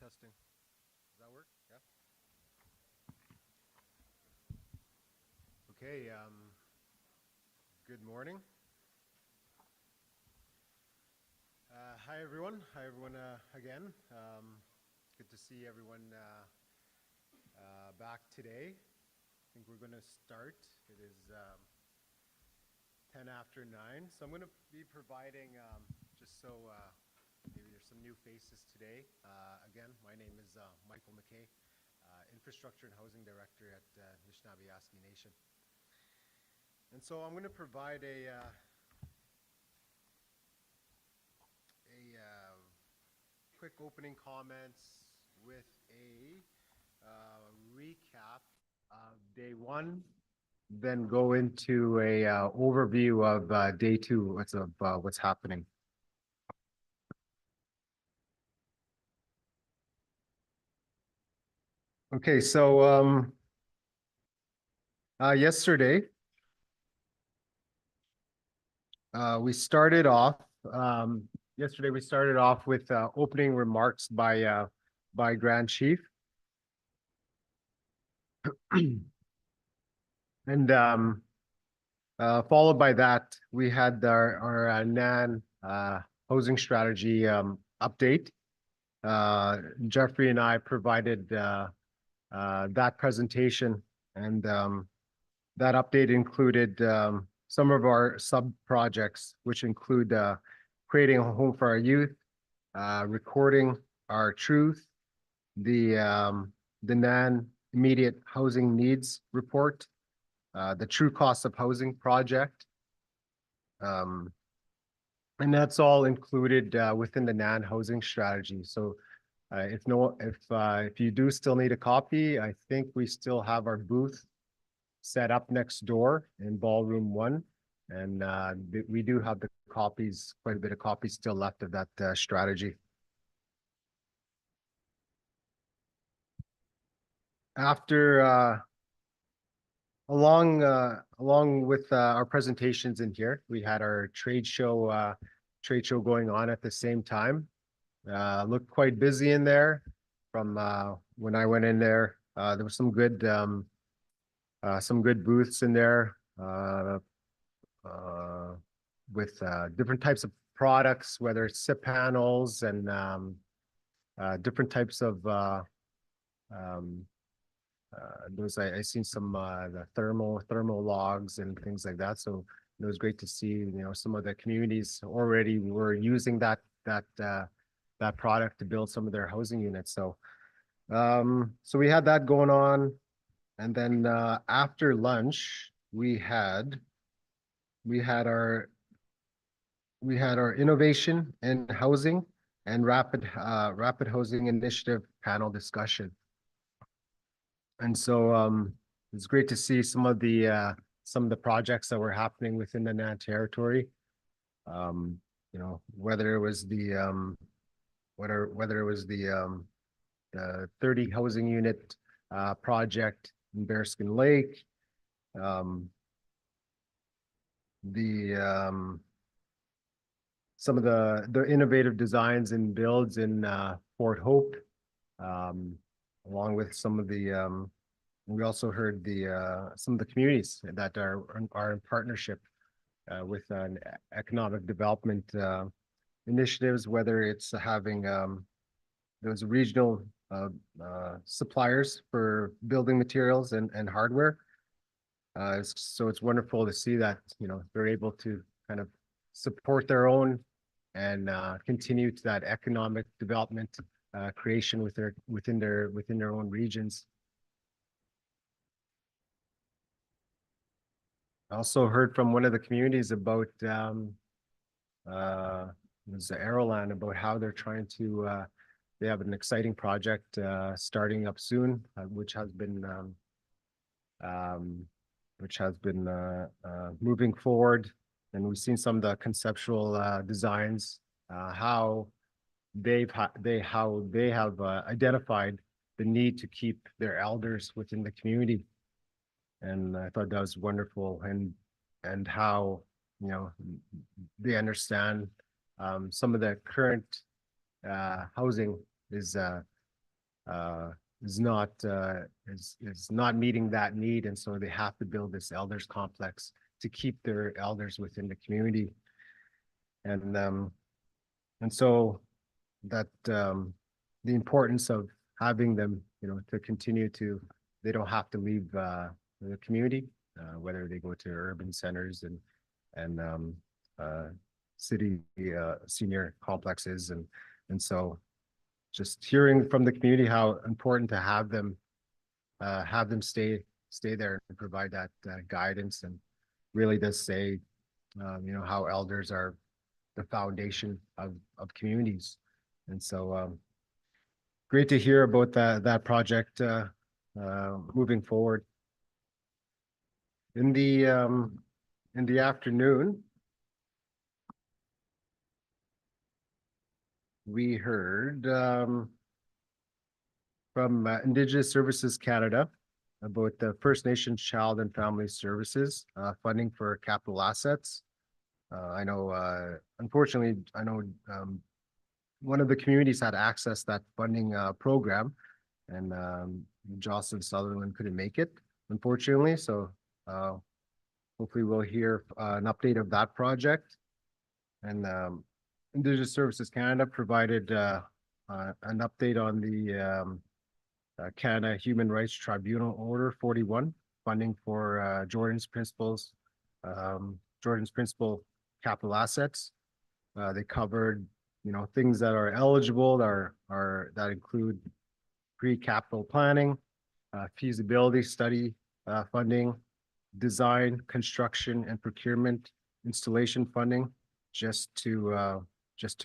Testing. Does that work? Yeah. Okay. Good morning. Hi everyone. Hi everyone again. Good to see everyone back today. I think we're going to start. It is 10 after 9. So I'm going to be providing, just so maybe there's some new faces today. Again, my name is Michael McKay, Infrastructure and Housing Director at Anishinaabe Nation. And so I'm going to provide a quick opening comments with a recap of day one, then go into a overview of day two, what's happening. Okay, so yesterday we started off. Yesterday we started off with opening remarks by Grand Chief, and followed by that we had our NAN housing strategy update. Jeffrey and I provided that presentation, and that update included some of our sub projects, which include creating a home for our youth, recording our truth, the NAN immediate housing needs report, the true cost of housing project, and that's all included within the NAN housing strategy. So if you do still need a copy, I think we still have our booth set up next door in ballroom 1, and we do have the copies, quite a bit of copies still left of that strategy. After along with our presentations in here, we had our trade show going on at the same time. Looked quite busy in there. From when I went in there, there was some good booths in there with different types of products, whether it's SIP panels and different types of those. I seen some the thermal logs and things like that. So it was great to see, some of the communities already were using that product to build some of their housing units. So so we had that going on, and then after lunch we had our innovation in housing and rapid housing initiative panel discussion. And so it's great to see some of the projects that were happening within the NAN territory. Whether it was the 30 housing unit project in Bearskin Lake, some of the innovative designs and builds in Fort Hope, along with some of the we also heard some of the communities that are in partnership with an economic development initiatives, whether it's having those regional suppliers for building materials and hardware. So it's wonderful to see that they're able to kind of support their own and continue to that economic development creation within their own regions. I also heard from one of the communities about it was Aeroland, about how they're trying to they have an exciting project starting up soon, which has been moving forward, and we've seen some of the conceptual designs, how they have identified the need to keep their elders within the community. And I thought that was wonderful, and how they understand some of the current housing is uh, is not is not meeting that need, and so they have to build this elders complex to keep their elders within the community, and and so that the importance of having them, to continue to, they don't have to leave the community, whether they go to urban centers and uh, city senior complexes, and so just hearing from the community how important to have them stay there and provide that guidance, and really does say how elders are the foundation of communities, and so great to hear about that project moving forward. In the afternoon, we heard from Indigenous Services Canada about the First Nations Child and Family Services funding for capital assets. I know, unfortunately, I know one of the communities had access that funding program, and Jocelyn Sutherland couldn't make it, unfortunately. So hopefully we'll hear an update of that project. And Indigenous Services Canada provided an update on the Canada Human Rights Tribunal Order 41 funding for Jordan's Principal capital assets. They covered, things that are eligible that include pre-capital planning, feasibility study funding, design, construction, and procurement installation funding, just to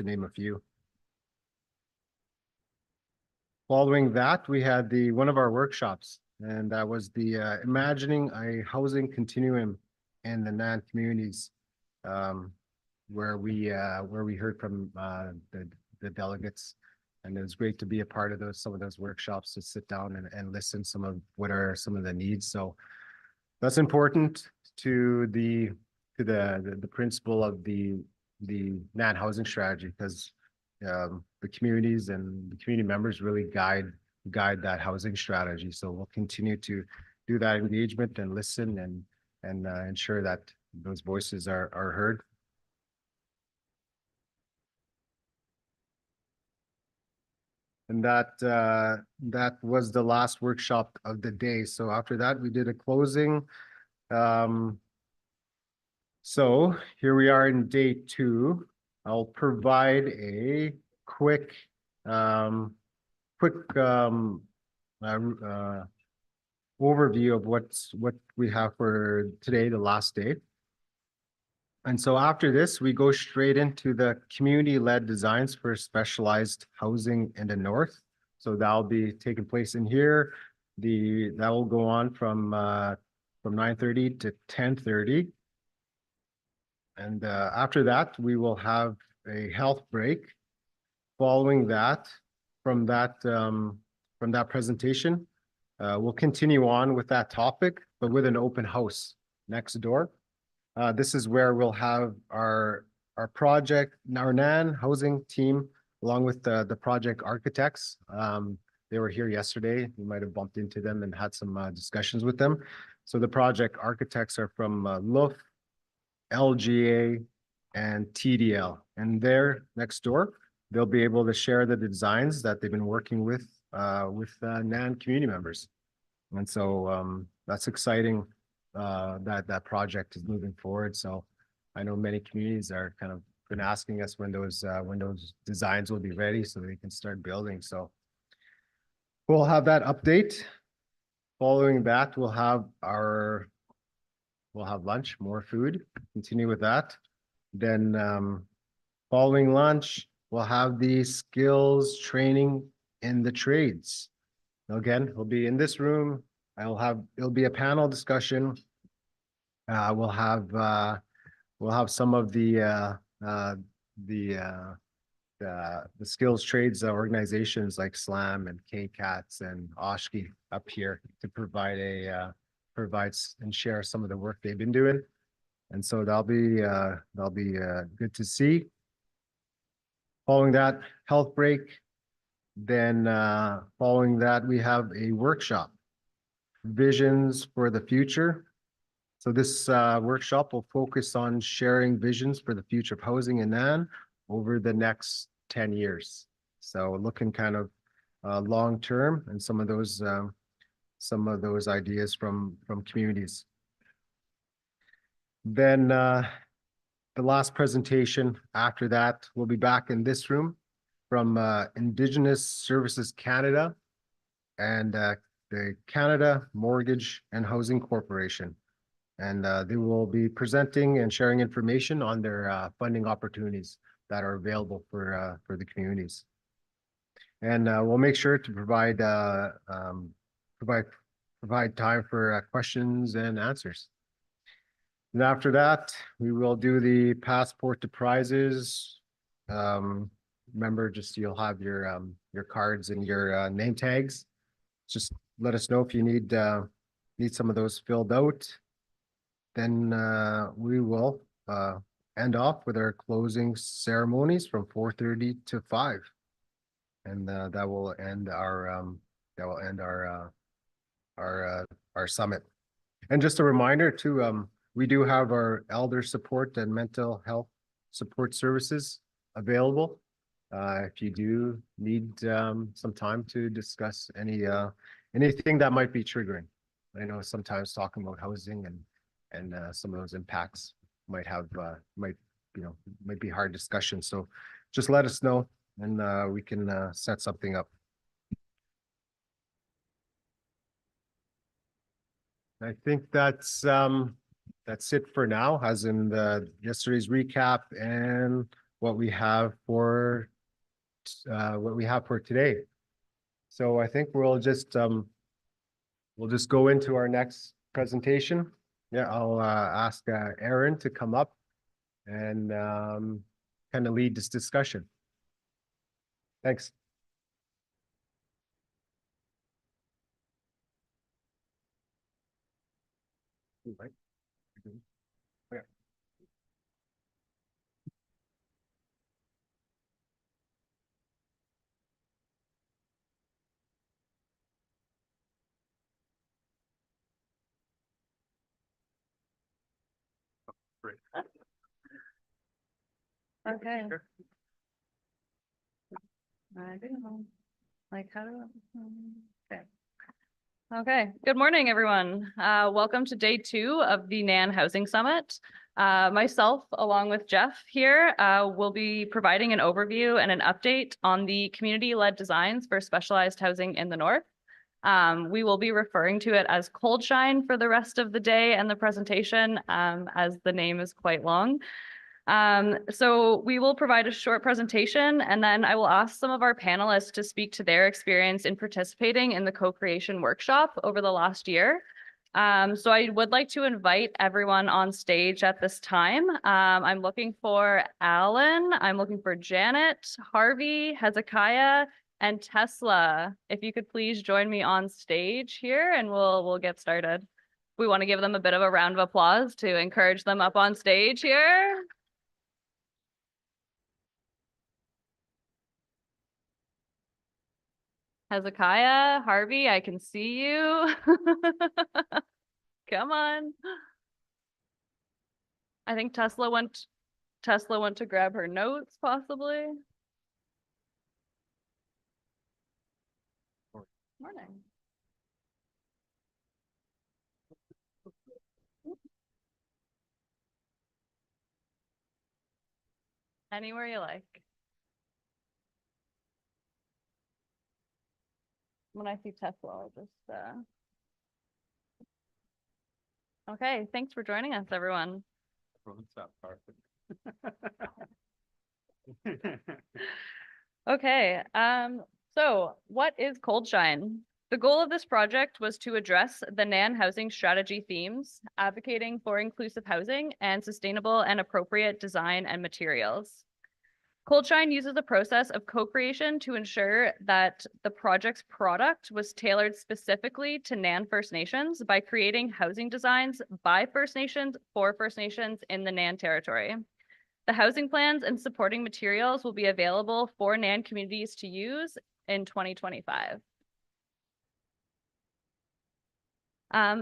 name a few. Following that, we had one of our workshops, and that was the imagining a housing continuum in the NAN communities, where we heard from the delegates, and it was great to be a part of some of those workshops, to sit down and listen what are some of the needs. So that's important to the principle of the NAN housing strategy, because the communities and the community members really guide that housing strategy. So we'll continue to do that engagement and listen and ensure that those voices are heard. And that was the last workshop of the day. So after that, we did a closing. So here we are in day 2. I'll provide a quick overview of what we have for today, the last day. And so after this, we go straight into the community-led designs for specialized housing in the north. So that'll be taking place in here. That will go on from 9:30 to 10:30. And after that, we will have a health break. Following that, from that presentation, we'll continue on with that topic, but with an open house next door. This is where we'll have our NAN housing team, along with the project architects. They were here yesterday. You might have bumped into them and had some discussions with them. So the project architects are from LUF, LGA, and TDL, and they're next door. They'll be able to share the designs that they've been working with NAN community members, and so that's exciting. That project is moving forward. So I know many communities are kind of been asking us when those designs will be ready so they can start building. So we'll have that update. Following that, we'll have lunch, more food, continue with that. Then following lunch, we'll have the skills training in the trades. Again, we'll be in this room. It'll be a panel discussion. We'll have some of the skills trades organizations like SLAM and KCATS and OSHKI up here to provide and share some of the work they've been doing. And so that'll be good to see. Following that health break, Then following that, we have a workshop, Visions for the Future. So this workshop will focus on sharing visions for the future of housing in NAN over the next 10 years. So looking kind of long term and some of those ideas from communities. Then the last presentation after that, we'll be back in this room from Indigenous Services Canada and the Canada Mortgage and Housing Corporation. And they will be presenting and sharing information on their funding opportunities that are available for the communities. And we'll make sure to provide time for questions and answers. And after that, we will do the passport to prizes. Remember, just you'll have your cards and your name tags. Just let us know if you need some of those filled out. Then we will end off with our closing ceremonies from 4:30 to 5, and that will end our summit. And just a reminder too, we do have our elder support and mental health support services available. If you do need some time to discuss anything that might be triggering. I know sometimes talking about housing and some of those impacts might be hard discussion. So just let us know and we can set something up. I think that's it for now, as in yesterday's recap and what we have for today. So I think we'll just go into our next presentation. Yeah, I'll ask Aaron to come up and kind of lead this discussion. Thanks. Right. Okay. Great. Okay. Sure. I do know. Like how do okay. Okay. Good morning, everyone. Welcome to day 2 of the NAN Housing Summit. Myself, along with Jeff here, will be providing an overview and an update on the community-led designs for specialized housing in the North. We will be referring to it as Cold Shine for the rest of the day and the presentation, as the name is quite long. So we will provide a short presentation, and then I will ask some of our panelists to speak to their experience in participating in the co-creation workshop over the last year. So I would like to invite everyone on stage at this time. I'm looking for Alan, I'm looking for Janet, Harvey, Hezekiah, and Tesla. If you could please join me on stage here and we'll get started. We want to give them a bit of a round of applause to encourage them up on stage here. Hezekiah, Harvey, I can see you. Come on. I think Tesla went to grab her notes, possibly. Morning. Anywhere you like. When I see Tesla, I'll just okay, thanks for joining us, everyone. Okay, so what is Cold Shine? The goal of this project was to address the NAN housing strategy themes, advocating for inclusive housing and sustainable and appropriate design and materials. Cold Shine uses a process of co-creation to ensure that the project's product was tailored specifically to NAN First Nations by creating housing designs by First Nations for First Nations in the NAN territory. The housing plans and supporting materials will be available for NAN communities to use in 2025.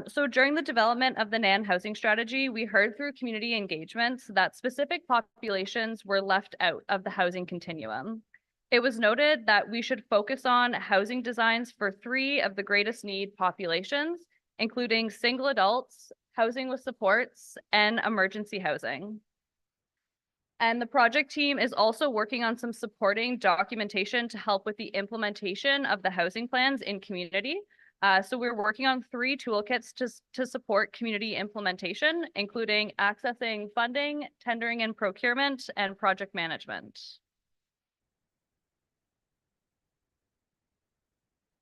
So during the development of the NAN housing strategy, we heard through community engagements that specific populations were left out of the housing continuum. It was noted that we should focus on housing designs for 3 of the greatest need populations, including single adults, housing with supports, and emergency housing. And the project team is also working on some supporting documentation to help with the implementation of the housing plans in community. So we're working on 3 toolkits to support community implementation, including accessing funding, tendering and procurement, and project management.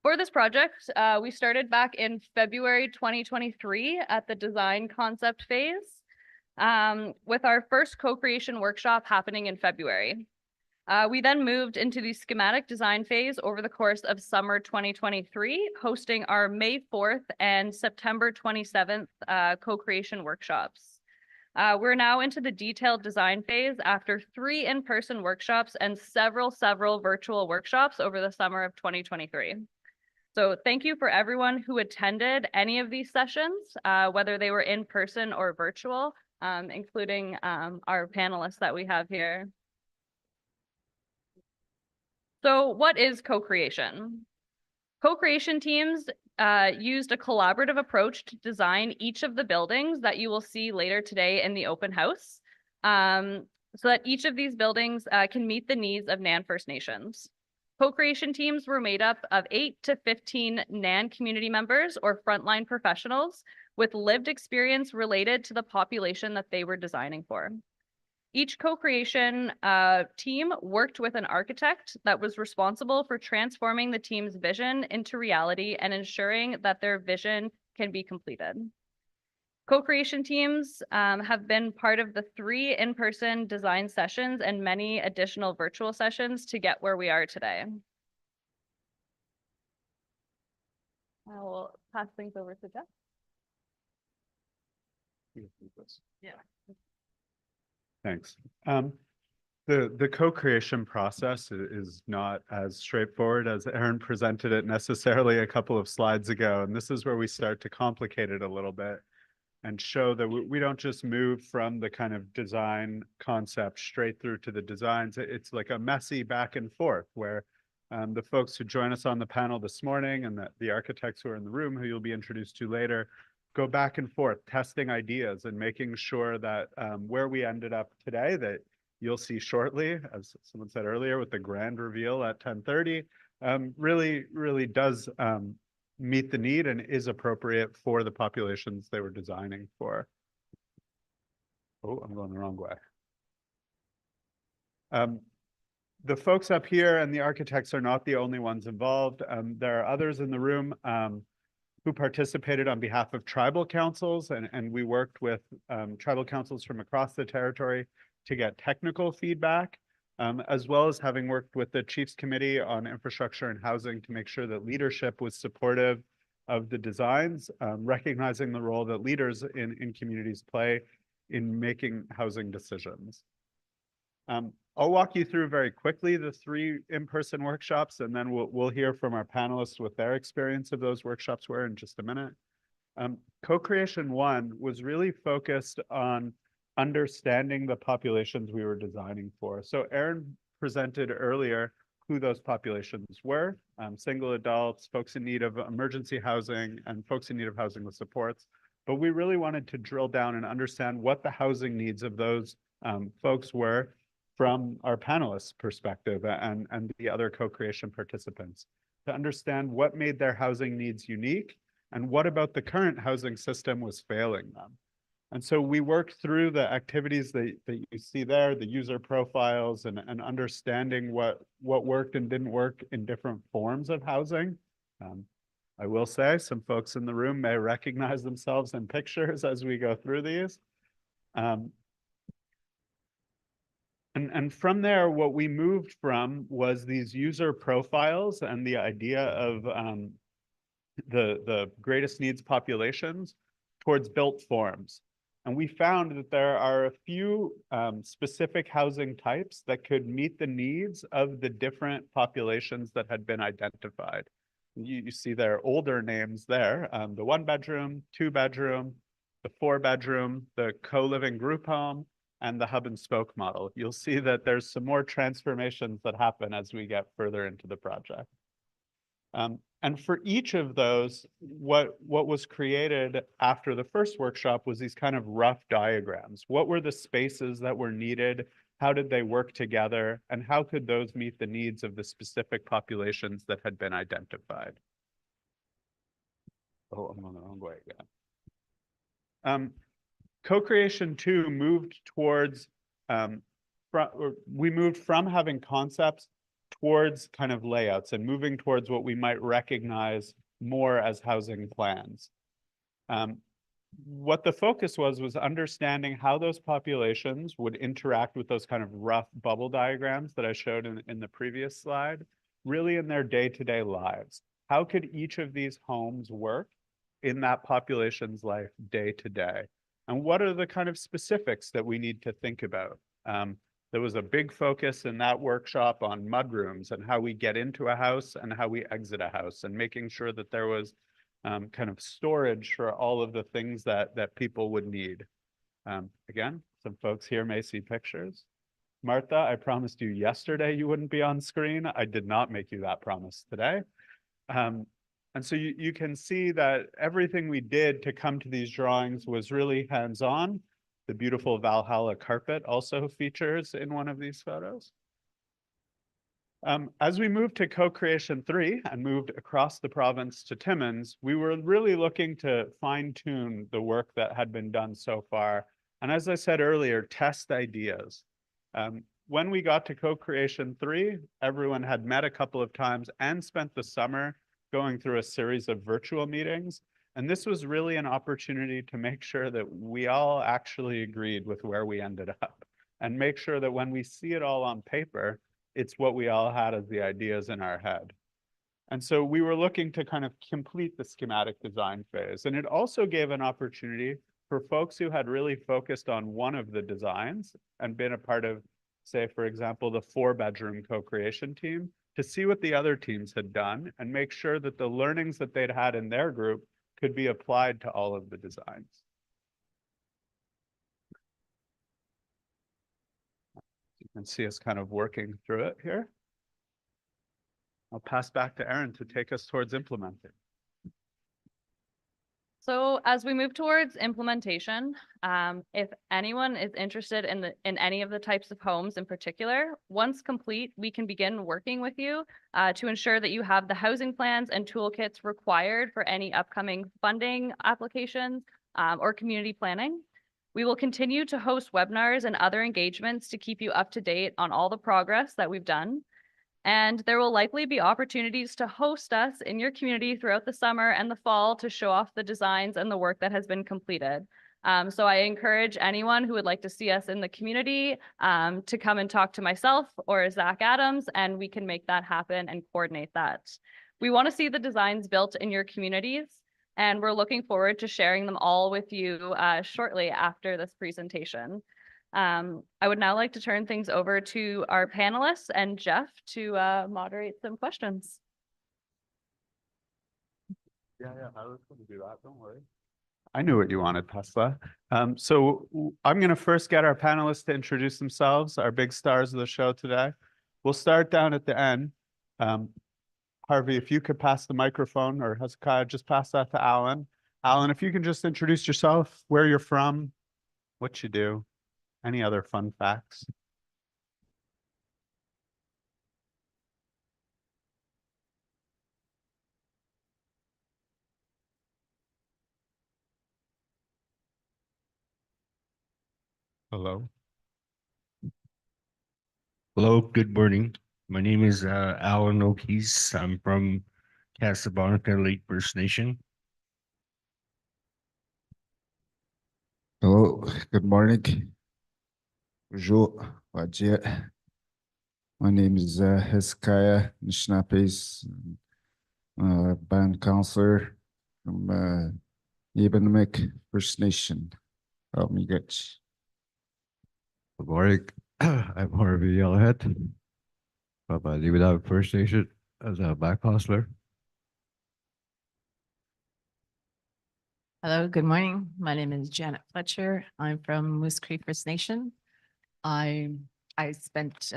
For this project, we started back in February 2023 at the design concept phase, with our first co-creation workshop happening in February. We then moved into the schematic design phase over the course of summer 2023, hosting our May 4th and September 27th co-creation workshops. We're now into the detailed design phase after 3 in-person workshops and several virtual workshops over the summer of 2023. So thank you for everyone who attended any of these sessions, whether they were in person or virtual, including our panelists that we have here. So what is co-creation? Co-creation teams used a collaborative approach to design each of the buildings that you will see later today in the open house, so that each of these buildings can meet the needs of NAN First Nations. Co-creation teams were made up of 8 to 15 NAN community members or frontline professionals with lived experience related to the population that they were designing for. Each co-creation team worked with an architect that was responsible for transforming the team's vision into reality and ensuring that their vision can be completed. Co-creation teams have been part of the 3 in-person design sessions and many additional virtual sessions to get where we are today. I will pass things over to Jeff. Yeah. Thanks. The co-creation process is not as straightforward as Aaron presented it necessarily a couple of slides ago. And this is where we start to complicate it a little bit and show that we don't just move from the kind of design concept straight through to the designs. It's like a messy back and forth where the folks who join us on the panel this morning and the architects who are in the room, who you'll be introduced to later, go back and forth, testing ideas and making sure that where we ended up today, that you'll see shortly, as someone said earlier, with the grand reveal at 10:30, really does meet the need and is appropriate for the populations they were designing for. Oh, I'm going the wrong way. The folks up here and the architects are not the only ones involved. There are others in the room who participated on behalf of tribal councils, and we worked with tribal councils from across the territory to get technical feedback, as well as having worked with the Chiefs Committee on Infrastructure and Housing to make sure that leadership was supportive of the designs, recognizing the role that leaders in communities play in making housing decisions. I'll walk you through very quickly the 3 in-person workshops, and then we'll hear from our panelists what their experience of those workshops were in just a minute. Co-creation 1 was really focused on understanding the populations we were designing for. So Aaron presented earlier who those populations were, single adults, folks in need of emergency housing, and folks in need of housing with supports. But we really wanted to drill down and understand what the housing needs of those folks were from our panelists' perspective and the other co-creation participants, to understand what made their housing needs unique and what about the current housing system was failing them. And so we worked through the activities that you see there, the user profiles and understanding what worked and didn't work in different forms of housing. I will say some folks in the room may recognize themselves in pictures as we go through these. And from there, what we moved from was these user profiles and the idea of the greatest needs populations towards built forms. And we found that there are a few specific housing types that could meet the needs of the different populations that had been identified. You see their older names there, the 1-bedroom, 2-bedroom, the 4-bedroom, the co-living group home, and the hub and spoke model. You'll see that there's some more transformations that happen as we get further into the project. And for each of those, what was created after the first workshop was these kind of rough diagrams. What were the spaces that were needed? How did they work together? And how could those meet the needs of the specific populations that had been identified? Oh, I'm on the wrong way again. Co-creation 2 moved towards, we moved from having concepts towards kind of layouts and moving towards what we might recognize more as housing plans. What the focus was understanding how those populations would interact with those kind of rough bubble diagrams that I showed in the previous slide, really in their day-to-day lives. How could each of these homes work in that population's life day to day? And what are the kind of specifics that we need to think about? There was a big focus in that workshop on mudrooms and how we get into a house and how we exit a house, and making sure that there was kind of storage for all of the things that people would need. Again, some folks here may see pictures. Martha, I promised you yesterday you wouldn't be on screen. I did not make you that promise today. And so you can see that everything we did to come to these drawings was really hands-on. The beautiful Valhalla carpet also features in one of these photos. As we moved to co-creation 3 and moved across the province to Timmins, we were really looking to fine-tune the work that had been done so far. And as I said earlier, test ideas. When we got to co-creation 3, everyone had met a couple of times and spent the summer going through a series of virtual meetings. And this was really an opportunity to make sure that we all actually agreed with where we ended up, and make sure that when we see it all on paper, it's what we all had as the ideas in our head. And so we were looking to kind of complete the schematic design phase. And it also gave an opportunity for folks who had really focused on one of the designs and been a part of, say, for example, the 4-bedroom co-creation team, to see what the other teams had done and make sure that the learnings that they'd had in their group could be applied to all of the designs. You can see us kind of working through it here. I'll pass back to Erin to take us towards implementing. So as we move towards implementation, if anyone is interested in any of the types of homes in particular, once complete, we can begin working with you to ensure that you have the housing plans and toolkits required for any upcoming funding applications or community planning. We will continue to host webinars and other engagements to keep you up to date on all the progress that we've done. And there will likely be opportunities to host us in your community throughout the summer and the fall to show off the designs and the work that has been completed. So I encourage anyone who would like to see us in the community to come and talk to myself or Zach Adams, and we can make that happen and coordinate that. We want to see the designs built in your communities, and we're looking forward to sharing them all with you shortly after this presentation. I would now like to turn things over to our panelists and Jeff to moderate some questions. Yeah, I was going to do that, don't worry. I knew what you wanted, Tesla. So I'm going to first get our panelists to introduce themselves, our big stars of the show today. We'll start down at the end. Harvey, if you could pass the microphone, or Hezekiah, just pass that to Alan. Alan, if you can just introduce yourself, where you're from, what you do, any other fun facts. Hello. Hello, good morning. My name is Alan O'Keefe. I'm from Casablanca Lake First Nation. Hello, good morning. Bonjour, bom dia. My name is Hezekiah Nishnapes, band counselor from Yibinamik First Nation. help me get. Good morning. I'm Harvey Yellowhead from Liverpool First Nation as a back hostler. Hello, good morning. My name is Janet Fletcher. I'm from Moose Creek First Nation. I spent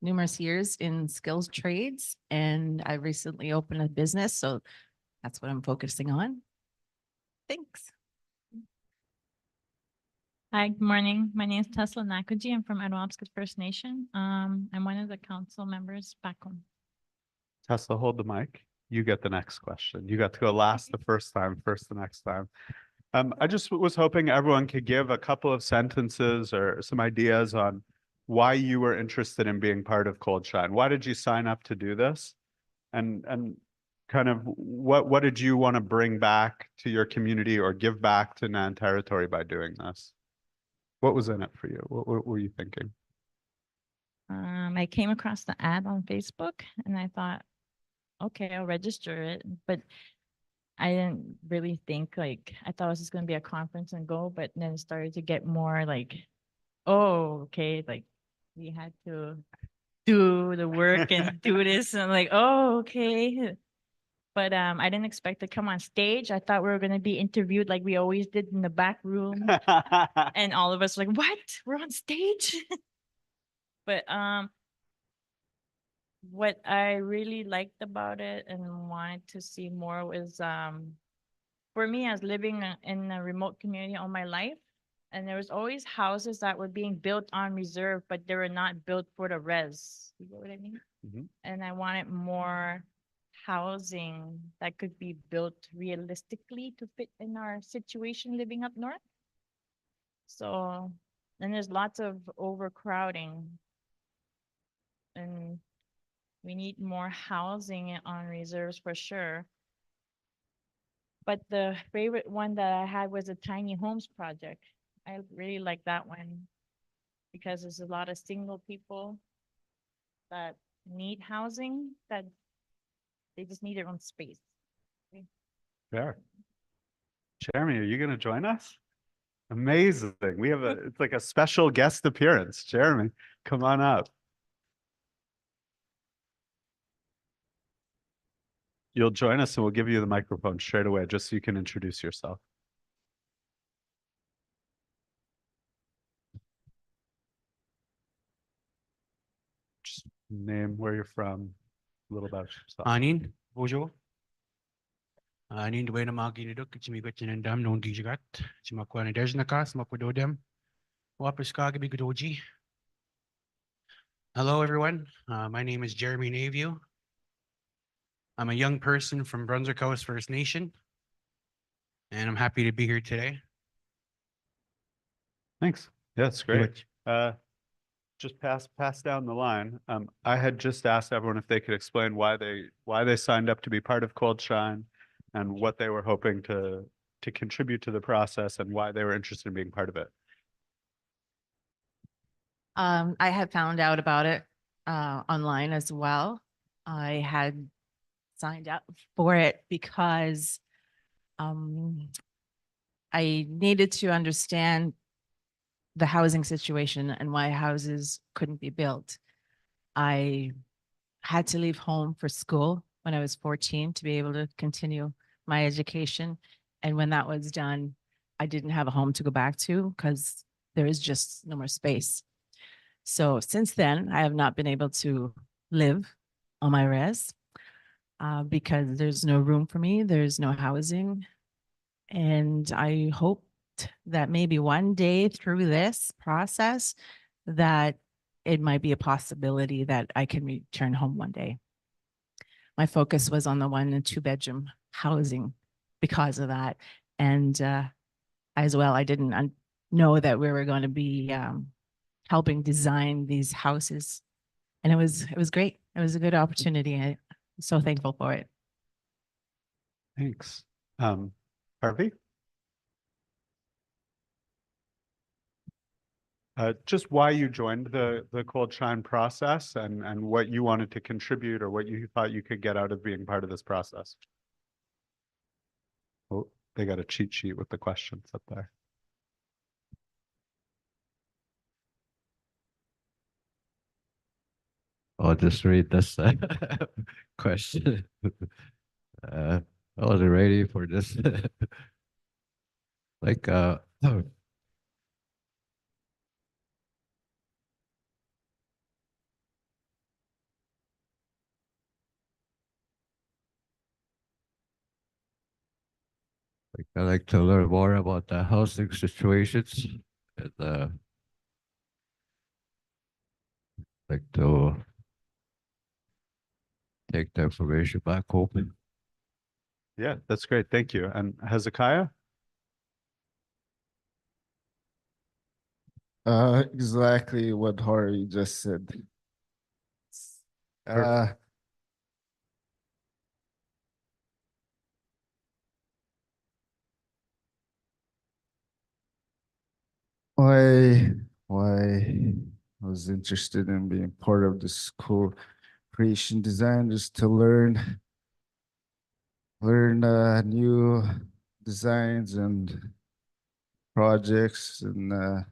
numerous years in skills trades and I recently opened a business, so that's what I'm focusing on. Thanks. Hi, good morning. My name is Tesla Nakuji. I'm from Adwapscot First Nation. I'm one of the council members back home. Tesla, hold the mic. You get the next question. You got to go last the first time, first the next time. I just was hoping everyone could give a couple of sentences or some ideas on why you were interested in being part of Cold Shine. Why did you sign up to do this? And kind of what did you want to bring back to your community or give back to NAN territory by doing this? What was in it for you? What were you thinking? I came across the ad on Facebook and I thought, okay, I'll register it. But I didn't really think like, I thought it was just going to be a conference and go, but then it started to get more like, oh, okay, like we had to do the work and do this. And I'm like, oh, okay. But I didn't expect to come on stage. I thought we were going to be interviewed like we always did in the back room. And all of us were like, what? We're on stage? But what I really liked about it and wanted to see more was for me, I was living in a remote community all my life, and there was always houses that were being built on reserve, but they were not built for the res. You know what I mean? Mhm. And I wanted more housing that could be built realistically to fit in our situation living up north. So, and there's lots of overcrowding, and we need more housing on reserves for sure. But the favorite one that I had was the tiny homes project. I really like that one because there's a lot of single people that need housing, that they just need their own space. Fair. Jeremy, are you going to join us? Amazing. We have it's like a special guest appearance. Jeremy, come on up. You'll join us and we'll give you the microphone straight away just so you can introduce yourself. Just name, where you're from, a little about yourself. Anin, bonjour. Anin dway na mga ginidok, chimigot chinandam nung dijagat, chimakwa na dejnakas, makwadodem, wapis kagabi gudoji. Hello, everyone. My name is Jeremy Naview. I'm a young person from Brunswick House First Nation, and I'm happy to be here today. Thanks. Yeah, that's great. Just pass down the line. I had just asked everyone if they could explain why they signed up to be part of Cold Shine and what they were hoping to contribute to the process and why they were interested in being part of it. I had found out about it online as well. I had signed up for it because I needed to understand the housing situation and why houses couldn't be built. I had to leave home for school when I was 14 to be able to continue my education. And when that was done, I didn't have a home to go back to because there is just no more space. So since then, I have not been able to live on my res because there's no room for me. There's no housing. And I hoped that maybe one day through this process that it might be a possibility that I can return home one day. My focus was on the 1 and 2 bedroom housing because of that. And as well, I didn't know that we were going to be helping design these houses. And it was great. It was a good opportunity. I'm so thankful for it. Thanks. Harvey? Just why you joined the Cold Shine process and what you wanted to contribute or what you thought you could get out of being part of this process. Oh, they got a cheat sheet with the questions up there. I'll just read this question. I wasn't ready for this. Like, I like to learn more about the housing situations and like to take the information back home. Yeah, that's great. Thank you. And Hezekiah? Exactly what Harvey just said. Perfect. Why I was interested in being part of the school creation design is to learn new designs and projects and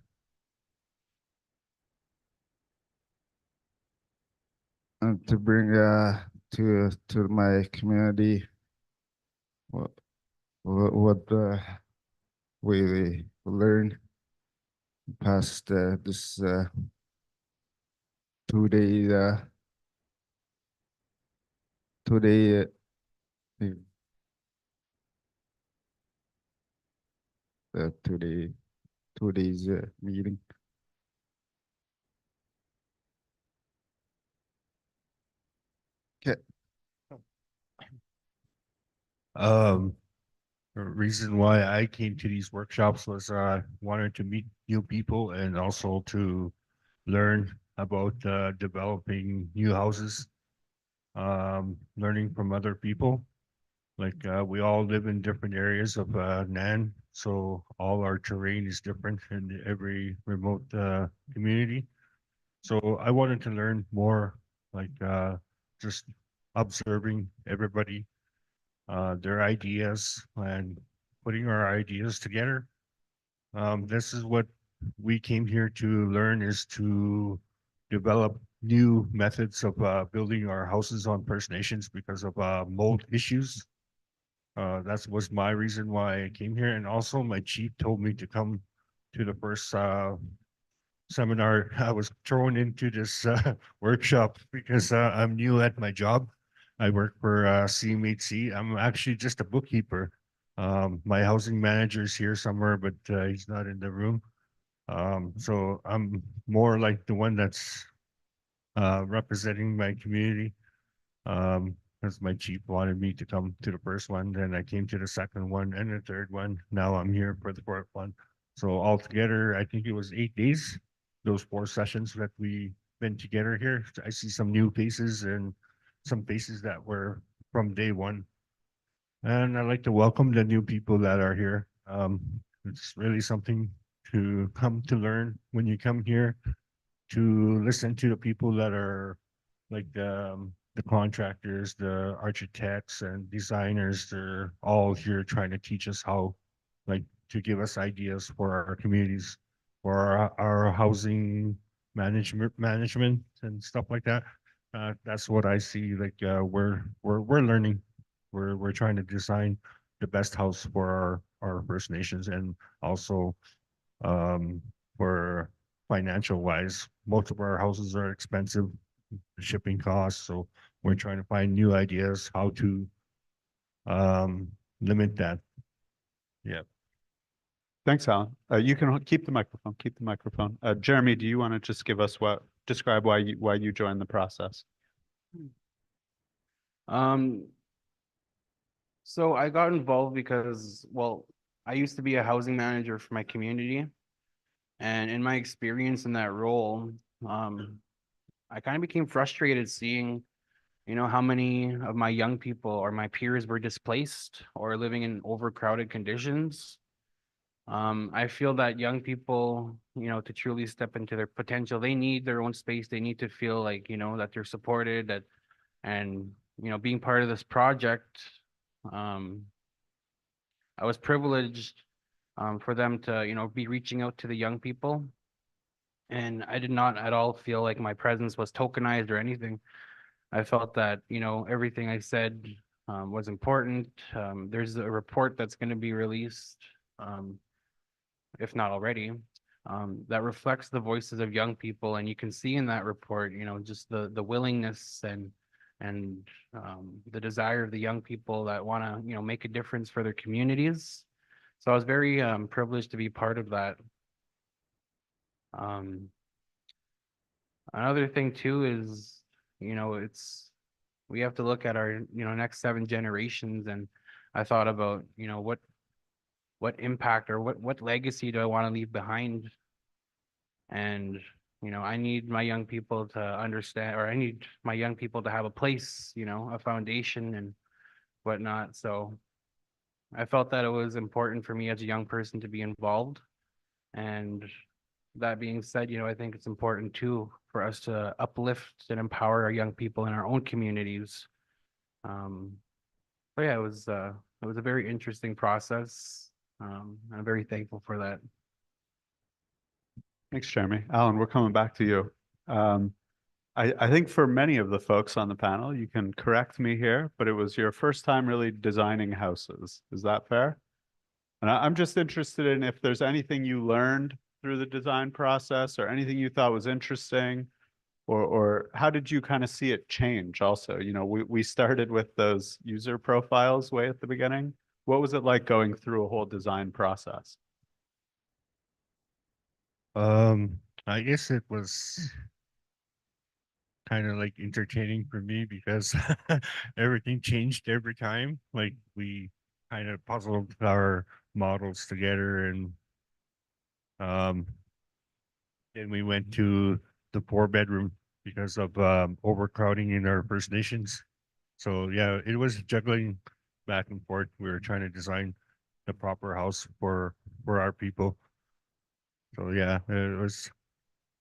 to bring to my community what what we learn past this 2 day 2 day uh, 2 day 2 days meeting. Okay. The reason why I came to these workshops was wanted to meet new people and also to learn about developing new houses, learning from other people. Like we all live in different areas of NAN, so all our terrain is different in every remote community. So I wanted to learn more, like just observing everybody, their ideas, and putting our ideas together. This is what we came here to learn, is to develop new methods of building our houses on First Nations because of mold issues. That was my reason why I came here. And also my chief told me to come to the first seminar. I was thrown into this workshop because I'm new at my job. I work for CMHC. I'm actually just a bookkeeper. My housing manager is here somewhere, but he's not in the room. So I'm more like the one that's representing my community. Because my chief wanted me to come to the first one, then I came to the second one and the third one. Now I'm here for the fourth one. So altogether, I think it was 8 days, those 4 sessions that we been together here. I see some new faces and some faces that were from day one. And I'd like to welcome the new people that are here. It's really something to come to learn when you come here, to listen to the people that are like the contractors, the architects and designers. They're all here trying to teach us how, like, to give us ideas for our communities, for our housing management and stuff like that. That's what I see. Like we're learning. We're trying to design the best house for our First Nations, and also um, for financial wise. Most of our houses are expensive, shipping costs. So we're trying to find new ideas how to um, limit that. Yeah. Thanks, Alan. You can keep the microphone, keep the microphone. Jeremy, do you want to just give us describe why you joined the process? Um, so I got involved because, well, I used to be a housing manager for my community. And in my experience in that role, I kind of became frustrated seeing, how many of my young people or my peers were displaced or living in overcrowded conditions. I feel that young people, to truly step into their potential, they need their own space. They need to feel like, that they're supported, and, being part of this project, I was privileged, for them to, be reaching out to the young people. And I did not at all feel like my presence was tokenized or anything. I felt that, everything I said was important. There's a report that's going to be released, if not already, that reflects the voices of young people. And you can see in that report, just the willingness and the desire of the young people that want to, make a difference for their communities. So I was very privileged to be part of that. Another thing too is, we have to look at our, next 7 generations. And I thought about, what impact or what legacy do I want to leave behind? And, I need my young people to understand, or I need my young people to have a place, a foundation and whatnot. So I felt that it was important for me as a young person to be involved. And that being said, I think it's important too for us to uplift and empower our young people in our own communities. But yeah, it was a very interesting process. I'm very thankful for that. Thanks, Jeremy. Alan, we're coming back to you. I think for many of the folks on the panel, you can correct me here, but it was your first time really designing houses. Is that fair? And I'm just interested in if there's anything you learned through the design process or anything you thought was interesting, or how did you kind of see it change also? We started with those user profiles way at the beginning. What was it like going through a whole design process? I guess it was kind of like entertaining for me because everything changed every time. Like we kind of puzzled our models together, and um then we went to the 4 bedroom because of overcrowding in our First Nations. So yeah, it was juggling back and forth. We were trying to design the proper house for our people. So yeah, it was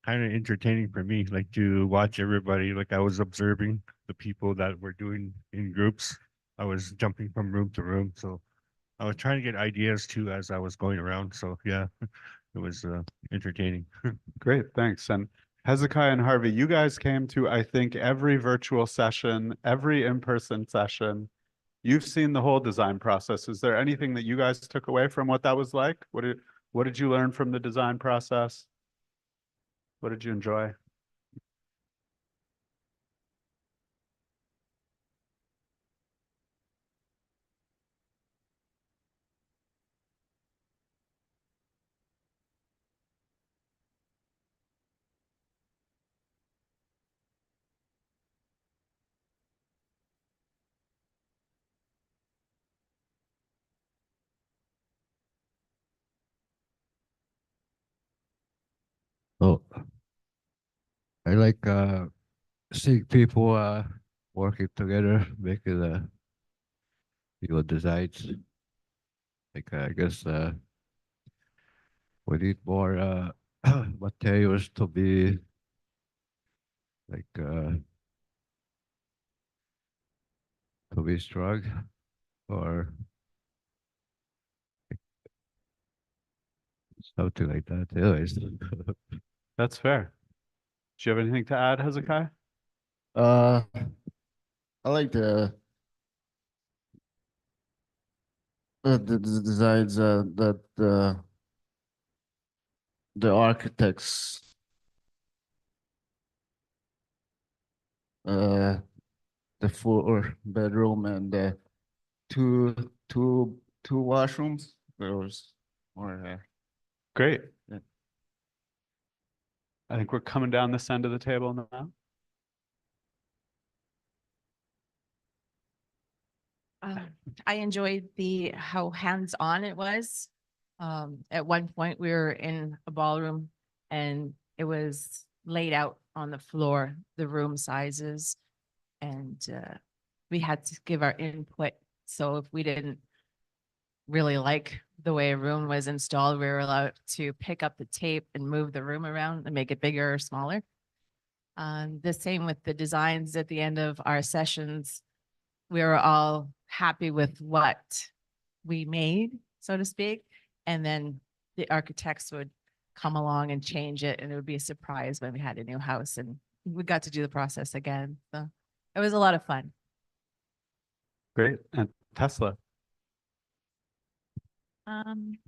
kind of entertaining for me, like to watch everybody. Like I was observing the people that were doing in groups. I was jumping from room to room, so I was trying to get ideas too as I was going around. So yeah, it was entertaining. Great, thanks. And Hezekiah and Harvey, you guys came to, I think, every virtual session, every in-person session. You've seen the whole design process. Is there anything that you guys took away from what that was like? What did you learn from the design process? What did you enjoy? Oh, I like seeing people working together, making designs. Like I guess we need more materials to be like to be strong or something like that. Anyways, That's fair. Do you have anything to add, Hezekiah? I like the designs that the architects uh the 4 bedroom and the two two two washrooms. There was more. Great. Yeah. I think we're coming down this end of the table now. I enjoyed how hands-on it was. At one point, we were in a ballroom and it was laid out on the floor, the room sizes, and we had to give our input. So if we didn't really like the way a room was installed, we were allowed to pick up the tape and move the room around and make it bigger or smaller. The same with the designs at the end of our sessions. We were all happy with what we made, so to speak. And then the architects would come along and change it. And it would be a surprise when we had a new house and we got to do the process again. So it was a lot of fun. Great. And Tesla. Um,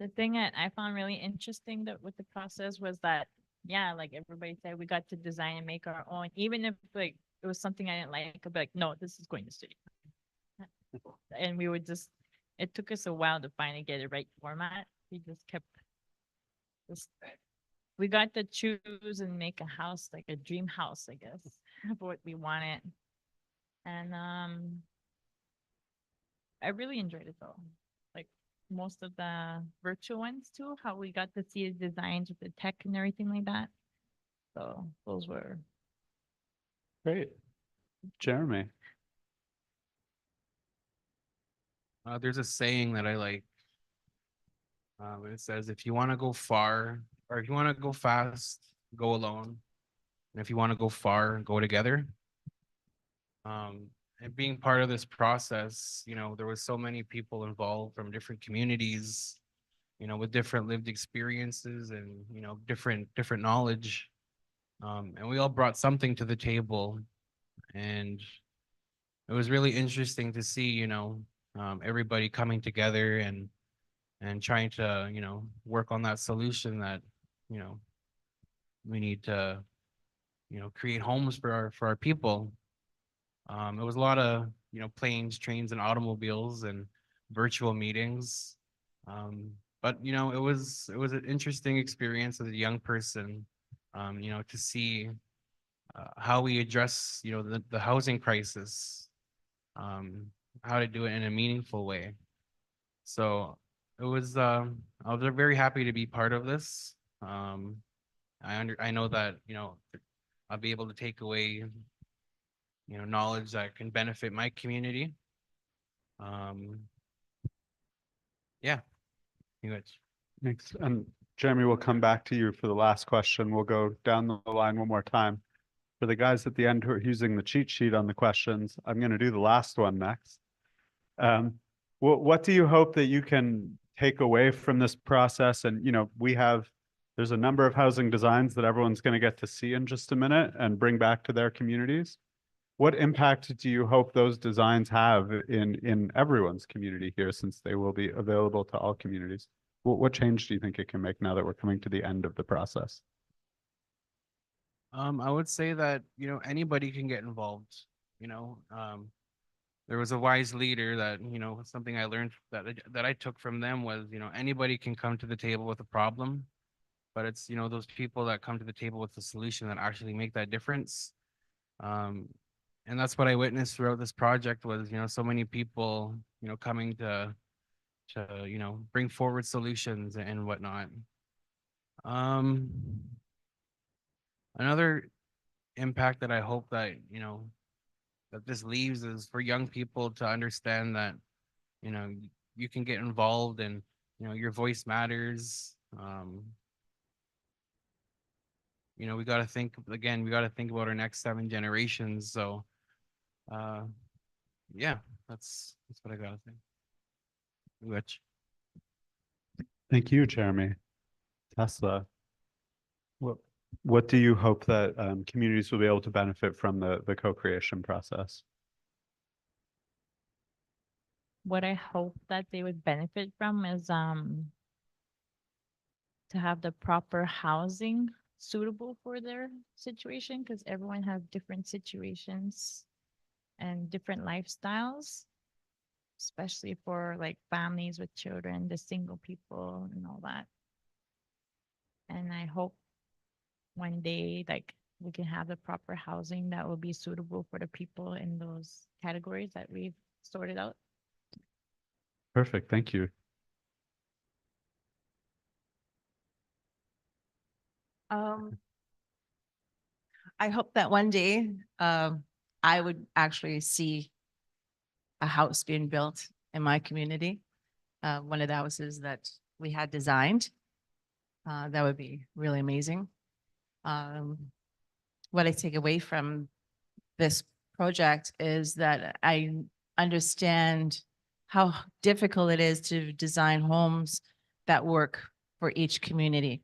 the thing that I found really interesting that with the process was that, yeah, like everybody said, we got to design and make our own, even if like it was something I didn't like, I'd be like, no, this is going to stay. And we would just, it took us a while to finally get it right format. We just kept just, we got to choose and make a house, like a dream house, I guess, of what we wanted. And I really enjoyed it though. Like most of the virtual ones too, how we got to see the designs with the tech and everything like that. So those were Great. Jeremy. There's a saying that I like. It says, if you want to go far, or if you want to go fast, go alone. And if you want to go far, go together. And being part of this process, there was so many people involved from different communities, with different lived experiences and, different knowledge. And we all brought something to the table. And it was really interesting to see, everybody coming together and trying to, work on that solution that, we need to, create homes for our people. It was a lot of, planes, trains, and automobiles and virtual meetings. But it was an interesting experience as a young person, to see how we address, the housing crisis, how to do it in a meaningful way. So it was, I was very happy to be part of this. I know that, I'll be able to take away, knowledge that can benefit my community. Um, yeah, pretty much. Thanks. And Jeremy, we'll come back to you for the last question. We'll go down the line one more time. For the guys at the end who are using the cheat sheet on the questions, I'm going to do the last one next. What do you hope that you can take away from this process? And, there's a number of housing designs that everyone's going to get to see in just a minute and bring back to their communities. What impact do you hope those designs have in everyone's community here, since they will be available to all communities? What change do you think it can make now that we're coming to the end of the process? I would say that, anybody can get involved, you know, there was a wise leader that, something I learned that I took from them was, anybody can come to the table with a problem, but it's, those people that come to the table with the solution that actually make that difference. And that's what I witnessed throughout this project was, so many people, coming to, bring forward solutions and whatnot. Another impact that I hope that, that this leaves is for young people to understand that, you can get involved and, your voice matters. We got to think again, we got to think about our next 7 generations. So, yeah, that's what I got to think. Which, Thank you, Jeremy. Tesla. What do you hope that communities will be able to benefit from the co-creation process? what I hope that they would benefit from is to have the proper housing suitable for their situation, because everyone has different situations and different lifestyles, especially for like families with children, the single people and all that. And I hope one day like we can have the proper housing that will be suitable for the people in those categories that we've sorted out. Perfect. Thank you. I hope that one day, I would actually see a house being built in my community. One of the houses that we had designed. That would be really amazing. What I take away from this project is that I understand how difficult it is to design homes that work for each community.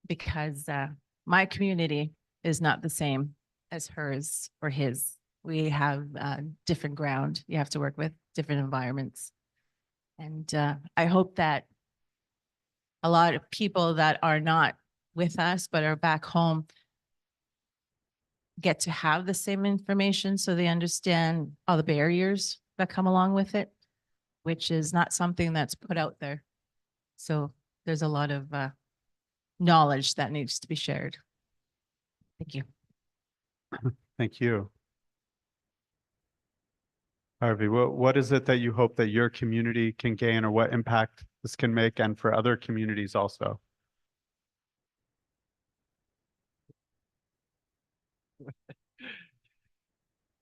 Because my community is not the same as hers or his. We have different ground. You have to work with different environments. And I hope that a lot of people that are not with us but are back home get to have the same information so they understand all the barriers that come along with it, which is not something that's put out there. So there's a lot of knowledge that needs to be shared. Thank you. Thank you. Harvey, what is it that you hope that your community can gain, or what impact this can make, and for other communities also?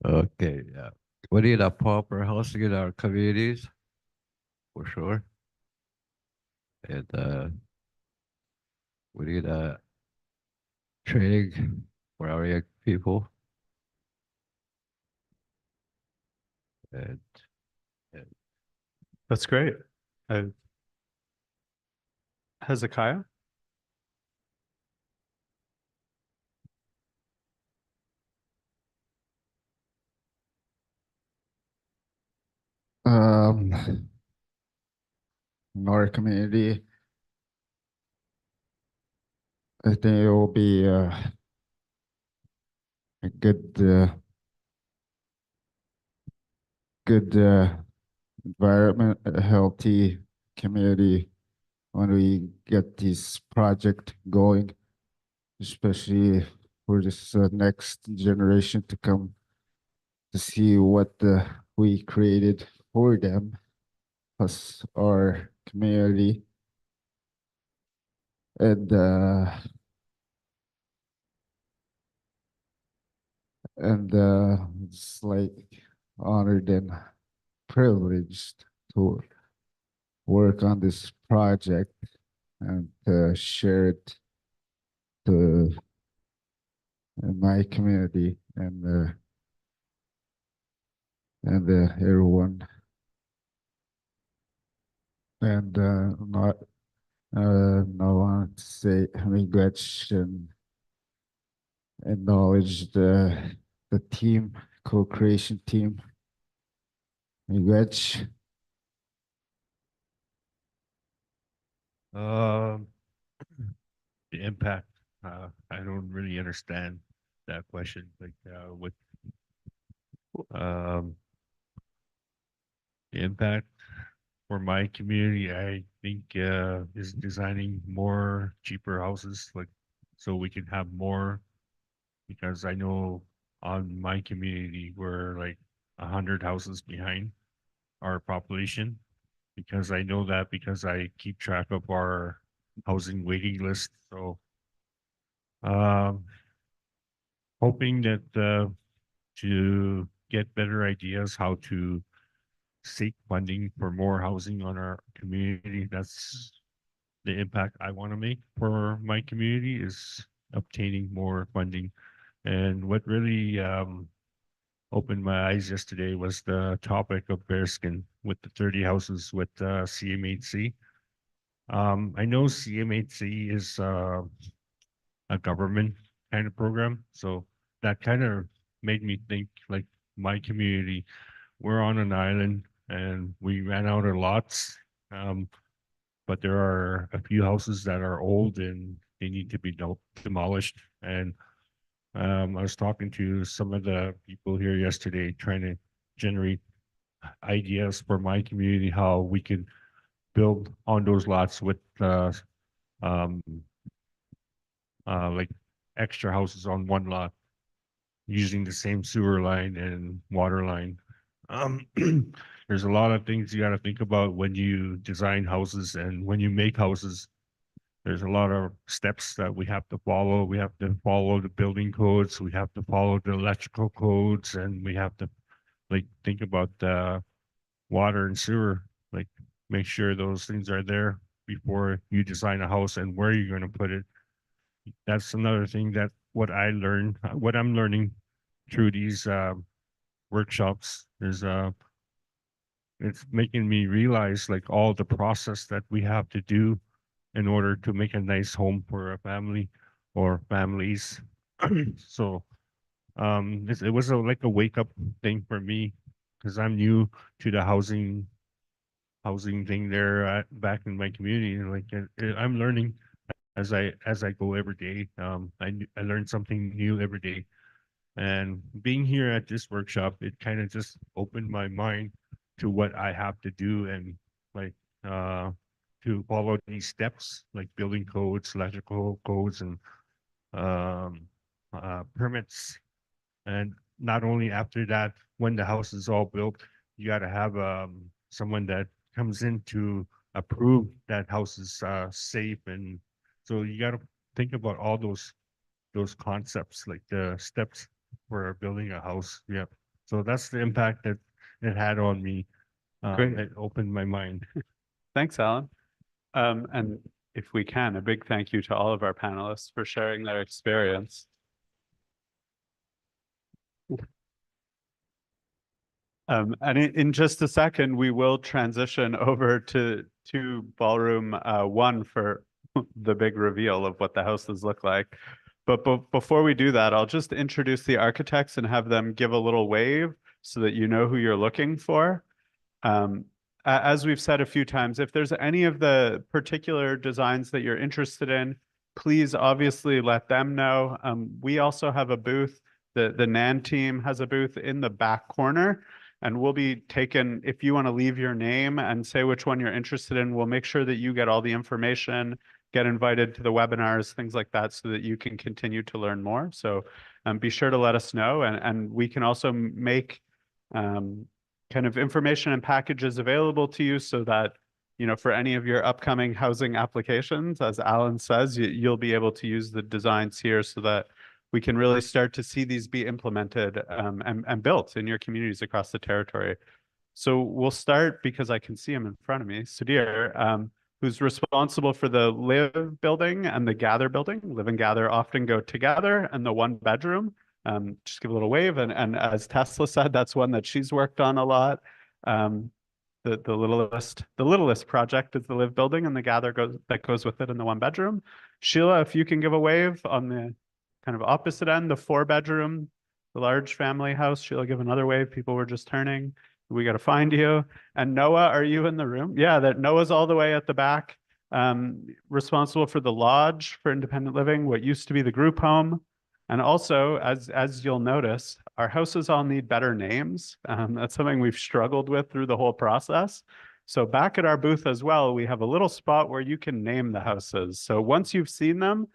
Okay, yeah. We need a proper housing in our communities, for sure. And we need a training for our young people. And That's great. Hezekiah? In our community, I think it will be a good environment, a healthy community when we get this project going, especially for this next generation to come to see what we created for them, plus our community. And it's like honored and privileged to work on this project and share it to my community and everyone. And not no one to say regrets and acknowledge the team, co-creation team. Regrets. The impact, I don't really understand that question, like, what, um, the impact for my community, I think, is designing more cheaper houses, like, so we can have more, because I know on my community, we're like 100 houses behind our population, because I know that because I keep track of our housing waiting list. So, um, hoping that to get better ideas how to seek funding for more housing on our community. That's the impact I want to make for my community, is obtaining more funding. And what really opened my eyes yesterday was the topic of bearskin with the 30 houses with CMHC. I know CMHC is a government kind of program, so that kind of made me think, like, my community, we're on an island and we ran out of lots. But there are a few houses that are old and they need to be demolished. And I was talking to some of the people here yesterday, trying to generate ideas for my community, how we could build on those lots with um, like extra houses on one lot, using the same sewer line and water line. Um, there's a lot of things you got to think about when you design houses and when you make houses. There's a lot of steps that we have to follow. We have to follow the building codes. We have to follow the electrical codes, and we have to, like, think about the water and sewer. Like, make sure those things are there before you design a house and where you're going to put it. That's another thing that what I learned, what I'm learning through these workshops is it's making me realize like all the process that we have to do in order to make a nice home for a family or families. So it was like a wake up thing for me because I'm new to the housing thing there back in my community. And like I'm learning as I go every day. I learn something new every day. And being here at this workshop, it kind of just opened my mind to what I have to do and like to follow these steps, like building codes, electrical codes, and um, permits. And not only after that, when the house is all built, you got to have someone that comes in to approve that house is safe. And so you got to think about all those concepts, like the steps for building a house. Yeah. So that's the impact that it had on me. Great. It opened my mind. Thanks, Alan. And if we can, a big thank you to all of our panelists for sharing their experience. And in just a second, we will transition over to ballroom 1 for the big reveal of what the houses look like. But before we do that, I'll just introduce the architects and have them give a little wave so that you know who you're looking for. As we've said a few times, if there's any of the particular designs that you're interested in, please obviously let them know. We also have a booth. The NAN team has a booth in the back corner, and we'll be taking, if you want to leave your name and say which one you're interested in, we'll make sure that you get all the information, get invited to the webinars, things like that, so that you can continue to learn more. So be sure to let us know, and we can also make kind of information and packages available to you so that, you know, for any of your upcoming housing applications, as Alan says, you'll be able to use the designs here so that we can really start to see these be implemented and built in your communities across the territory. So we'll start, because I can see him in front of me, Sudhir, who's responsible for the Live building and the Gather building. Live and Gather often go together, and the 1 bedroom. Just give a little wave. And as Tesla said, that's one that she's worked on a lot. The littlest project is the Live building, and the Gather goes with it in the 1 bedroom. Sheila, if you can give a wave on the kind of opposite end, the 4 bedroom, the large family house. Sheila, give another wave. People were just turning. We got to find you. And Noah, are you in the room? Yeah, that Noah's all the way at the back. Responsible for the lodge for independent living, what used to be the group home. And also, as you'll notice, our houses all need better names. That's something we've struggled with through the whole process. So back at our booth as well, we have a little spot where you can name the houses. So once you've seen them,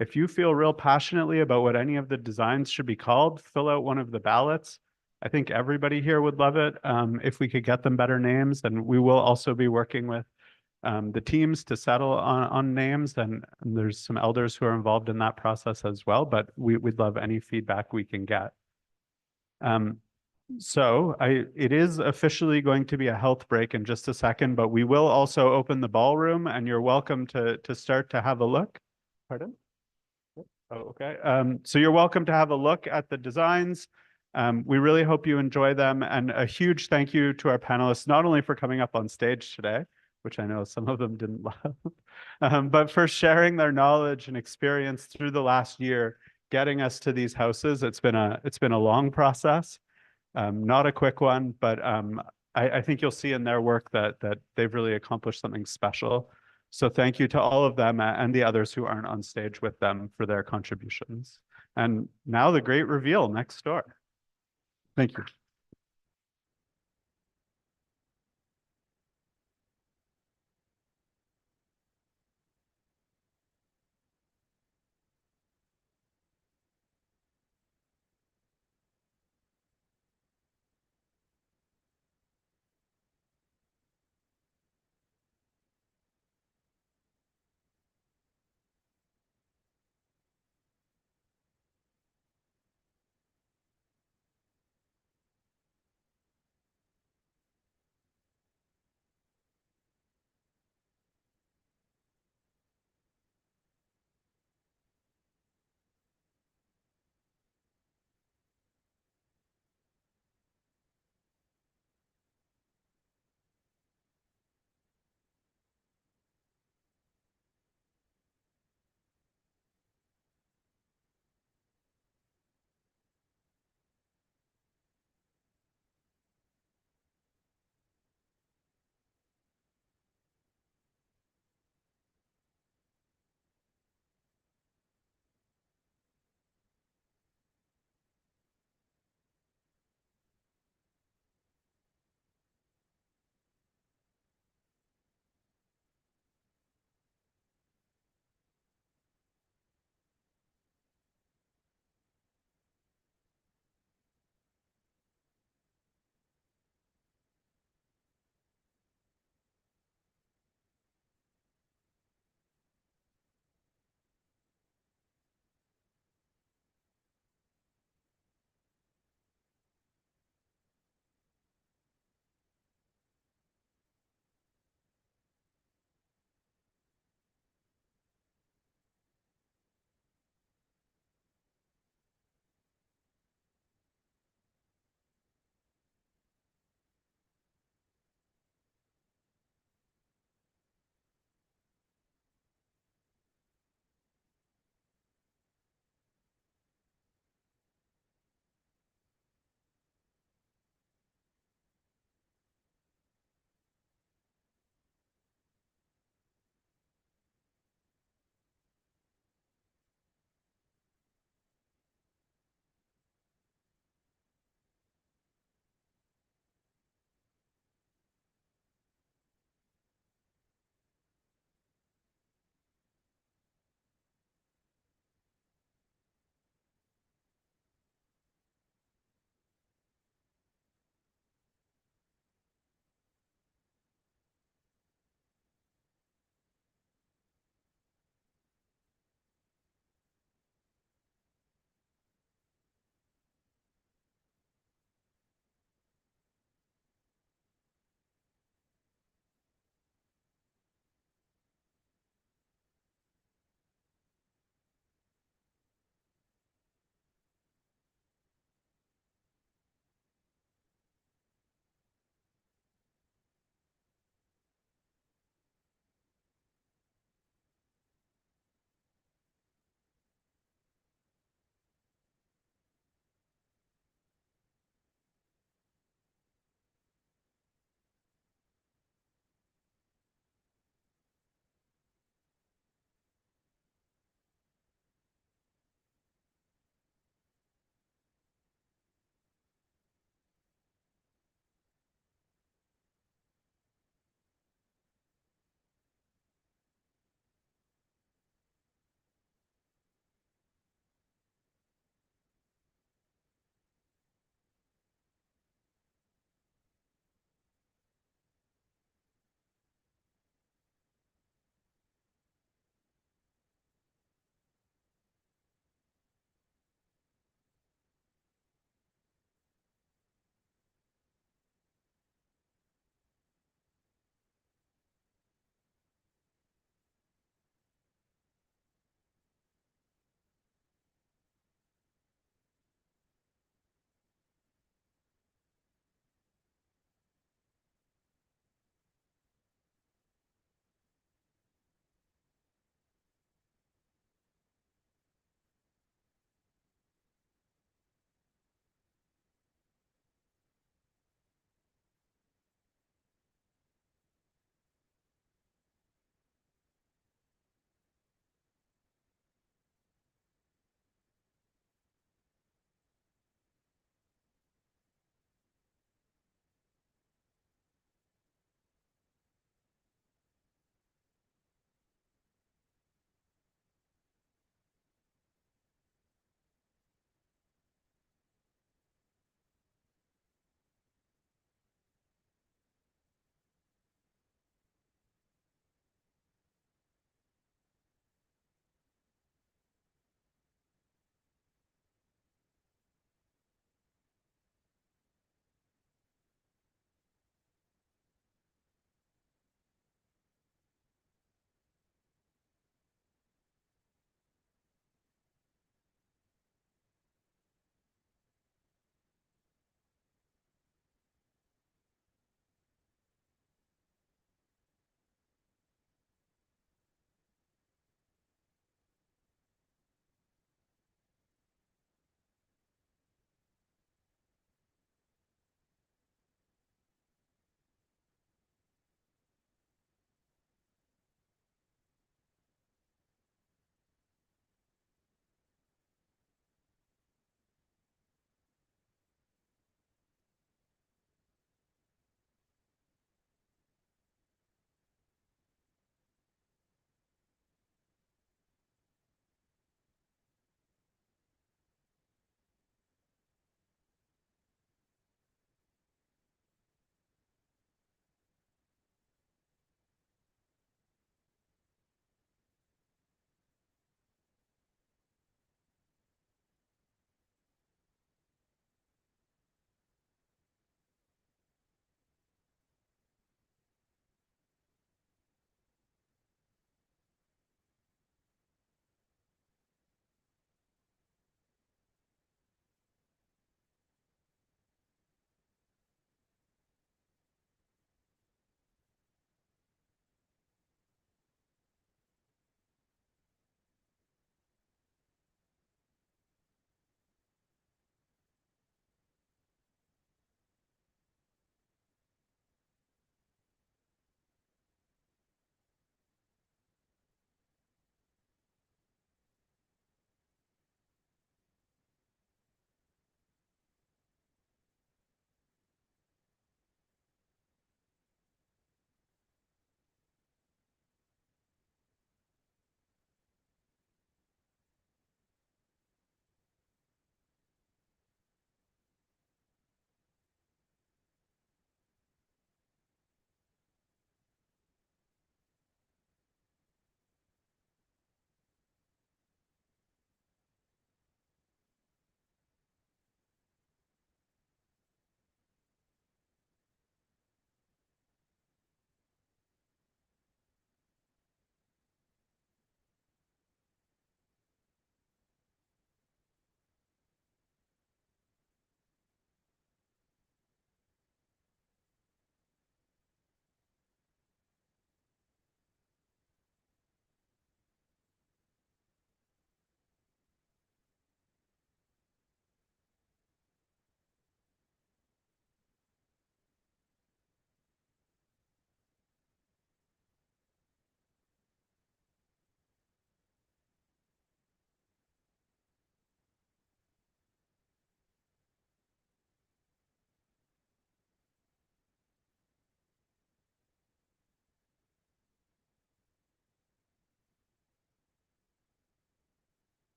if you feel real passionately about what any of the designs should be called, fill out one of the ballots. I think everybody here would love it if we could get them better names. And we will also be working with the teams to settle on names, and there's some elders who are involved in that process as well, but we'd love any feedback we can get. So it is officially going to be a health break in just a second, but we will also open the ballroom, and you're welcome to start to have a look. Pardon? Oh, okay. So you're welcome to have a look at the designs. We really hope you enjoy them, and a huge thank you to our panelists, not only for coming up on stage today, which I know some of them didn't love, but for sharing their knowledge and experience through the last year, getting us to these houses. It's been a long process, not a quick one, but I think you'll see in their work that they've really accomplished something special. So thank you to all of them and the others who aren't on stage with them for their contributions. And now the great reveal next door. Thank you.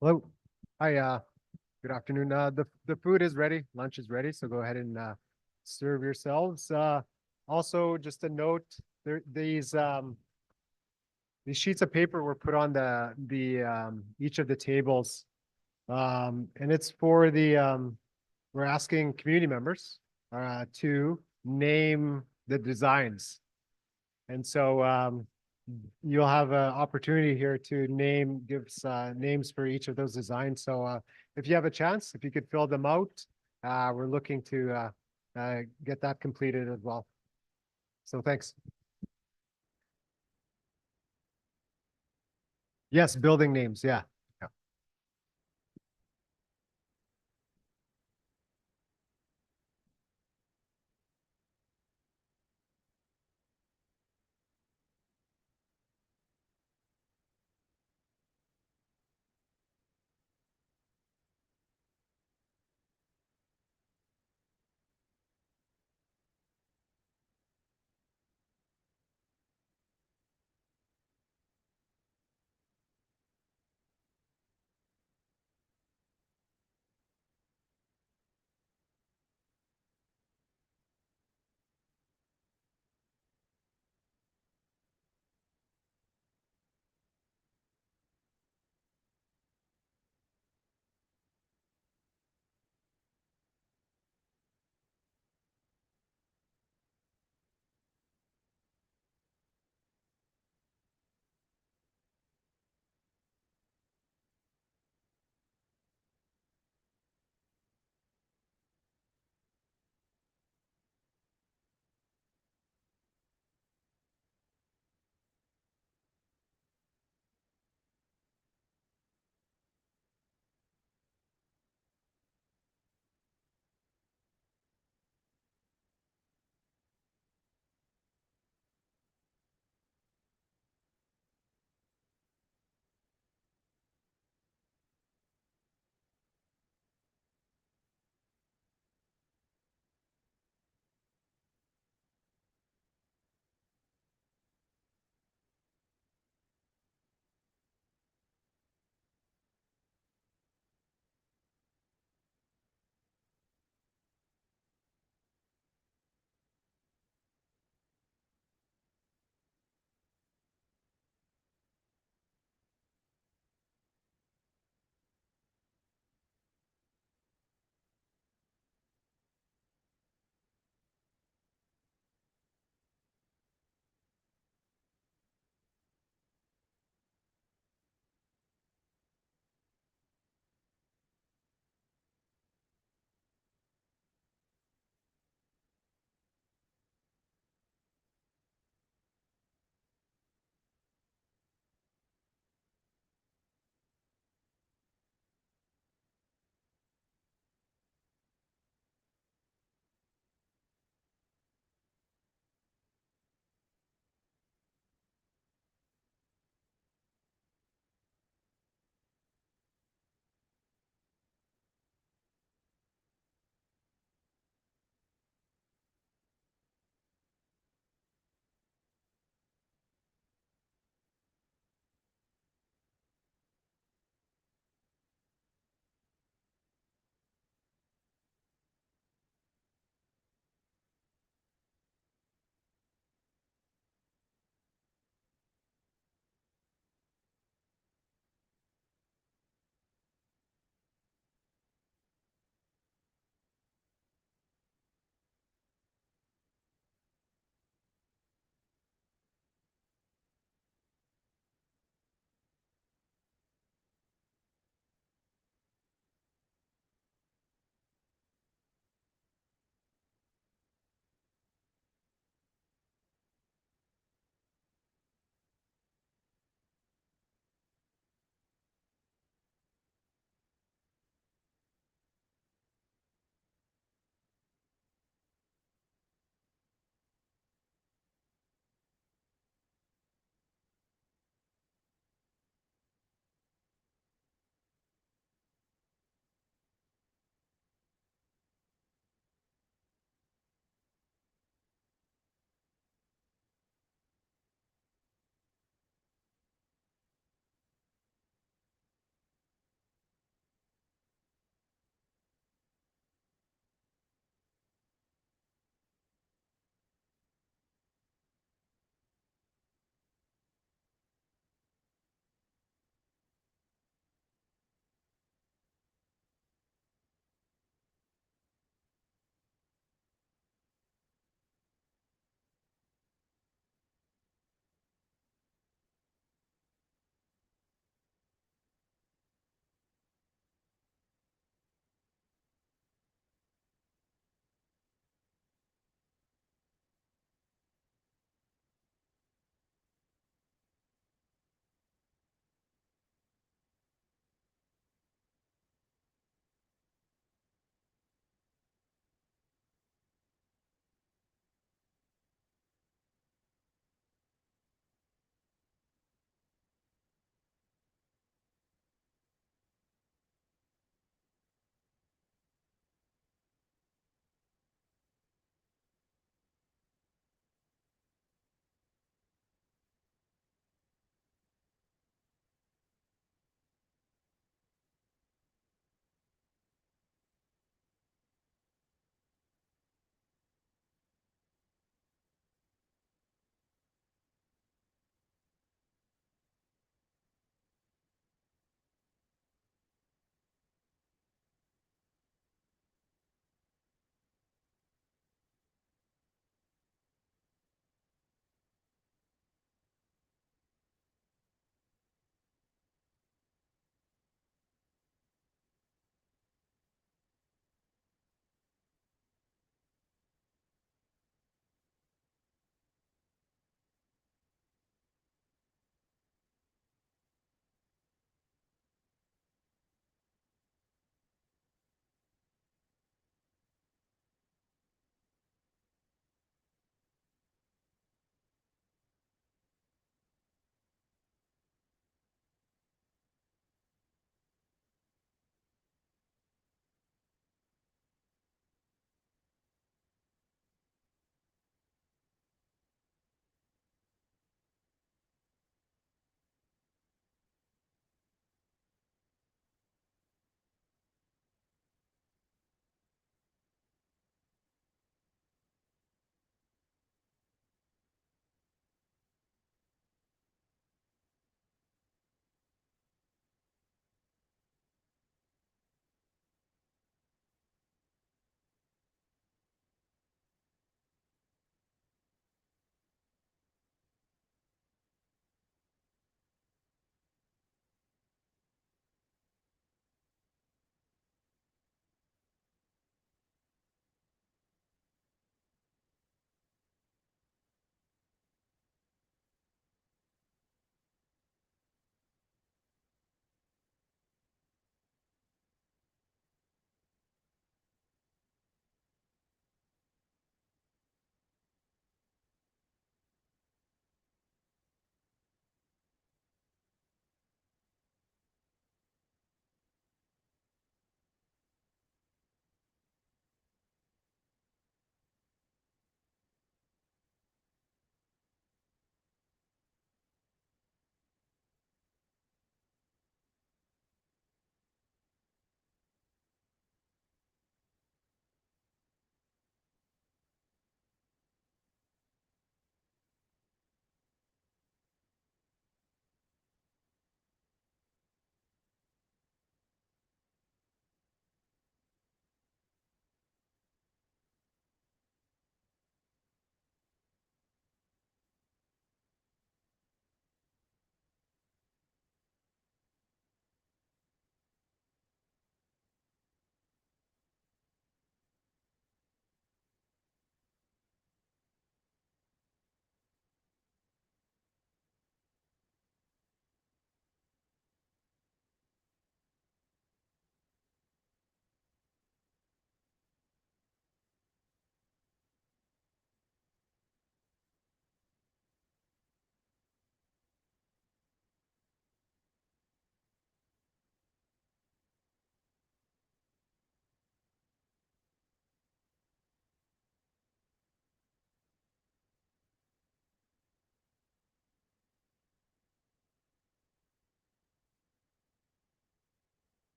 Hello. Hi, good afternoon. The food is ready, lunch is ready, so go ahead and serve yourselves. Also, just a note, these sheets of paper were put on each of the tables. And it's for we're asking community members to name the designs. And so you'll have an opportunity here to give names for each of those designs. So if you have a chance, if you could fill them out, we're looking to get that completed as well. So thanks. Yes, building names, yeah.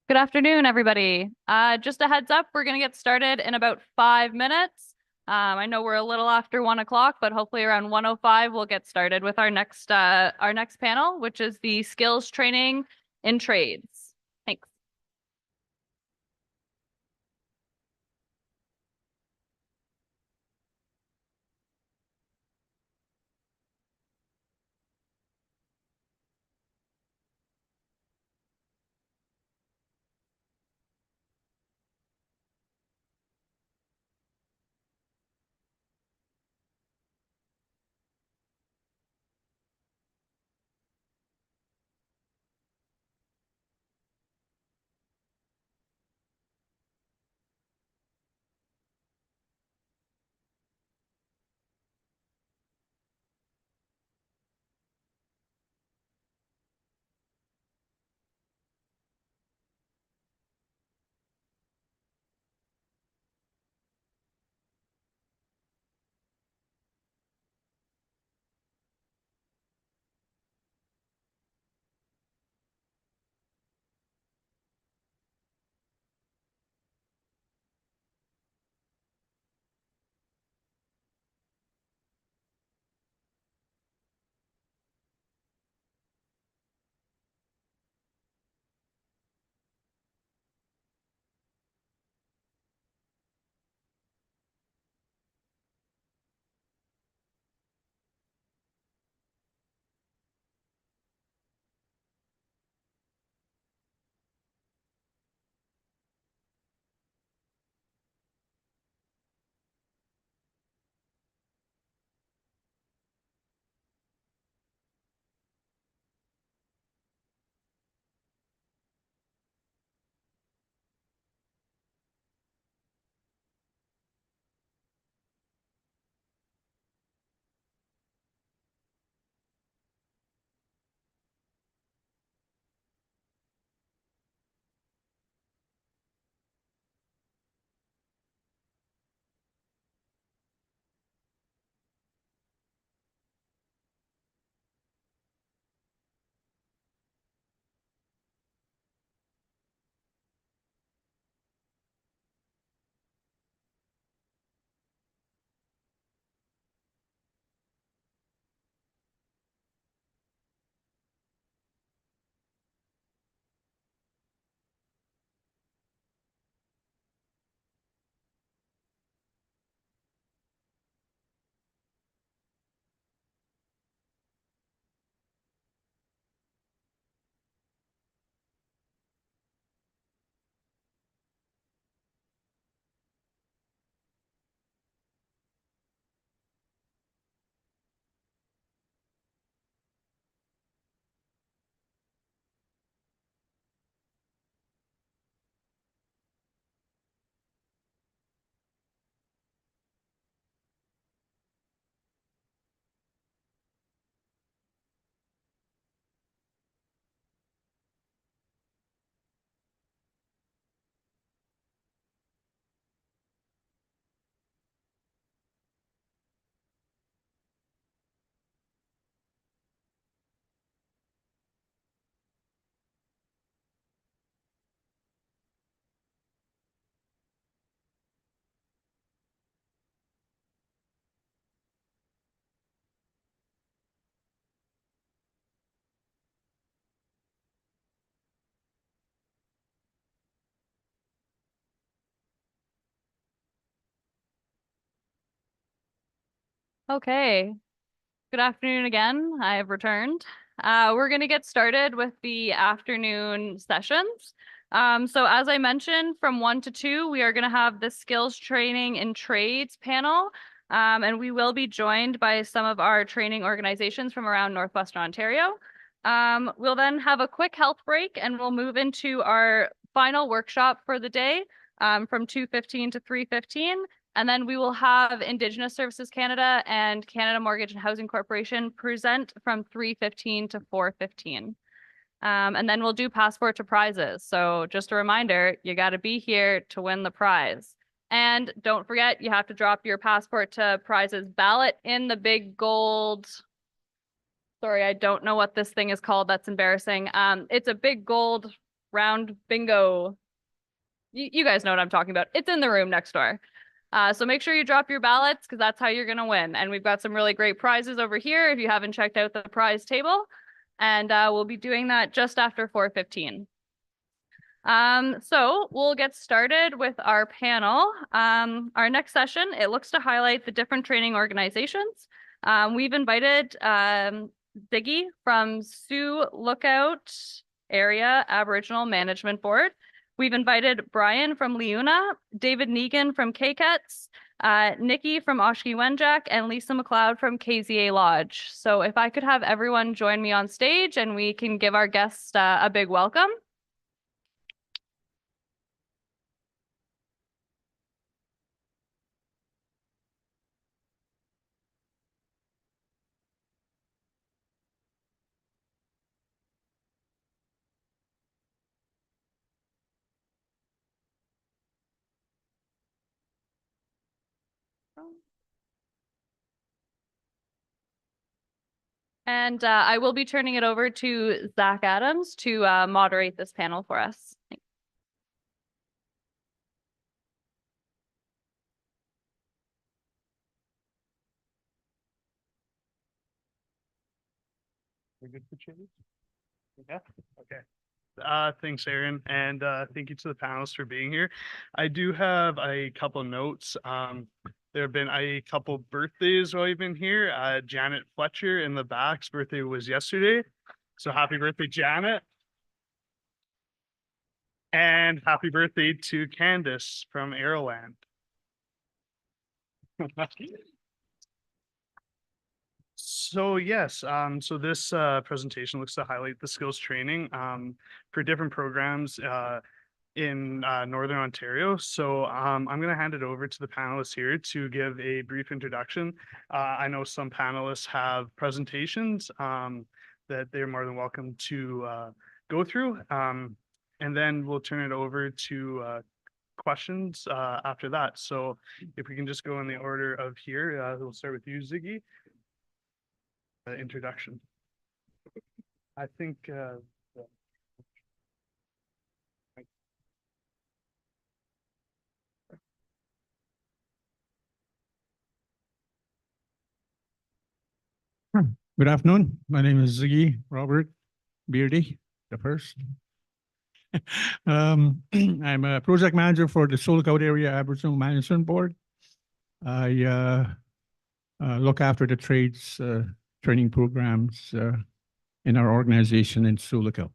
Good afternoon, everybody. Just a heads up, we're gonna get started in about 5 minutes. I know we're a little after 1 o'clock, but hopefully around 1:05 we'll get started with our next panel, which is the skills training in trades. Thanks. Okay. Good afternoon again. I have returned. We're going to get started with the afternoon sessions. So as I mentioned, from 1 to 2, we are going to have the skills training in trades panel. And we will be joined by some of our training organizations from around Northwestern Ontario. We'll then have a quick health break and we'll move into our final workshop for the day from 2:15 to 3:15. And then we will have Indigenous Services Canada and Canada Mortgage and Housing Corporation present from 3:15 to 4:15. And then we'll do passport to prizes. So just a reminder, you got to be here to win the prize. And don't forget, you have to drop your passport to prizes ballot in the big gold. Sorry, I don't know what this thing is called. That's embarrassing. It's a big gold round bingo. You guys know what I'm talking about. It's in the room next door. So make sure you drop your ballots because that's how you're going to win. And we've got some really great prizes over here if you haven't checked out the prize table. And we'll be doing that just after 4:15. So we'll get started with our panel. Our next session, it looks to highlight the different training organizations. We've invited Ziggy from Sioux Lookout Area Aboriginal Management Board. We've invited Brian from Leuna, David Negan from KCATS, Nikki from Oshkosh-Wenjack, and Lisa McLeod from KZA Lodge. So if I could have everyone join me on stage and we can give our guests a big welcome. And I will be turning it over to Zach Adams to moderate this panel for us. We're good for change? Yeah, okay. Thanks, Aaron, and thank you to the panelists for being here. I do have a couple notes. There have been a couple birthdays while you've been here. Janet Fletcher in the back's birthday was yesterday. So happy birthday, Janet. And happy birthday to Candace from Aeroland. So yes, so this presentation looks to highlight the skills training for different programs in Northern Ontario. So I'm going to hand it over to the panelists here to give a brief introduction. I know some panelists have presentations that they're more than welcome to go through. And then we'll turn it over to questions after that. So if we can just go in the order of here, we'll start with you, Ziggy. Introduction. I think Good afternoon. My name is Ziggy Robert Beardy, the first. I'm a project manager for the Sioux Lookout Area Aboriginal Management Board. I look after the trades training programs in our organization in Sioux Lookout.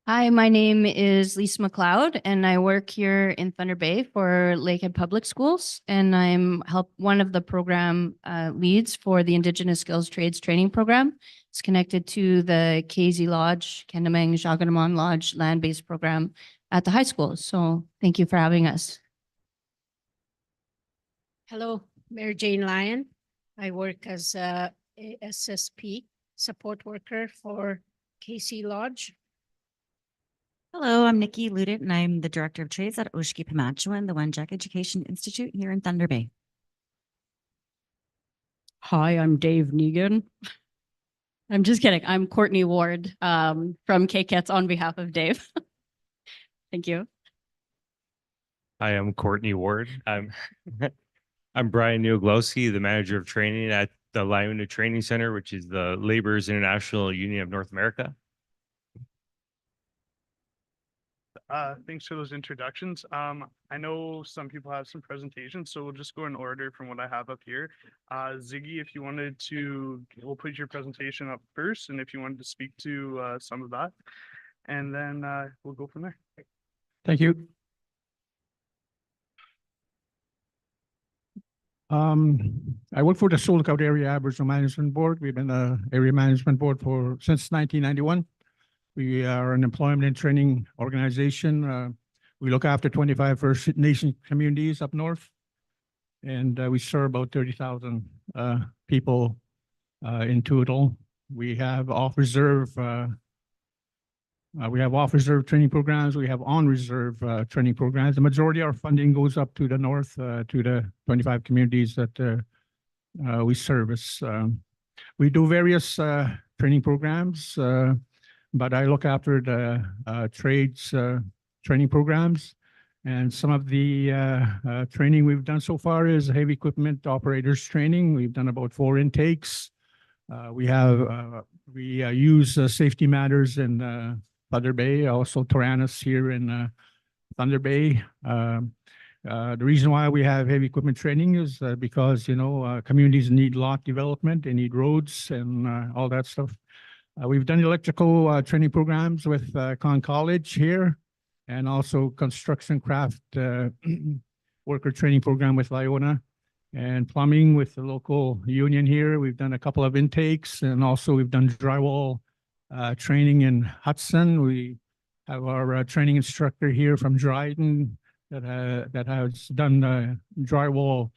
Hi, my name is Lisa McLeod, and I work here in Thunder Bay for Lakehead Public Schools, and I'm one of the program leads for the Indigenous Skills Trades Training Program. It's connected to the KZ Lodge, Kendamang Jaganamon Lodge land-based program at the high school. So thank you for having us. Hello, Mary Jane Lyon. I work as a SSP support worker for KC Lodge. Hello, I'm Nikki Ludit, and I'm the Director of Trades at Oshkosh-Pemachua, the Wenjack Education Institute here in Thunder Bay. Hi, I'm Dave Negan. I'm just kidding. I'm Courtney Ward from KCATS on behalf of Dave. Thank you. Hi, I'm Courtney Ward. I'm Brian Neoglowski, the Manager of Training at the Liuna Training Center, which is the Laborers International Union of North America. Thanks for those introductions. I know some people have some presentations, so we'll just go in order from what I have up here. Ziggy, if you wanted to, we'll put your presentation up first, and if you wanted to speak to some of that, and then we'll go from there. Thank you. I work for the Sioux Lookout Area Aboriginal Management Board. We've been an area management board since 1991. We are an employment and training organization. We look after 25 First Nation communities up north, and we serve about 30,000 people in total. We have off-reserve training programs. We have on-reserve training programs. The majority of our funding goes up to the north, to the 25 communities that we service. We do various training programs, but I look after the trades training programs. And some of the training we've done so far is heavy equipment operators training. We've done about 4 intakes. We use safety matters in Thunder Bay, also Taranis here in Thunder Bay. The reason why we have heavy equipment training is because, you know, communities need lot development, they need roads and all that stuff. We've done electrical training programs with Con College here, and also construction craft worker training program with Lyona, and plumbing with the local union here. We've done a couple of intakes, and also we've done drywall training in Hudson. We have our training instructor here from Dryden that has done drywall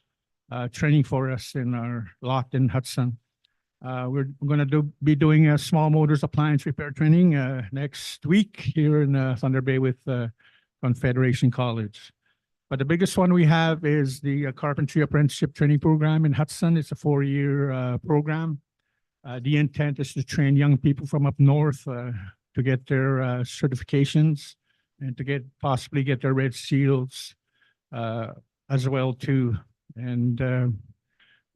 training for us in our lot in Hudson. We're going to be doing a small motors appliance repair training next week here in Thunder Bay with Confederation College. But the biggest one we have is the carpentry apprenticeship training program in Hudson. It's a 4-year program. The intent is to train young people from up north to get their certifications and to possibly get their red seals as well too. And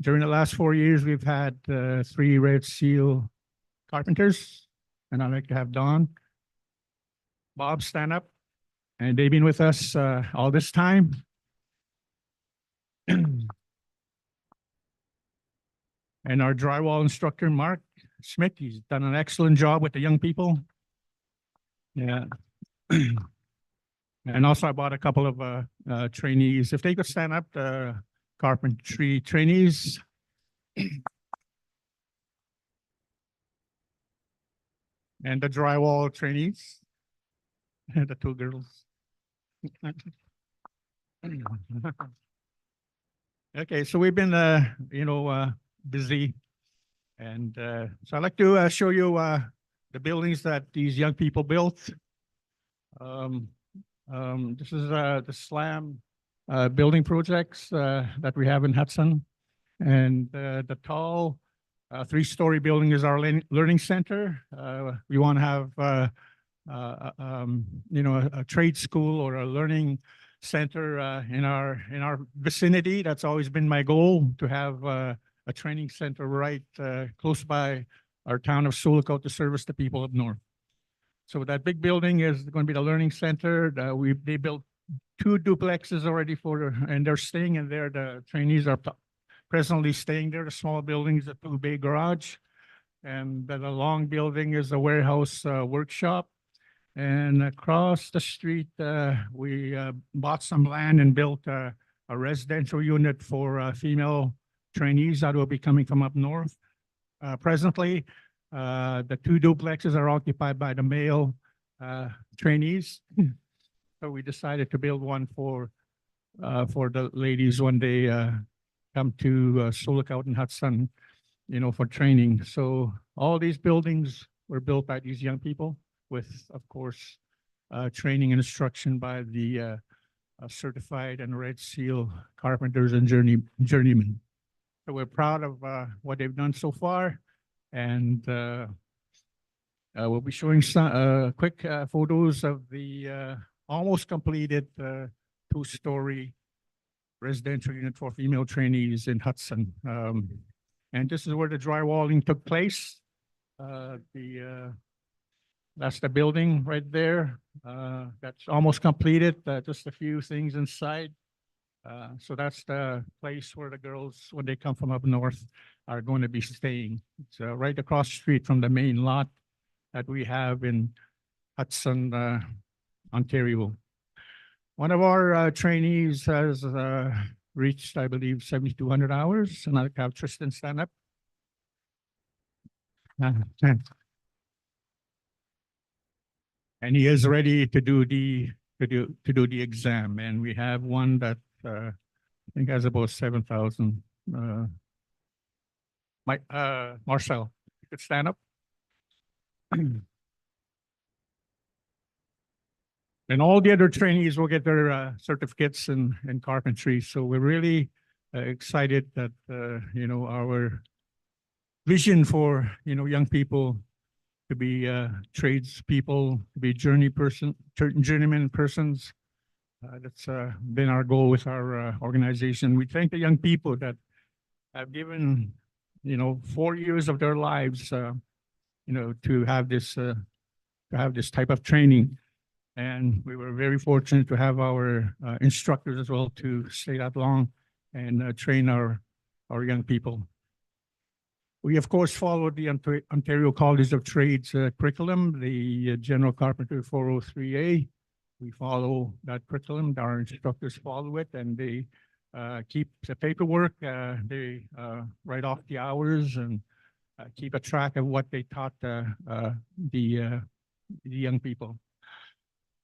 during the last 4 years, we've had 3 red seal carpenters, and I'd like to have Don, Bob stand up, and they've been with us all this time. And our drywall instructor, Mark Smith, he's done an excellent job with the young people. Yeah. And also I bought a couple of trainees. If they could stand up, the carpentry trainees. And the drywall trainees. And the 2 girls. Okay, so we've been, busy. And so I'd like to show you the buildings that these young people built. This is the SLAM building projects that we have in Hudson. And the tall 3-story building is our learning center. We want to have, a trade school or a learning center in our vicinity. That's always been my goal, to have a training center right close by our town of Sulacau to service the people up north. So that big building is going to be the learning center. They built 2 duplexes already and they're staying in there. The trainees are presently staying there. The small building is a 2-bay garage. And the long building is a warehouse workshop. And across the street, we bought some land and built a residential unit for female trainees that will be coming from up north. Presently, the 2 duplexes are occupied by the male trainees. So we decided to build one for the ladies when they come to Sulacau and Hudson, for training. So all these buildings were built by these young people with, of course, training and instruction by the certified and red seal carpenters and journeymen. So we're proud of what they've done so far. And we'll be showing some quick photos of the almost completed 2-story residential unit for female trainees in Hudson. And this is where the drywalling took place. That's the building right there. That's almost completed, just a few things inside. So that's the place where the girls, when they come from up north, are going to be staying. It's right across the street from the main lot that we have in Hudson, Ontario. One of our trainees has reached, I believe, 7,200 hours, and I'll have Tristan stand up. And he is ready to do the exam, and we have one that I think has about 7,000. Marcel, you could stand up. And all the other trainees will get their certificates in carpentry. So we're really excited that our vision for, young people to be tradespeople, to be journeyman persons. That's been our goal with our organization. We thank the young people that have given, 4 years of their lives, to have this type of training. And we were very fortunate to have our instructors as well to stay that long and train our young people. We, of course, followed the Ontario College of Trades curriculum, the General Carpenter 403A. We follow that curriculum. Our instructors follow it, and they keep the paperwork. They write off the hours and keep a track of what they taught the young people.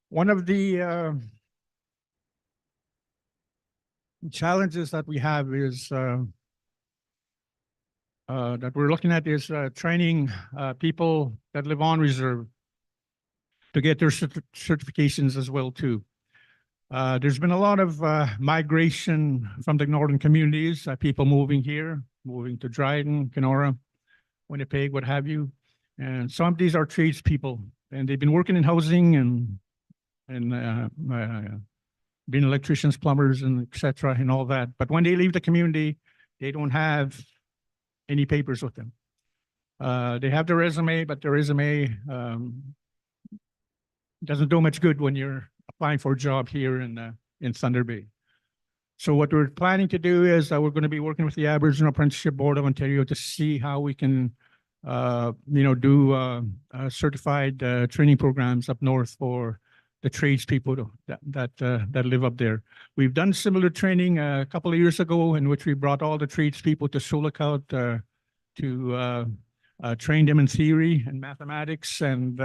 One of the challenges that we have is that we're looking at is training people that live on reserve to get their certifications as well too. There's been a lot of migration from the northern communities, people moving here, moving to Dryden, Kenora, Winnipeg, what have you. And some of these are tradespeople, and they've been working in housing and being electricians, plumbers, and et cetera, and all that. But when they leave the community, they don't have any papers with them. They have their resume, but their resume doesn't do much good when you're applying for a job here in Thunder Bay. So what we're planning to do is we're going to be working with the Aboriginal Apprenticeship Board of Ontario to see how we can, do certified training programs up north for the tradespeople that live up there. We've done similar training a couple of years ago in which we brought all the tradespeople to Sulacout to train them in theory and mathematics, and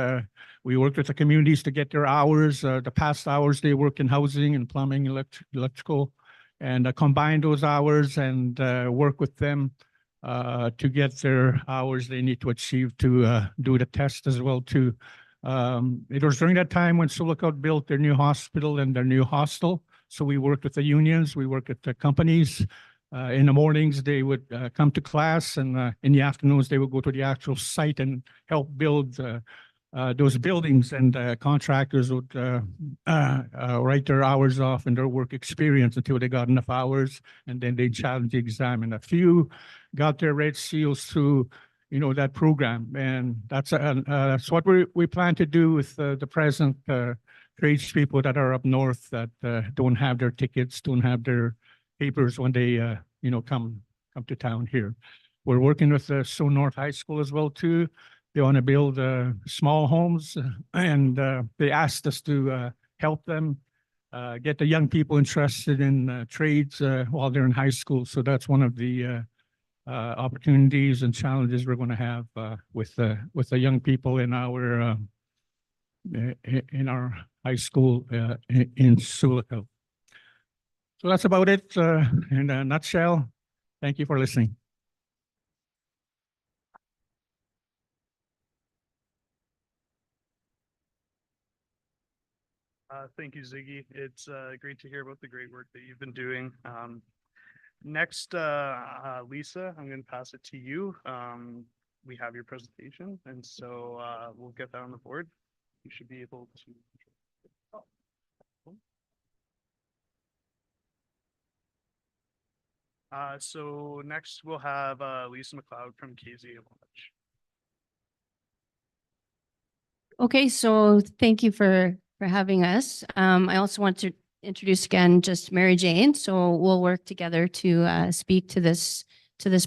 we worked with the communities to get their hours, the past hours they work in housing and plumbing, electrical, and combine those hours and work with them to get their hours they need to achieve to do the test as well too. It was during that time when Sulacout built their new hospital and their new hostel. So we worked with the unions, we worked with the companies. In the mornings, they would come to class, and in the afternoons, they would go to the actual site and help build those buildings, and contractors would write their hours off and their work experience until they got enough hours, and then they challenge the exam. And a few got their red seals through that program, and that's what we plan to do with the present tradespeople that are up north that don't have their tickets, don't have their papers when they come to town here. We're working with Soon North High School as well too. They want to build small homes, and they asked us to help them get the young people interested in trades while they're in high school. So that's one of the opportunities and challenges we're going to have with the young people in our high school in Sulacout. So that's about it in a nutshell. Thank you for listening. Thank you, Ziggy. It's great to hear about the great work that you've been doing. Next, Lisa, I'm going to pass it to you. We have your presentation, and so we'll get that on the board. You should be able to. So next we'll have Lisa McLeod from KZ Lodge. Okay, so thank you for having us. I also want to introduce again just Mary Jane. So we'll work together to speak to this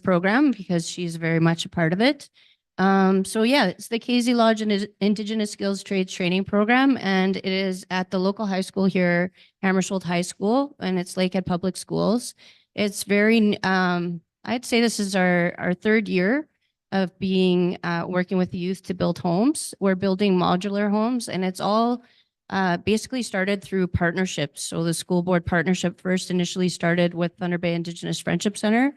program because she's very much a part of it. So yeah, it's the KZ Lodge and Indigenous Skills Trades Training Program, and it is at the local high school here, Hammersholt High School, and it's Lakehead Public Schools. It's very, I'd say this is our third year of being working with the youth to build homes. We're building modular homes, and it's all basically started through partnerships. So the school board partnership first initially started with Thunder Bay Indigenous Friendship Center.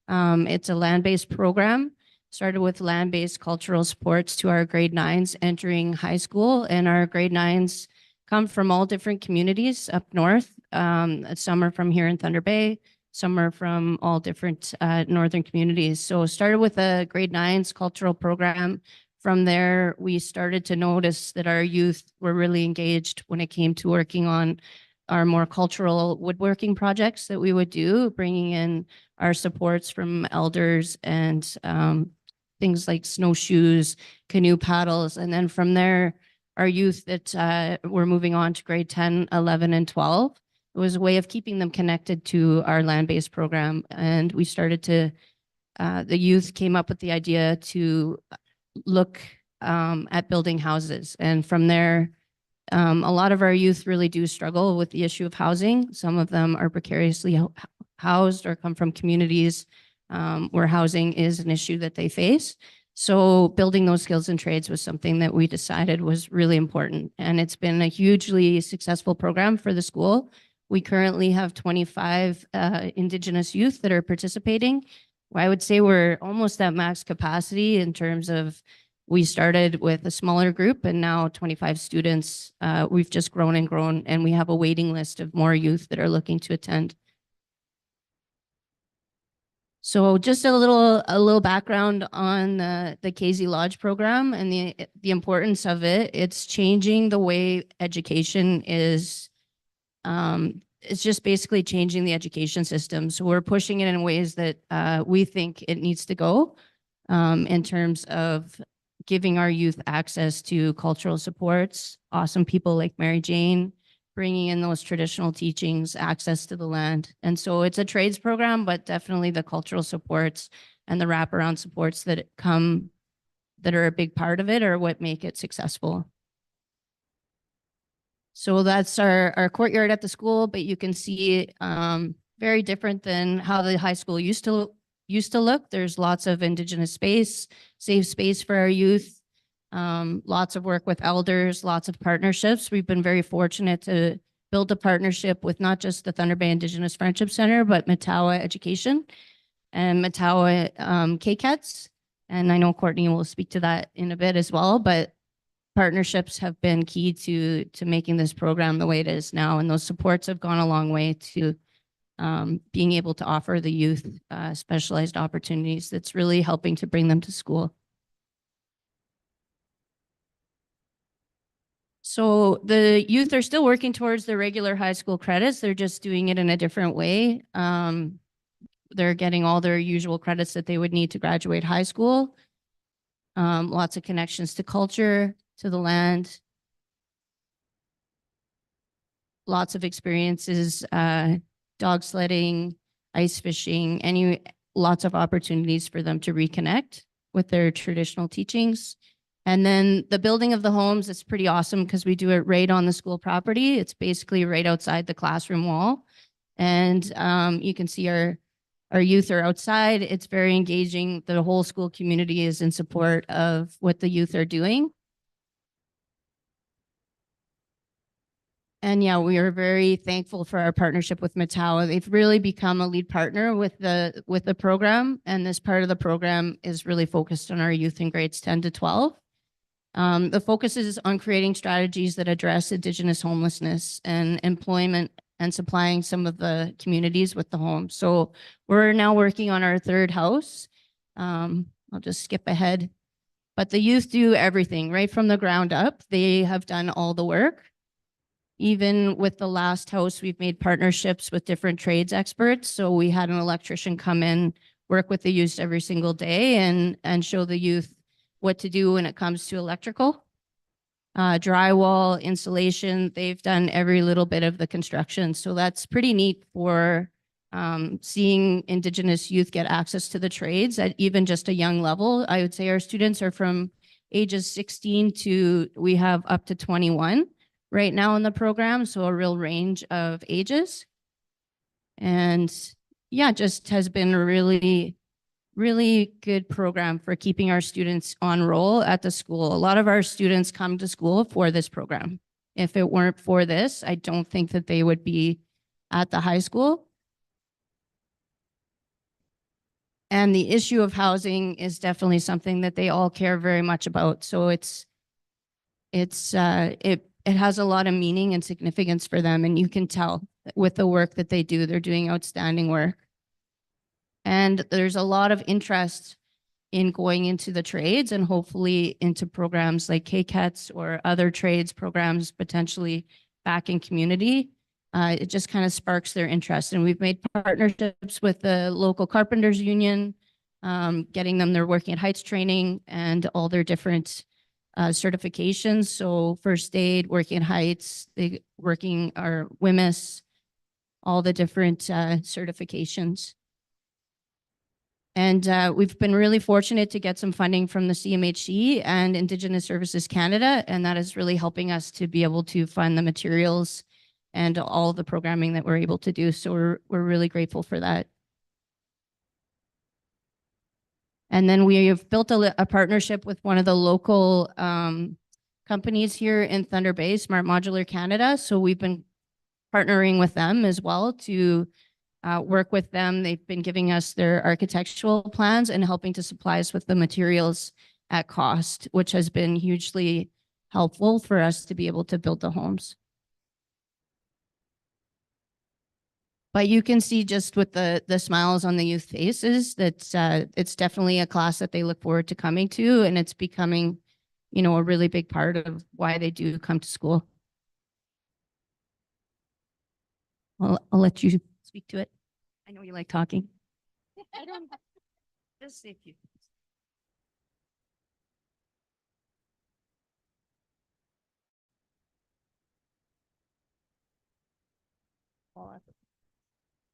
It's a land-based program, started with land-based cultural supports to our grade 9s entering high school, and our grade 9s come from all different communities up north. Some are from here in Thunder Bay, Some are from all different northern communities. So started with a grade 9's cultural program. From there, we started to notice that our youth were really engaged when it came to working on our more cultural woodworking projects that we would do, bringing in our supports from elders and things like snowshoes, canoe paddles. And then from there, our youth that were moving on to grade 10, 11, and 12, it was a way of keeping them connected to our land-based program. And we started to, the youth came up with the idea to look at building houses. And from there, a lot of our youth really do struggle with the issue of housing. Some of them are precariously housed or come from communities where housing is an issue that they face. So building those skills and trades was something that we decided was really important. And it's been a hugely successful program for the school. We currently have 25 Indigenous youth that are participating. I would say we're almost at max capacity in terms of we started with a smaller group and now 25 students. We've just grown and grown, and we have a waiting list of more youth that are looking to attend. So just a little background on the KZ Lodge program and the importance of it. It's changing the way education is. It's just basically changing the education system. So we're pushing it in ways that we think it needs to go in terms of giving our youth access to cultural supports, awesome people like Mary Jane, bringing in those traditional teachings, access to the land. And so it's a trades program, but definitely the cultural supports and the wraparound supports that come, that are a big part of it, are what make it successful. So that's our courtyard at the school, but you can see very different than how the high school used to look. There's lots of Indigenous space, safe space for our youth, lots of work with elders, lots of partnerships. We've been very fortunate to build a partnership with not just the Thunder Bay Indigenous Friendship Center, but Matawa Education and Matawa KCATS. And I know Courtney will speak to that in a bit as well, but partnerships have been key to making this program the way it is now. And those supports have gone a long way to being able to offer the youth specialized opportunities that's really helping to bring them to school. So the youth are still working towards their regular high school credits. They're just doing it in a different way. They're getting all their usual credits that they would need to graduate high school. Lots of connections to culture, to the land. Lots of experiences, dog sledding, ice fishing, lots of opportunities for them to reconnect with their traditional teachings. And then the building of the homes is pretty awesome because we do it right on the school property. It's basically right outside the classroom wall. And you can see our youth are outside. It's very engaging. The whole school community is in support of what the youth are doing. And yeah, we are very thankful for our partnership with Matawa. They've really become a lead partner with the program. And this part of the program is really focused on our youth in grades 10 to 12. The focus is on creating strategies that address Indigenous homelessness and employment and supplying some of the communities with the homes. So we're now working on our third house. I'll just skip ahead. But the youth do everything right from the ground up. They have done all the work. Even with the last house, we've made partnerships with different trades experts. So we had an electrician come in, work with the youth every single day and show the youth what to do when it comes to electrical. Drywall, insulation, they've done every little bit of the construction. So that's pretty neat for seeing Indigenous youth get access to the trades at even just a young level. I would say our students are from ages 16 to, we have up to 21 right now in the program. So a real range of ages. And yeah, just has been a really good program for keeping our students on roll at the school. A lot of our students come to school for this program. If it weren't for this, I don't think that they would be at the high school. And the issue of housing is definitely something that they all care very much about. So it has a lot of meaning and significance for them. And you can tell with the work that they do, they're doing outstanding work. And there's a lot of interest in going into the trades and hopefully into programs like KCATS or other trades programs potentially back in community. It just kind of sparks their interest. And we've made partnerships with the local carpenters union, getting them their working at heights training and all their different certifications. So first aid, working at heights, they working our WIMIS, all the different certifications. And we've been really fortunate to get some funding from the CMHC and Indigenous Services Canada, and that is really helping us to be able to fund the materials and all the programming that we're able to do. So we're really grateful for that. And then we have built a partnership with one of the local companies here in Thunder Bay, Smart Modular Canada. So we've been partnering with them as well to work with them. They've been giving us their architectural plans and helping to supply us with the materials at cost, which has been hugely helpful for us to be able to build the homes. But you can see just with the smiles on the youth faces that it's definitely a class that they look forward to coming to, and it's becoming, you know, a really big part of why they do come to school. I'll let you speak to it. I know you like talking. I don't, just say a few.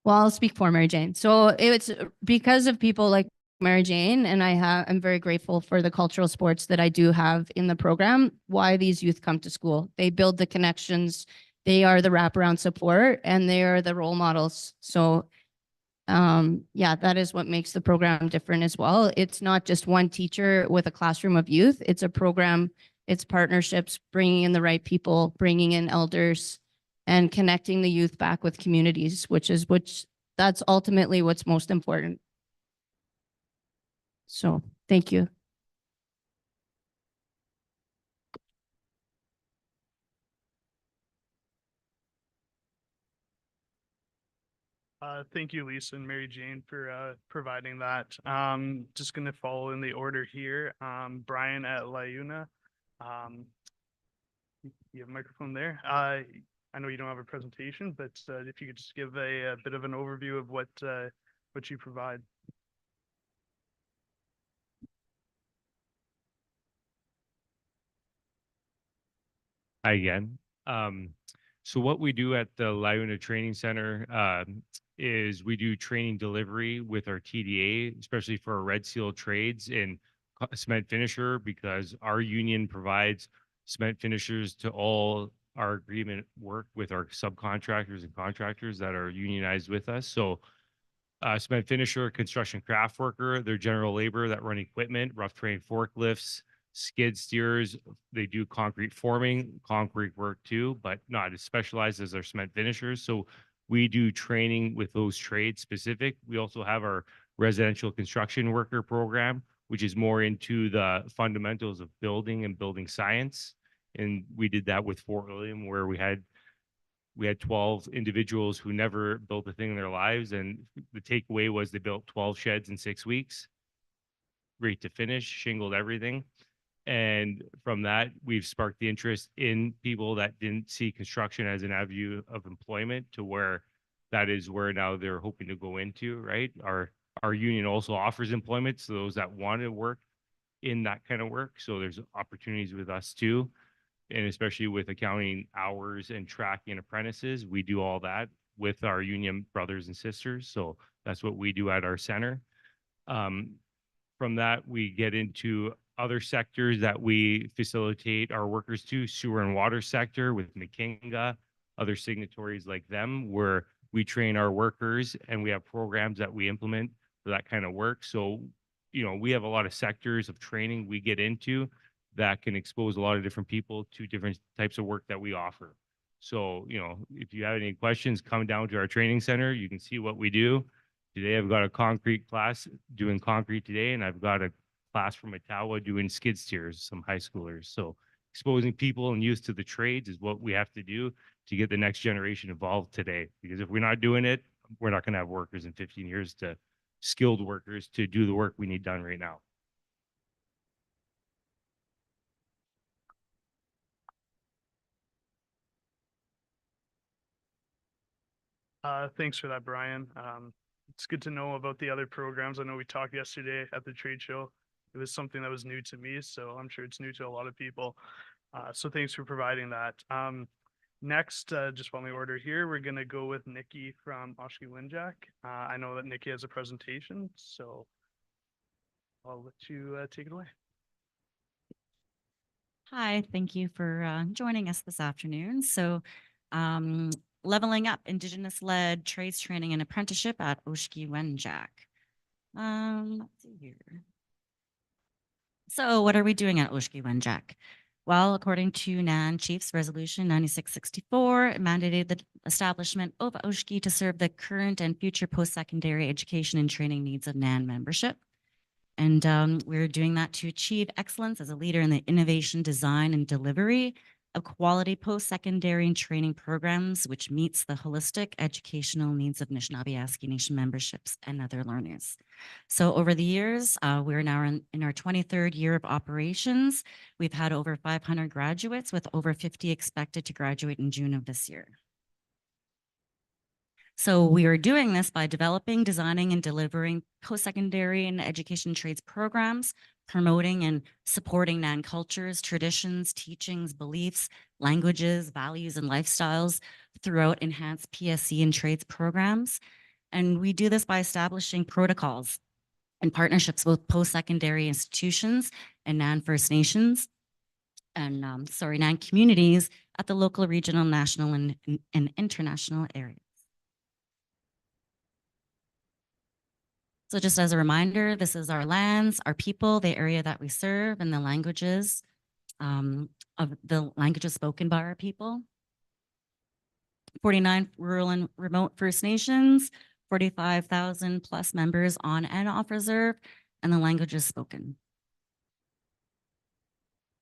Well, I'll speak for Mary Jane. So it's because of people like Mary Jane, and I'm very grateful for the cultural sports that I do have in the program, why these youth come to school. They build the connections, they are the wraparound support, and they are the role models. So yeah, that is what makes the program different as well. It's not just one teacher with a classroom of youth. It's a program, it's partnerships, bringing in the right people, bringing in elders, and connecting the youth back with communities, that's ultimately what's most important. So thank you. Thank you, Lisa and Mary Jane, for providing that. Just going to follow in the order here. Brian at Liuna. You have a microphone there. I know you don't have a presentation, but if you could just give a bit of an overview of what you provide. Hi again. So what we do at the Liuna Training Center is we do training delivery with our TDA, especially for our red seal trades in cement finisher, because our union provides cement finishers to all our agreement work with our subcontractors and contractors that are unionized with us. So cement finisher, construction craft worker, their general labor that run equipment, rough terrain forklifts, skid steers. They do concrete forming, concrete work too, but not as specialized as our cement finishers. So we do training with those trades specific. We also have our residential construction worker program, which is more into the fundamentals of building and building science. And we did that with Fort William, where we had 12 individuals who never built a thing in their lives. And the takeaway was they built 12 sheds in 6 weeks, right to finish, shingled everything. And from that, we've sparked the interest in people that didn't see construction as an avenue of employment to where that is where now they're hoping to go into, right? Our union also offers employment to those that want to work in that kind of work. So there's opportunities with us too. And especially with accounting hours and tracking apprentices, we do all that with our union brothers and sisters. So that's what we do at our center. From that, we get into other sectors that we facilitate our workers to, sewer and water sector with McKinga, other signatories like them, where we train our workers and we have programs that we implement for that kind of work. So, you know, we have a lot of sectors of training we get into that can expose a lot of different people to different types of work that we offer. So, you know, if you have any questions, come down to our training center. You can see what we do. Today, I've got a concrete class doing concrete today, and I've got a class from Ottawa doing skid steers, some high schoolers. So exposing people and youth to the trades is what we have to do to get the next generation involved today. Because if we're not doing it, we're not going to have workers in 15 years to skilled workers to do the work we need done right now. Thanks for that, Brian. It's good to know about the other programs. I know we talked yesterday at the trade show. It was something that was new to me, so I'm sure it's new to a lot of people. So thanks for providing that. Next, just while we order here, we're gonna go with Nikki from Oshkosh Winjack. I know that Nikki has a presentation, so I'll let you take it away. Hi, thank you for joining us this afternoon. So leveling up Indigenous-led trades training and apprenticeship at Oshkosh Winjack. Let's see here. So what are we doing at Oshkosh Winjack? Well, according to NAN Chiefs Resolution 9664, it mandated the establishment of Oshkosh to serve the current and future post-secondary education and training needs of NAN membership. And we're doing that to achieve excellence as a leader in the innovation, design, and delivery of quality post-secondary and training programs, which meets the holistic educational needs of Anishinaabe Nation memberships and other learners. So over the years, we're now in our 23rd year of operations. We've had over 500 graduates, with over 50 expected to graduate in June of this year. So we are doing this by developing, designing, and delivering post-secondary and education trades programs, promoting and supporting NAN cultures, traditions, teachings, beliefs, languages, values, and lifestyles throughout enhanced PSC and trades programs. And we do this by establishing protocols and partnerships with post-secondary institutions and NAN First Nations and NAN communities at the local, regional, national, and international areas. So just as a reminder, this is our lands, our people, the area that we serve, and the languages spoken by our people. 49 rural and remote First Nations, 45,000 plus members on and off reserve, and the languages spoken.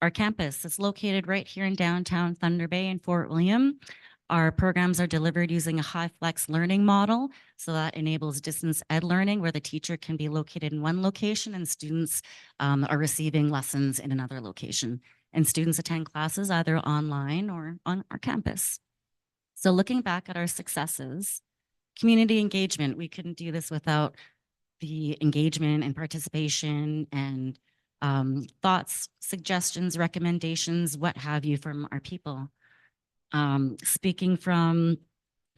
Our campus is located right here in downtown Thunder Bay in Fort William. Our programs are delivered using a high flex learning model. So that enables distance ed learning, where the teacher can be located in one location and students are receiving lessons in another location. And students attend classes either online or on our campus. So looking back at our successes, community engagement, we couldn't do this without the engagement and participation and thoughts, suggestions, recommendations, what have you, from our people. Speaking from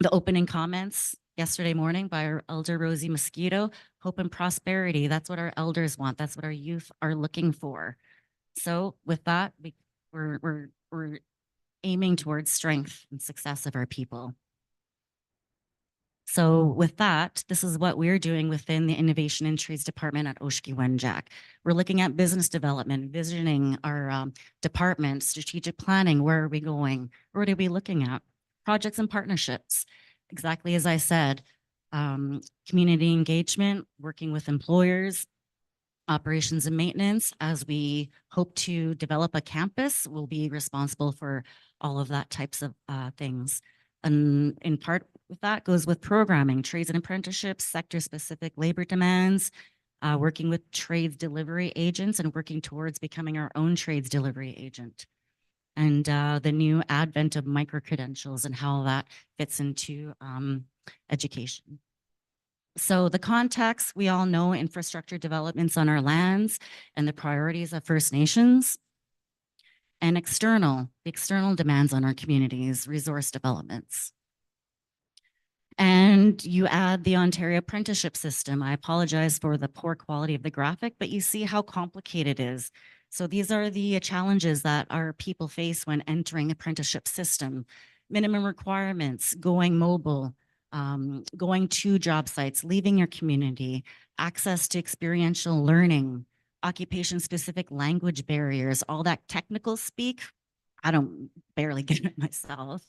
the opening comments yesterday morning by our elder Rosie Mosquito, hope and prosperity. That's what our elders want. That's what our youth are looking for. So with that, we're aiming towards strength and success of our people. So with that, this is what we're doing within the Innovation and Trades Department at Oshkosh Winjack. We're looking at business development, visioning our department, strategic planning. Where are we going? What are we looking at? Projects and partnerships. Exactly as I said, community engagement, working with employers, operations and maintenance. As we hope to develop a campus, we'll be responsible for all of that types of things. And in part with that goes with programming, trades and apprenticeships, sector-specific labor demands, working with trades delivery agents and working towards becoming our own trades delivery agent. And the new advent of micro-credentials and how that fits into education. So the context, we all know infrastructure developments on our lands and the priorities of First Nations. And the external demands on our communities, resource developments. And you add the Ontario apprenticeship system. I apologize for the poor quality of the graphic, but you see how complicated it is. So these are the challenges that our people face when entering the apprenticeship system. Minimum requirements, going mobile, going to job sites, leaving your community, access to experiential learning, occupation-specific language barriers, all that technical speak. I don't barely get it myself.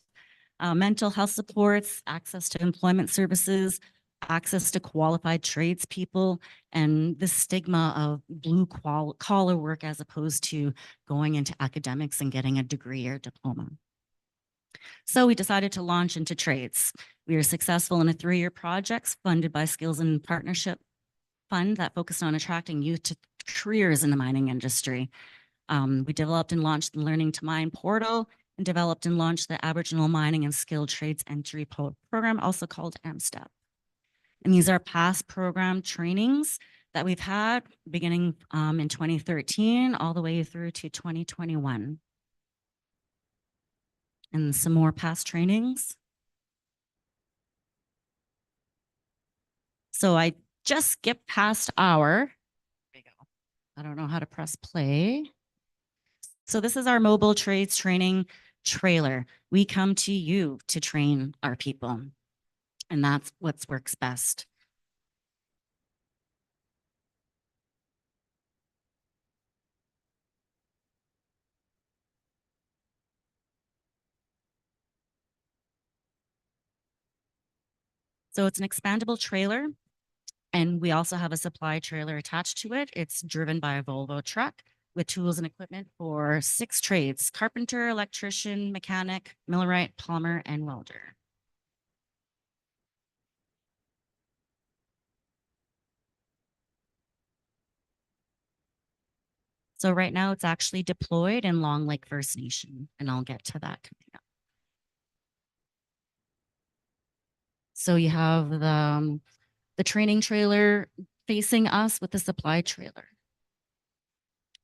Mental health supports, access to employment services, access to qualified tradespeople, and the stigma of blue collar work as opposed to going into academics and getting a degree or diploma. So we decided to launch into trades. We were successful in a 3-year project funded by Skills and Partnership fund that focused on attracting youth to careers in the mining industry. We developed and launched the Learning to Mine portal and developed and launched the Aboriginal Mining and Skilled Trades Entry Program, also called AMSTEP. And these are past program trainings that we've had beginning in 2013 all the way through to 2021. And some more past trainings. So I just skipped past our, there we go. I don't know how to press play. So this is our mobile trades training trailer. We come to you to train our people, and that's what works best. So it's an expandable trailer, and we also have a supply trailer attached to it. It's driven by a Volvo truck with tools and equipment for 6 trades: carpenter, electrician, mechanic, millwright, plumber, and welder. So right now it's actually deployed in Long Lake First Nation, and I'll get to that coming up. So you have the training trailer facing us with the supply trailer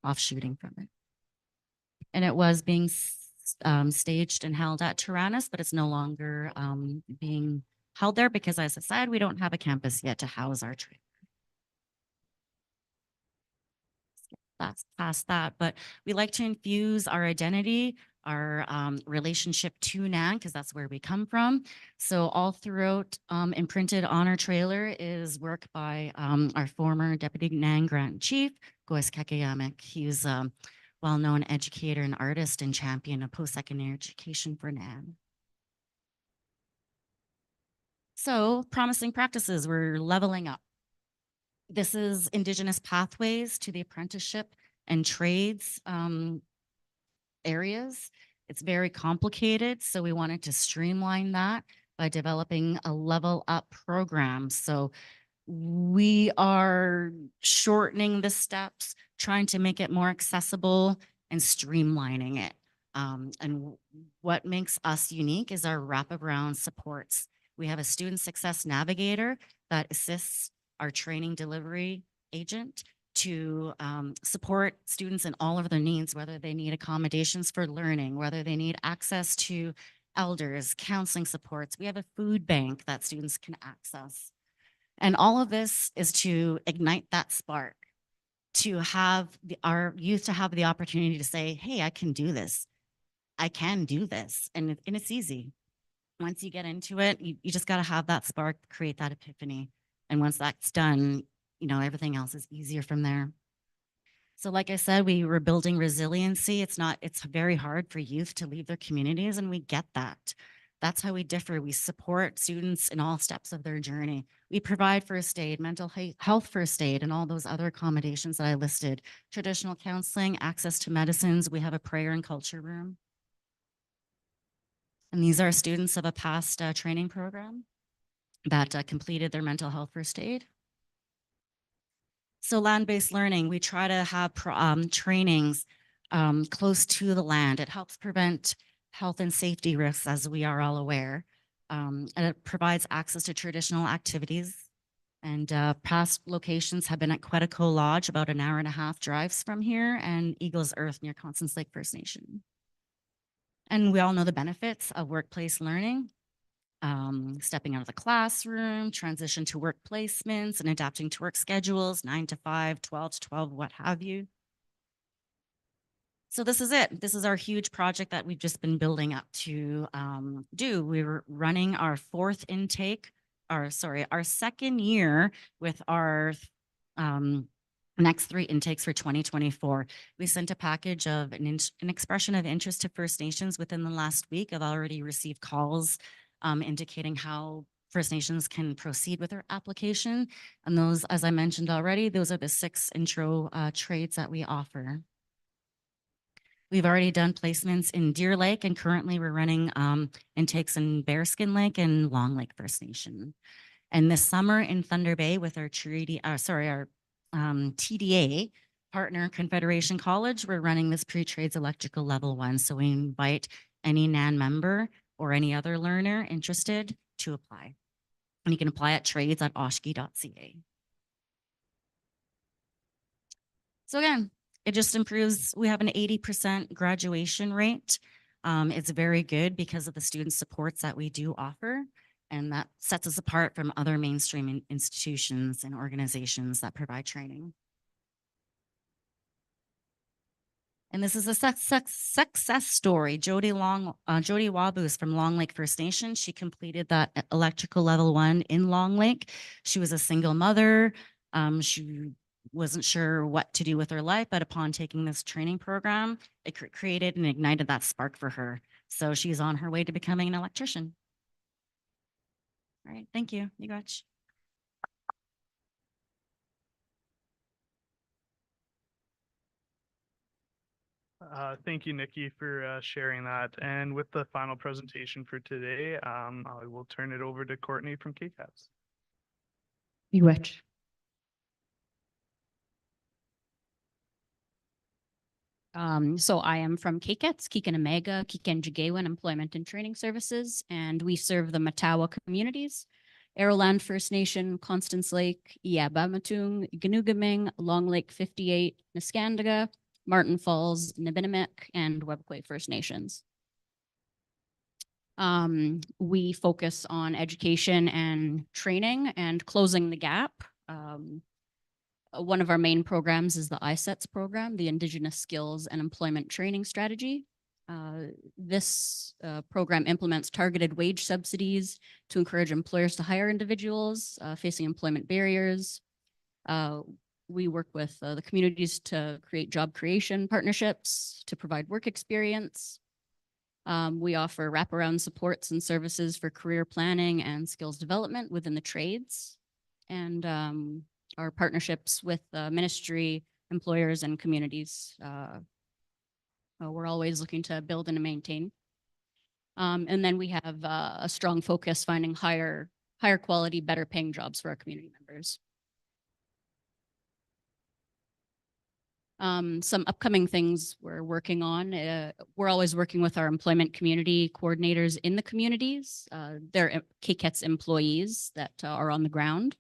offshooting from it. And it was being staged and held at Tyrannus, but it's no longer being held there because, as I said, we don't have a campus yet to house our trailer. That's past that, but we like to infuse our identity, our relationship to NAN, because that's where we come from. So all throughout imprinted on our trailer is work by our former Deputy NAN Grant Chief, Gois Kekeyamek. He's a well-known educator and artist and champion of post-secondary education for NAN. So promising practices, we're leveling up. This is Indigenous pathways to the apprenticeship and trades areas. It's very complicated, so we wanted to streamline that by developing a level up program. So we are shortening the steps, trying to make it more accessible and streamlining it. And what makes us unique is our wraparound supports. We have a student success navigator that assists our training delivery agent to support students in all of their needs, whether they need accommodations for learning, whether they need access to elders, counseling supports. We have a food bank that students can access. And all of this is to ignite that spark, to have our youth to have the opportunity to say, hey, I can do this. I can do this. And it's easy. Once you get into it, you just got to have that spark, create that epiphany. And once that's done, you know, everything else is easier from there. So like I said, we were building resiliency. It's very hard for youth to leave their communities, and we get that. That's how we differ. We support students in all steps of their journey. We provide first aid, mental health first aid, and all those other accommodations that I listed. Traditional counseling, access to medicines. We have a prayer and culture room. And these are students of a past training program that completed their mental health first aid. So land-based learning, we try to have trainings close to the land. It helps prevent health and safety risks, as we are all aware. And it provides access to traditional activities. And past locations have been at Quetico Lodge, about an 1.5 hour drives from here, and Eagles Earth near Constance Lake First Nation. And we all know the benefits of workplace learning. Stepping out of the classroom, transition to work placements and adapting to work schedules, 9 to 5, 12 to 12, what have you. So this is it. This is our huge project that we've just been building up to do. We were running our our second year with our next 3 intakes for 2024. We sent a package of an expression of interest to First Nations within the last week. I've already received calls indicating how First Nations can proceed with their application. And those, as I mentioned already, those are the 6 intro trades that we offer. We've already done placements in Deer Lake, and currently we're running intakes in Bearskin Lake and Long Lake First Nation. And this summer in Thunder Bay with our TDA partner, Confederation College, we're running this pre-trades electrical level 1. So we invite any NAN member or any other learner interested to apply. And you can apply at trades@oshki.ca. So again, it just improves. We have an 80% graduation rate. It's very good because of the student supports that we do offer. And that sets us apart from other mainstream institutions and organizations that provide training. And this is a success story. Jody Wabu is from Long Lake First Nation. She completed that electrical level 1 in Long Lake. She was a single mother. She wasn't sure what to do with her life, but upon taking this training program, it created and ignited that spark for her. So she's on her way to becoming an electrician. All right, thank you. You got. Thank you, Nikki, for sharing that. And with the final presentation for today, I will turn it over to Courtney from KCAPS. You which? So I am from KCATS, Kikanamega, Kikenjigewin Employment and Training Services, and we serve the Matawa communities, Arrowland First Nation, Constance Lake, Iabamatung, Ganugaming, Long Lake 58, Niskandaga, Martin Falls, Nibinamik, and Webquay First Nations. We focus on education and training and closing the gap. One of our main programs is the ISETS program, the Indigenous Skills and Employment Training Strategy. This program implements targeted wage subsidies to encourage employers to hire individuals facing employment barriers. We work with the communities to create job creation partnerships, to provide work experience. We offer wraparound supports and services for career planning and skills development within the trades. And our partnerships with ministry, employers, and communities. We're always looking to build and maintain. And then we have a strong focus finding higher quality, better paying jobs for our community members. Some upcoming things we're working on. We're always working with our employment community coordinators in the communities. They're KCATS employees that are on the ground.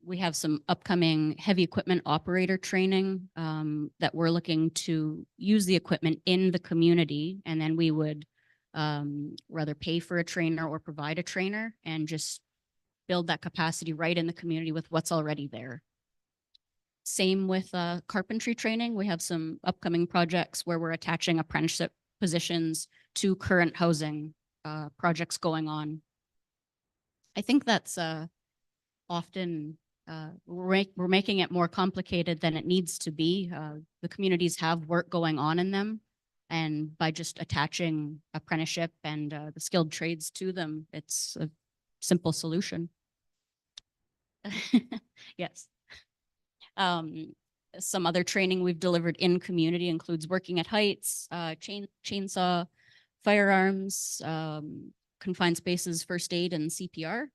We have some upcoming heavy equipment operator training that we're looking to use the equipment in the community, and then we would rather pay for a trainer or provide a trainer and just build that capacity right in the community with what's already there. Same with carpentry training. We have some upcoming projects where we're attaching apprenticeship positions to current housing projects going on. I think that's often we're making it more complicated than it needs to be. The communities have work going on in them, and by just attaching apprenticeship and the skilled trades to them, it's a simple solution. Yes. Some other training we've delivered in community includes working at heights, chainsaw, firearms, confined spaces, first aid, and CPR.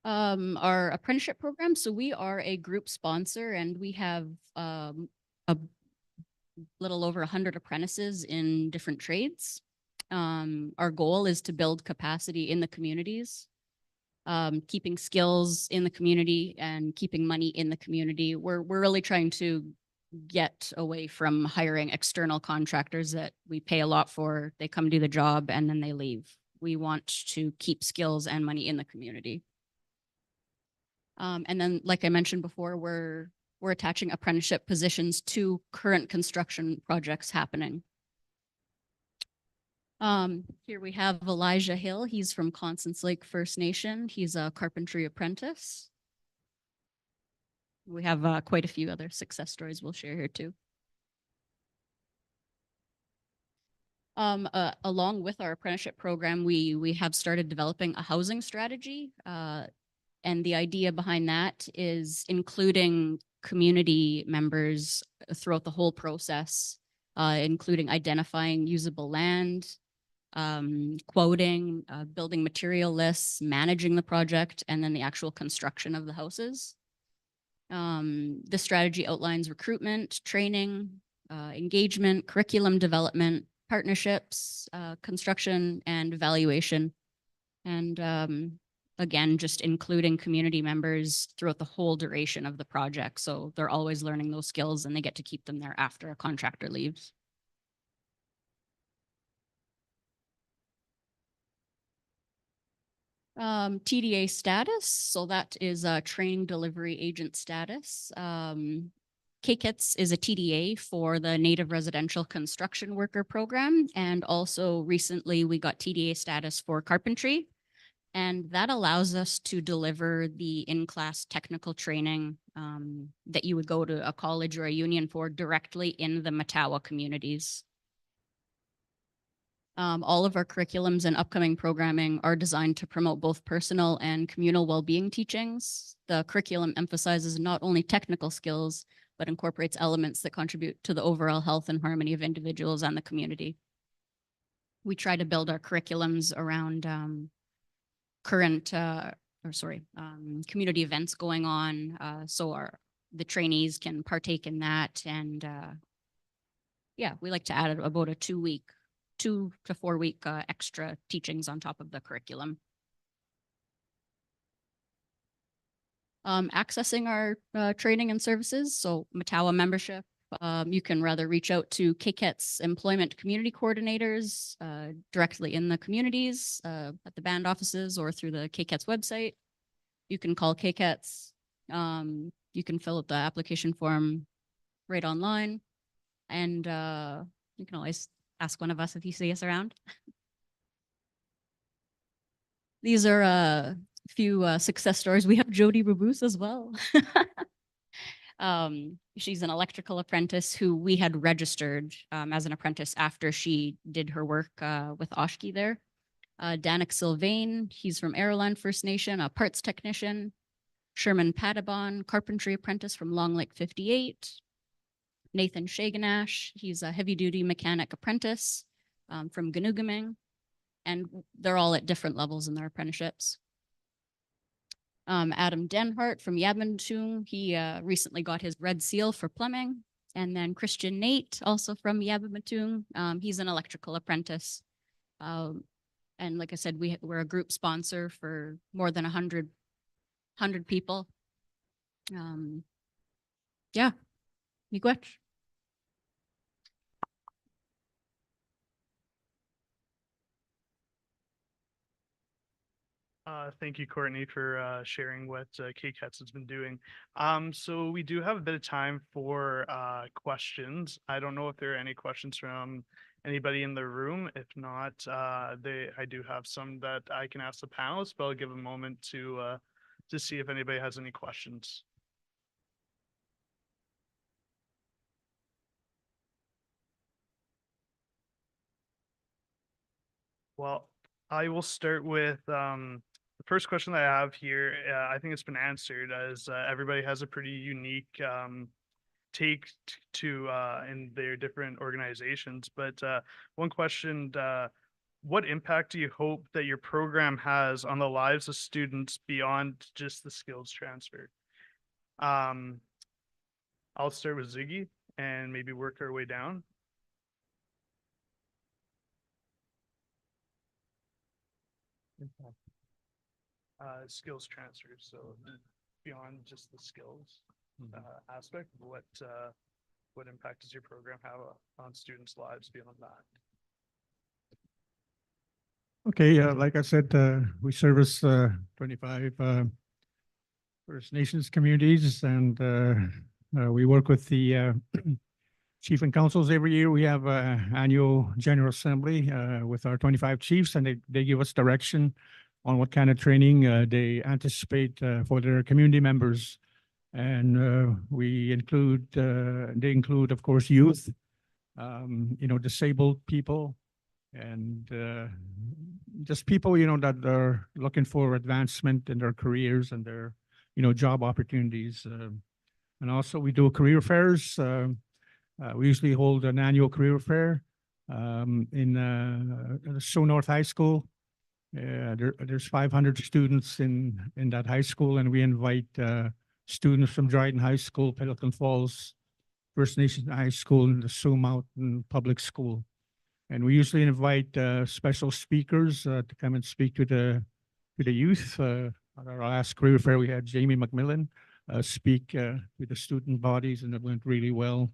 Our apprenticeship program. So we are a group sponsor, and we have a little over 100 apprentices in different trades. Our goal is to build capacity in the communities, keeping skills in the community and keeping money in the community. We're really trying to get away from hiring external contractors that we pay a lot for. They come do the job and then they leave. We want to keep skills and money in the community. And then, like I mentioned before, we're attaching apprenticeship positions to current construction projects happening. Here we have Elijah Hill. He's from Constance Lake First Nation. He's a carpentry apprentice. We have quite a few other success stories we'll share here too. Along with our apprenticeship program, we have started developing a housing strategy. And the idea behind that is including community members throughout the whole process, including identifying usable land, quoting, building material lists, managing the project, and then the actual construction of the houses. The strategy outlines recruitment, training, engagement, curriculum development, partnerships, construction, and evaluation. And again, just including community members throughout the whole duration of the project. So they're always learning those skills and they get to keep them there after a contractor leaves. TDA status, so that is a training delivery agent status. KKITS is a TDA for the Native Residential Construction Worker Program. And also recently we got TDA status for carpentry. And that allows us to deliver the in-class technical training that you would go to a college or a union for directly in the Matawa communities. All of our curriculums and upcoming programming are designed to promote both personal and communal well-being teachings. The curriculum emphasizes not only technical skills, but incorporates elements that contribute to the overall health and harmony of individuals and the community. We try to build our curriculums around community events going on, so the trainees can partake in that. And yeah, we like to add about a 2 to 4 week extra teachings on top of the curriculum. Accessing our training and services, so Matawa membership, you can rather reach out to KKET's employment community coordinators directly in the communities, at the band offices or through the KKET's website. You can call KKET's. You can fill out the application form right online, and you can always ask one of us if you see us around. These are a few success stories. We have Jody Rabus as well. She's an electrical apprentice who we had registered as an apprentice after she did her work with Oshki there. Danik Sylvain, he's from Aroland First Nation, a parts technician. Sherman Padabon, carpentry apprentice from Long Lake 58. Nathan Shaganash, he's a heavy duty mechanic apprentice from Ganugaming. And they're all at different levels in their apprenticeships. Adam Denhart from Yabmantung, he recently got his red seal for plumbing. And then Christian Nate, also from Yabmantung, he's an electrical apprentice. And like I said, we're a group sponsor for more than 100 people. Yeah, miigwech. Thank you, Courtney, for sharing what KCATS has been doing. So we do have a bit of time for questions. I don't know if there are any questions from anybody in the room. If not, I do have some that I can ask the panelists, but I'll give a moment to see if anybody has any questions. Well, I will start with the first question that I have here. I think it's been answered as everybody has a pretty unique take to in their different organizations. But one question, what impact do you hope that your program has on the lives of students beyond just the skills transfer? I'll start with Ziggy and maybe work our way down. Skills transfer. So beyond just the skills aspect, what impact does your program have on students' lives beyond that? Okay, like I said, we service 25 First Nations communities, and we work with the chief and councils every year. We have an annual general assembly with our 25 chiefs, and they give us direction on what kind of training they anticipate for their community members. And they include, of course, youth, disabled people, and just people, that are looking for advancement in their careers and their, job opportunities. And also we do career fairs. We usually hold an annual career fair in Sioux North High School. There's 500 students in that high school, and we invite students from Dryden High School, Pelican Falls First Nation High School, and the Sioux Mountain Public School. And we usually invite special speakers to come and speak to the youth. At our last career fair, we had Jamie McMillan speak to the student bodies, and it went really well.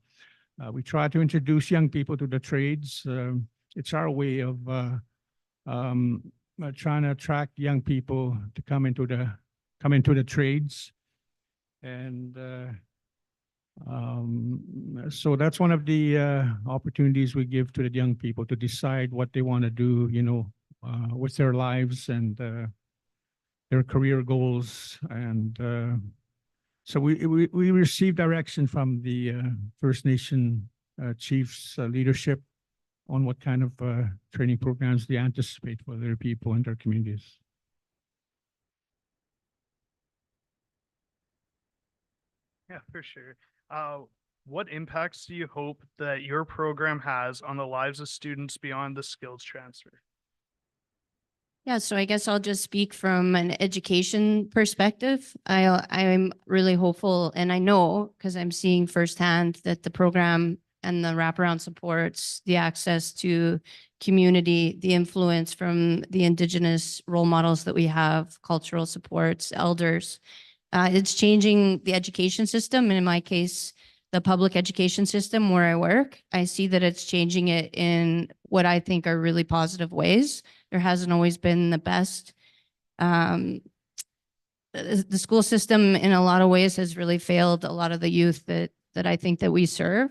We try to introduce young people to the trades. It's our way of trying to attract young people to come into the trades. And so that's one of the opportunities we give to the young people to decide what they want to do, with their lives and their career goals. And so we receive direction from the First Nation chiefs leadership on what kind of training programs they anticipate for their people and their communities. Yeah, for sure. What impacts do you hope that your program has on the lives of students beyond the skills transfer? Yeah, so I guess I'll just speak from an education perspective. I'm really hopeful, and I know because I'm seeing firsthand that the program and the wraparound supports, the access to community, the influence from the Indigenous role models that we have, cultural supports, elders, it's changing the education system. And in my case, the public education system where I work, I see that it's changing it in what I think are really positive ways. There hasn't always been the best. The school system in a lot of ways has really failed a lot of the youth that I think that we serve.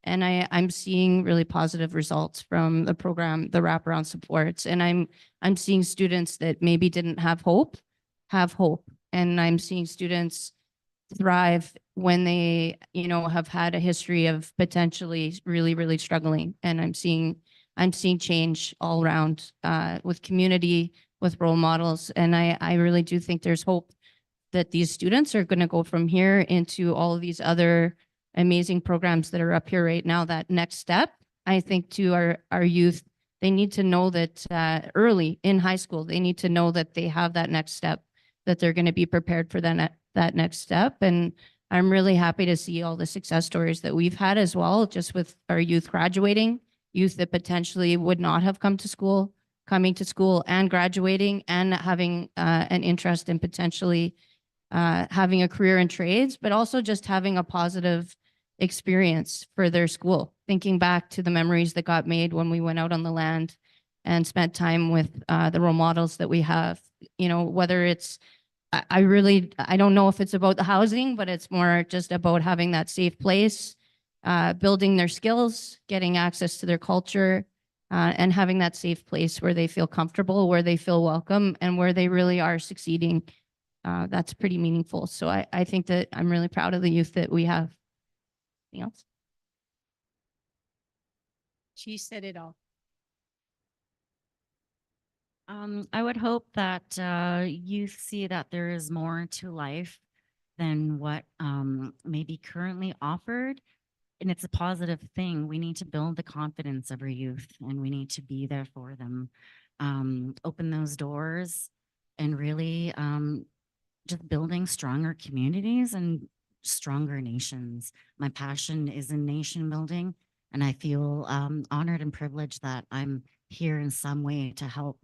And I'm seeing really positive results from the program, the wraparound supports. And I'm seeing students that maybe didn't have hope, have hope. And I'm seeing students thrive when they, have had a history of potentially really, really struggling. And I'm seeing change all around with community, with role models. And I really do think there's hope that these students are going to go from here into all of these other amazing programs that are up here right now. That next step, I think, to our youth, they need to know that early in high school, they need to know that they have that next step, that they're going to be prepared for that next step. And I'm really happy to see all the success stories that we've had as well, just with our youth graduating, youth that potentially would not have come to school, coming to school and graduating and having an interest in potentially having a career in trades, but also just having a positive experience for their school. Thinking back to the memories that got made when we went out on the land and spent time with the role models that we have, whether it's, I don't know if it's about the housing, but it's more just about having that safe place, building their skills, getting access to their culture, and having that safe place where they feel comfortable, where they feel welcome, and where they really are succeeding. That's pretty meaningful. So I think that I'm really proud of the youth that we have. Anything else? She said it all. I would hope that youth see that there is more to life than what may be currently offered. And it's a positive thing. We need to build the confidence of our youth, and we need to be there for them. Open those doors and really just building stronger communities and stronger nations. My passion is in nation building, and I feel honored and privileged that I'm here in some way to help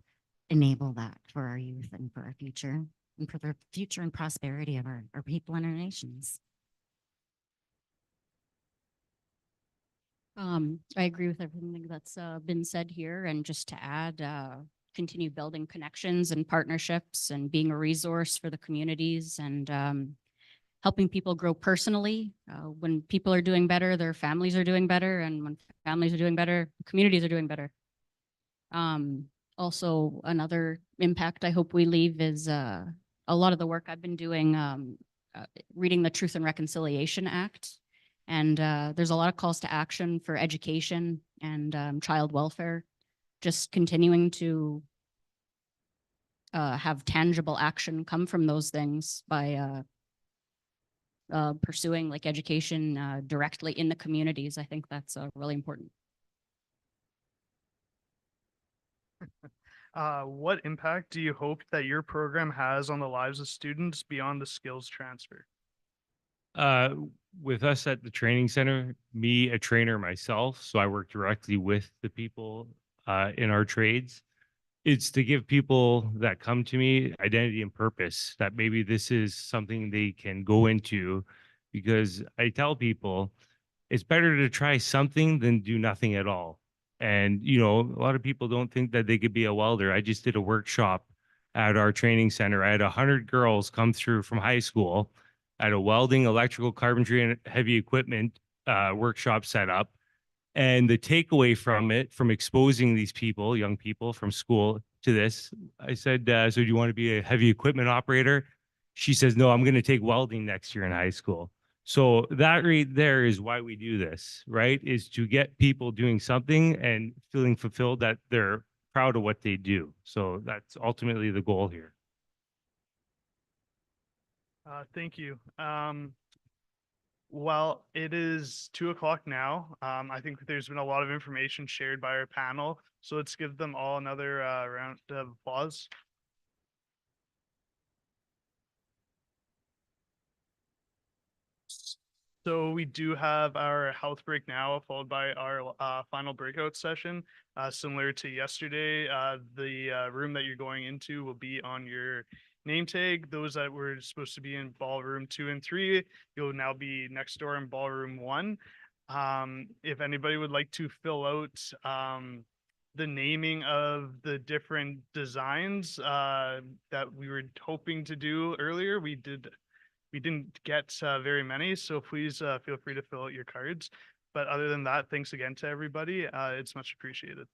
enable that for our youth and for our future, and for the future and prosperity of our people and our nations. I agree with everything that's been said here, and just to add, continue building connections and partnerships and being a resource for the communities, and helping people grow personally. When people are doing better, their families are doing better, and when families are doing better, communities are doing better. Also, another impact I hope we leave is a lot of the work I've been doing, reading the Truth and Reconciliation Act. And there's a lot of calls to action for education and child welfare, just continuing to have tangible action come from those things by pursuing like education directly in the communities. I think that's really important. What impact do you hope that your program has on the lives of students beyond the skills transfer? Uh, with us at the training center, me, a trainer myself, so I work directly with the people in our trades. It's to give people that come to me identity and purpose, that maybe this is something they can go into, because I tell people it's better to try something than do nothing at all. And, you know, a lot of people don't think that they could be a welder. I just did a workshop at our training center. I had 100 girls come through from high school at a welding, electrical, carpentry, and heavy equipment workshop setup. And the takeaway from it, from exposing these people, young people from school to this, I said, so do you want to be a heavy equipment operator? She says, no, I'm going to take welding next year in high school. So that right there is why we do this, right? Is to get people doing something and feeling fulfilled that they're proud of what they do. So that's ultimately the goal here. Thank you. Well, it is 2 o'clock now. I think there's been a lot of information shared by our panel, so let's give them all another round of applause. So we do have our health break now, followed by our final breakout session. Similar to yesterday, the room that you're going into will be on your name tag. Those that were supposed to be in ballroom 2 and 3, you'll now be next door in ballroom 1. If anybody would like to fill out the naming of the different designs that we were hoping to do earlier, we didn't get very many, so please feel free to fill out your cards. But other than that, thanks again to everybody. It's much appreciated.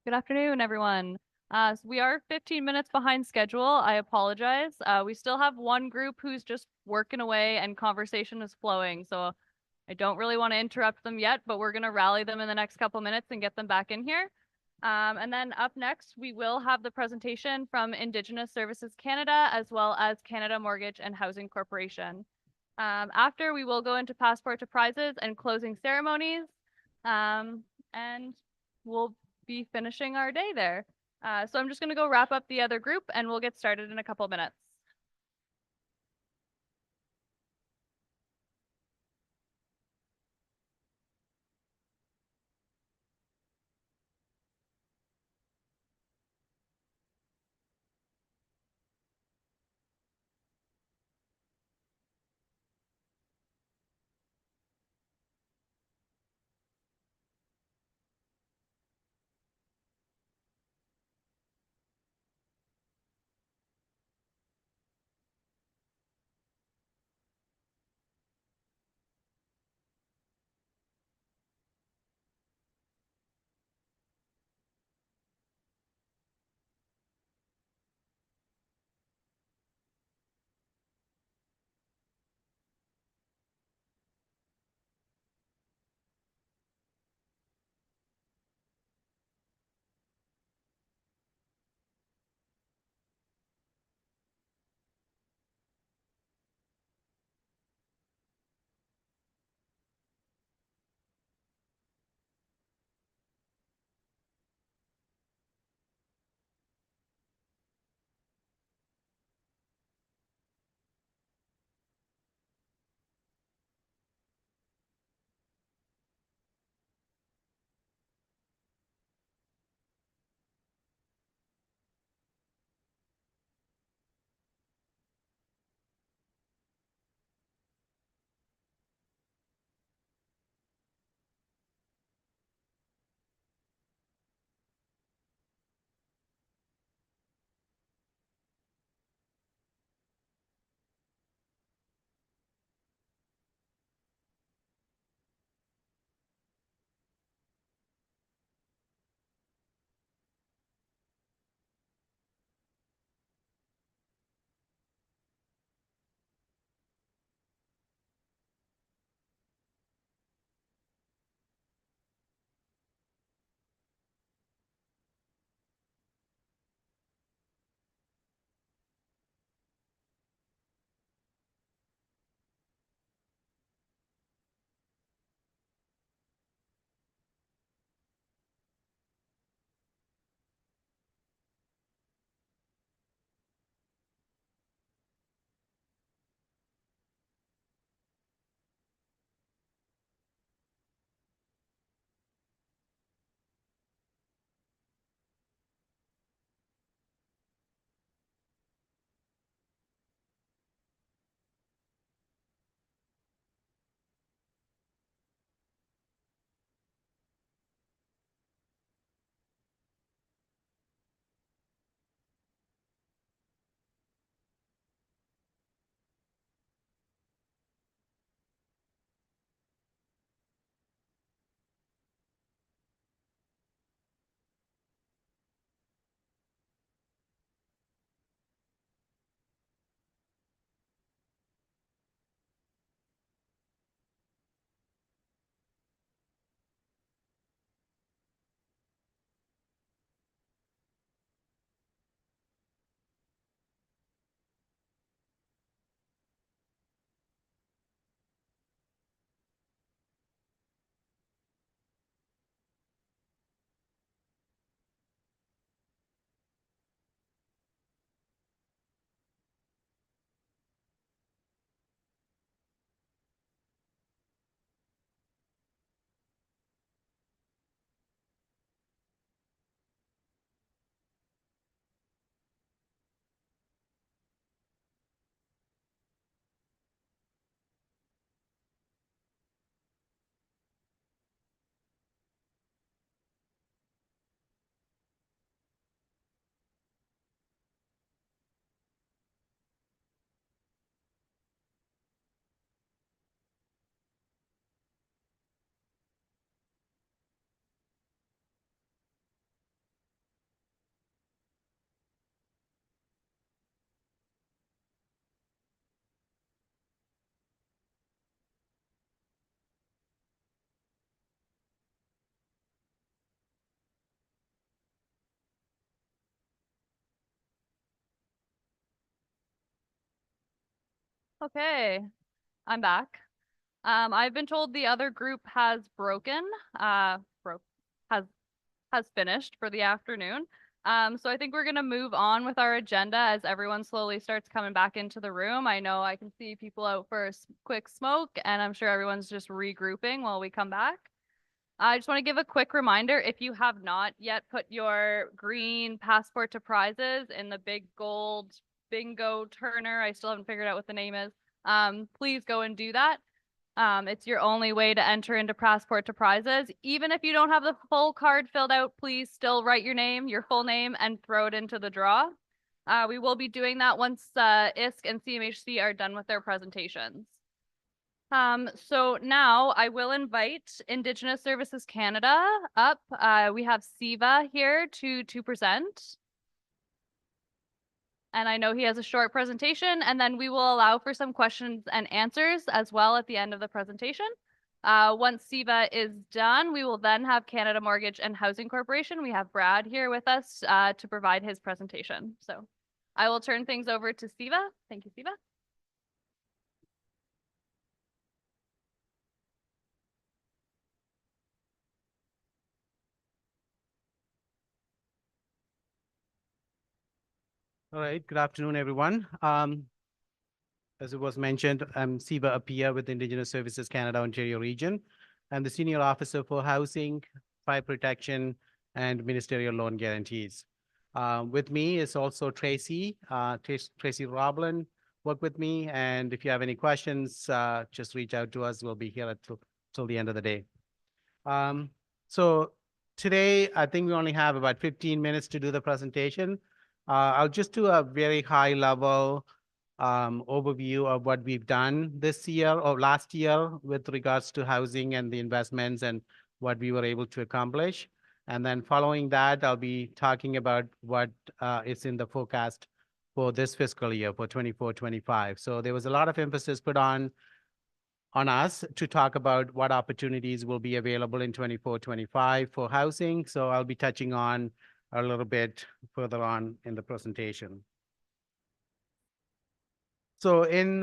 Good afternoon, everyone. So we are 15 minutes behind schedule. I apologize. We still have one group who's just working away and conversation is flowing. So I don't really want to interrupt them yet, but we're going to rally them in the next couple minutes and get them back in here. And then up next, we will have the presentation from Indigenous Services Canada, as well as Canada Mortgage and Housing Corporation. After, we will go into passport to prizes and closing ceremonies. And we'll be finishing our day there. So I'm just going to go wrap up the other group and we'll get started in a couple minutes. Okay, I'm back. I've been told the other group has broken, broke, has finished for the afternoon. So I think we're gonna move on with our agenda as everyone slowly starts coming back into the room. I know I can see people out for a quick smoke, and I'm sure everyone's just regrouping while we come back. I just want to give a quick reminder, if you have not yet put your green passport to prizes in the big gold bingo turner, I still haven't figured out what the name is. Please go and do that. It's your only way to enter into passport to prizes. Even if you don't have the full card filled out, please still write your name, your full name, and throw it into the draw. We will be doing that once ISC and CMHC are done with their presentations. So now I will invite Indigenous Services Canada up. We have Siva here to present. And I know he has a short presentation, and then we will allow for some questions and answers as well at the end of the presentation. Once Siva is done, we will then have Canada Mortgage and Housing Corporation. We have Brad here with us to provide his presentation. So I will turn things over to Siva. Thank you, Siva. All right, good afternoon, everyone. As it was mentioned, I'm Siva Apia with Indigenous Services Canada, Ontario region. I'm the Senior Officer for Housing, Fire Protection, and Ministerial Loan Guarantees. With me is also Tracy, Tracy Roblin, work with me. And if you have any questions, just reach out to us. We'll be here till the end of the day. So today, I think we only have about 15 minutes to do the presentation. I'll just do a very high level overview of what we've done this year or last year with regards to housing and the investments and what we were able to accomplish. And then following that, I'll be talking about what is in the forecast for this fiscal year for 24-25. So there was a lot of emphasis put on us to talk about what opportunities will be available in 24-25 for housing. So I'll be touching on a little bit further on in the presentation. So in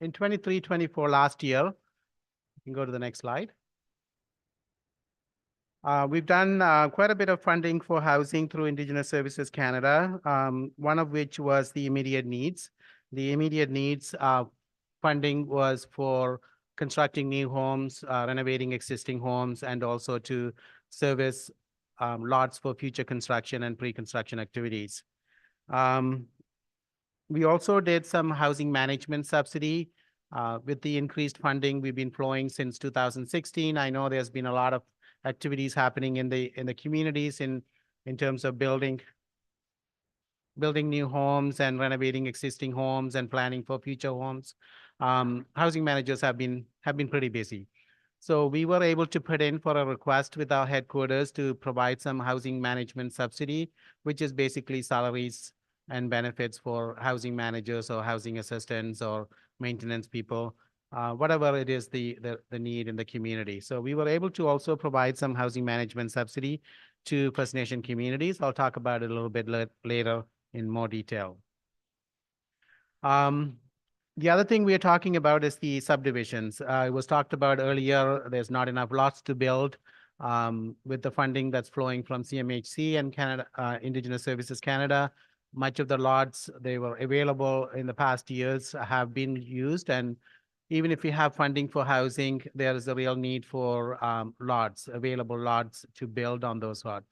23-24 last year, you can go to the next slide. We've done quite a bit of funding for housing through Indigenous Services Canada, one of which was the immediate needs. The immediate needs funding was for constructing new homes, renovating existing homes, and also to service lots for future construction and pre-construction activities. We also did some housing management subsidy. With the increased funding we've been flowing since 2016. I know there's been a lot of activities happening in the communities in terms of building new homes and renovating existing homes and planning for future homes. Housing managers have been pretty busy. So we were able to put in for a request with our headquarters to provide some housing management subsidy, which is basically salaries and benefits for housing managers or housing assistants or maintenance people, whatever it is the need in the community. So we were able to also provide some housing management subsidy to First Nation communities. I'll talk about it a little bit later in more detail. The other thing we are talking about is the subdivisions. It was talked about earlier, there's not enough lots to build. With the funding that's flowing from CMHC and Canada, Indigenous Services Canada, much of the lots, they were available in the past years, have been used. And even if we have funding for housing, there is a real need for available lots to build on those lots.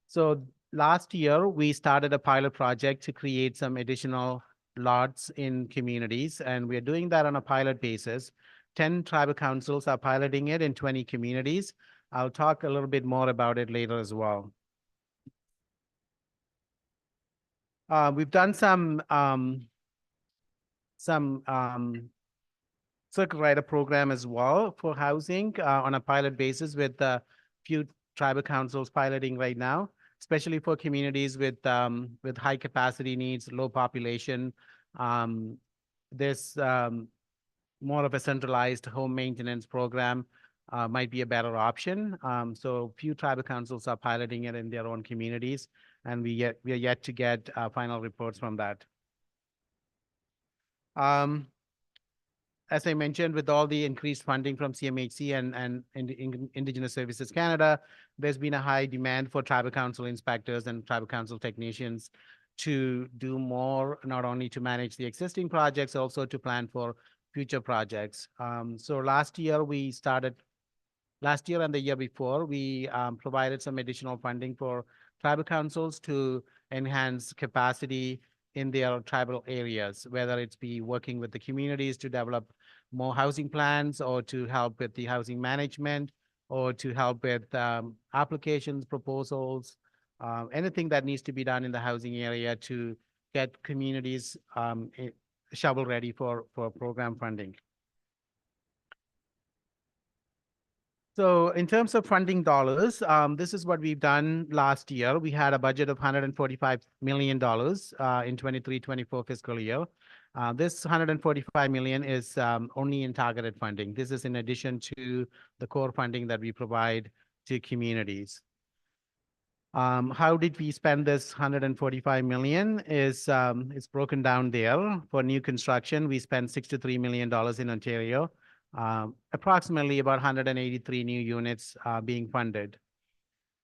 So last year, we started a pilot project to create some additional lots in communities, and we're doing that on a pilot basis. 10 tribal councils are piloting it in 20 communities. I'll talk a little bit more about it later as well. We've done some circle rider program as well for housing on a pilot basis with a few tribal councils piloting right now, especially for communities with high capacity needs, low population. This more of a centralized home maintenance program might be a better option. So few tribal councils are piloting it in their own communities, and we are yet to get final reports from that. As I mentioned, with all the increased funding from CMHC and Indigenous Services Canada, there's been a high demand for tribal council inspectors and tribal council technicians to do more, not only to manage the existing projects, also to plan for future projects. So last year and the year before, we provided some additional funding for tribal councils to enhance capacity in their tribal areas, whether it's be working with the communities to develop more housing plans or to help with the housing management or to help with applications, proposals, anything that needs to be done in the housing area to get communities shovel ready for program funding. So in terms of funding dollars, this is what we've done last year. We had a budget of $145 million in 23-24 fiscal year. This 145 million is only in targeted funding. This is in addition to the core funding that we provide to communities. How did we spend this 145 million is it's broken down there. For new construction, we spent $63 million in Ontario. Approximately about 183 new units being funded.